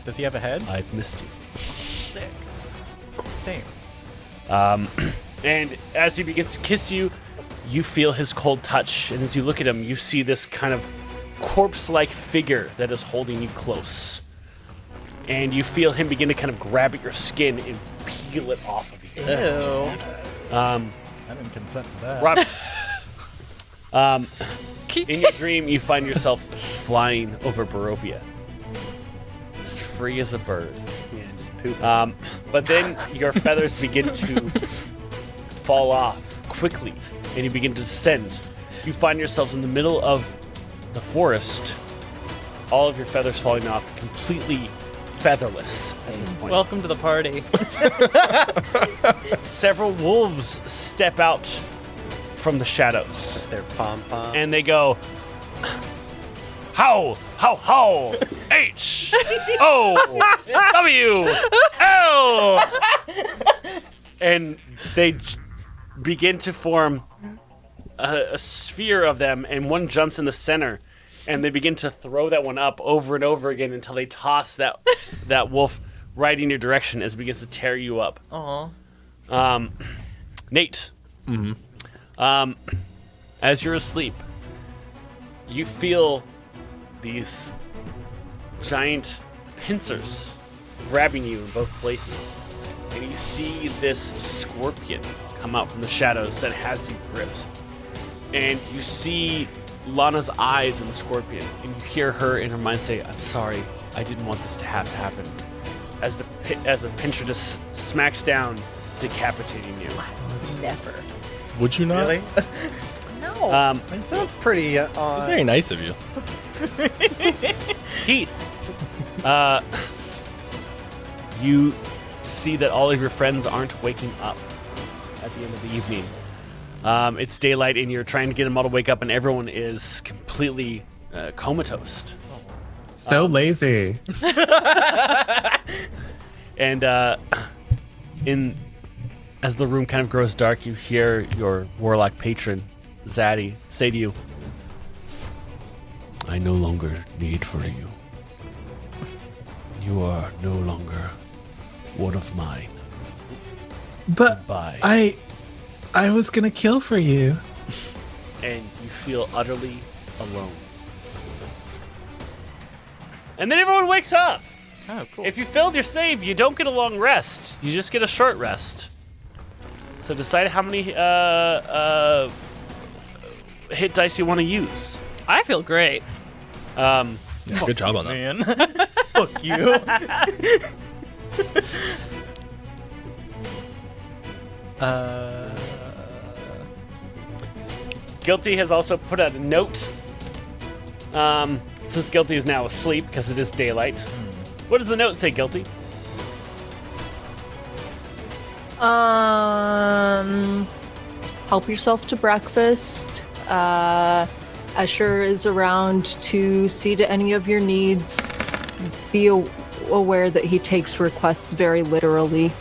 Does he have a head? I've missed you. Sick. Same. And as he begins to kiss you, you feel his cold touch, and as you look at him, you see this kind of corpse-like figure that is holding you close. And you feel him begin to kind of grab at your skin and peel it off of you. Ew. I didn't consent to that. Rob, in your dream, you find yourself flying over Barovia, as free as a bird. Yeah, just poop. But then your feathers begin to fall off quickly, and you begin to descend. You find yourselves in the middle of the forest, all of your feathers falling off, completely featherless at this point. Welcome to the party. Several wolves step out from the shadows, Their pom-pom. and they go, how, H, O, W, L, and they begin to form a sphere of them, and one jumps in the center, and they begin to throw that one up over and over again until they toss that wolf right in your direction as it begins to tear you up. Aw. Nate. As you're asleep, you feel these giant pincers grabbing you in both places. And you see this scorpion come out from the shadows that has you gripped. And you see Lana's eyes in the scorpion, and you hear her in her mind say, "I'm sorry, I didn't want this to have to happen." As the pincher just smacks down, decapitating you. Never. Would you not? Really? No. It sounds pretty It's very nice of you. Keith, you see that all of your friends aren't waking up at the end of the evening. It's daylight, and you're trying to get them all to wake up, and everyone is completely comatose. So lazy. And as the room kind of grows dark, you hear your warlock patron, Zaddy, say to you, "I no longer need for you. You are no longer one of mine. But Goodbye." I was gonna kill for you. And you feel utterly alone. And then everyone wakes up. Oh, cool. If you failed your save, you don't get a long rest. You just get a short rest. So decide how many hit dice you want to use. I feel great. Yeah, good job on that. Man. Fuck you. Guilty has also put out a note. Since Guilty is now asleep because it is daylight. What does the note say, Guilty? Help yourself to breakfast. Escher is around to see to any of your needs. Be aware that he takes requests very literally.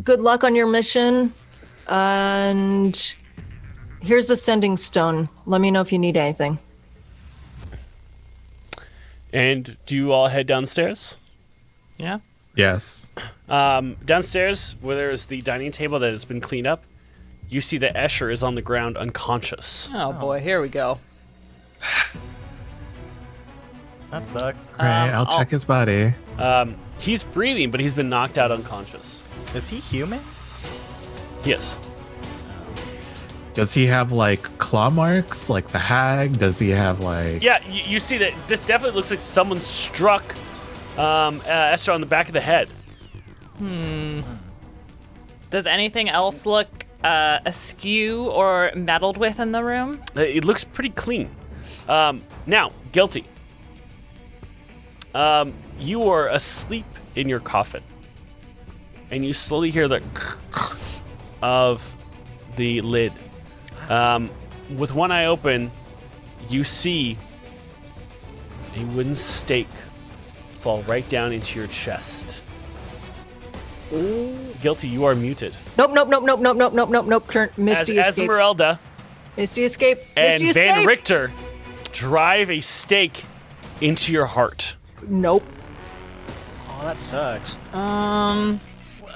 Good luck on your mission. And here's the sending stone. Let me know if you need anything. And do you all head downstairs? Yeah. Yes. Downstairs, where there's the dining table that has been cleaned up, you see that Escher is on the ground unconscious. Oh boy, here we go. That sucks. Right, I'll check his body. He's breathing, but he's been knocked out unconscious. Is he human? Yes. Does he have like claw marks like the hag? Does he have like Yeah, you see that this definitely looks like someone struck Esther on the back of the head. Does anything else look askew or meddled with in the room? It looks pretty clean. Now, Guilty. You are asleep in your coffin, and you slowly hear the of the lid. With one eye open, you see a wooden stake fall right down into your chest. Guilty, you are muted. Nope. Misty As escape. Esmeralda Misty escape. and Misty Van escape. Richter drive a stake into your heart. Nope. Oh, that sucks.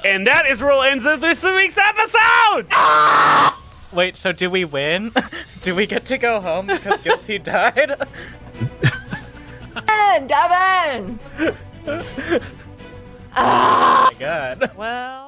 And that is where we'll end this week's episode! Wait, so do we win? Do we get to go home because Guilty died? Devin! Oh my god. Well.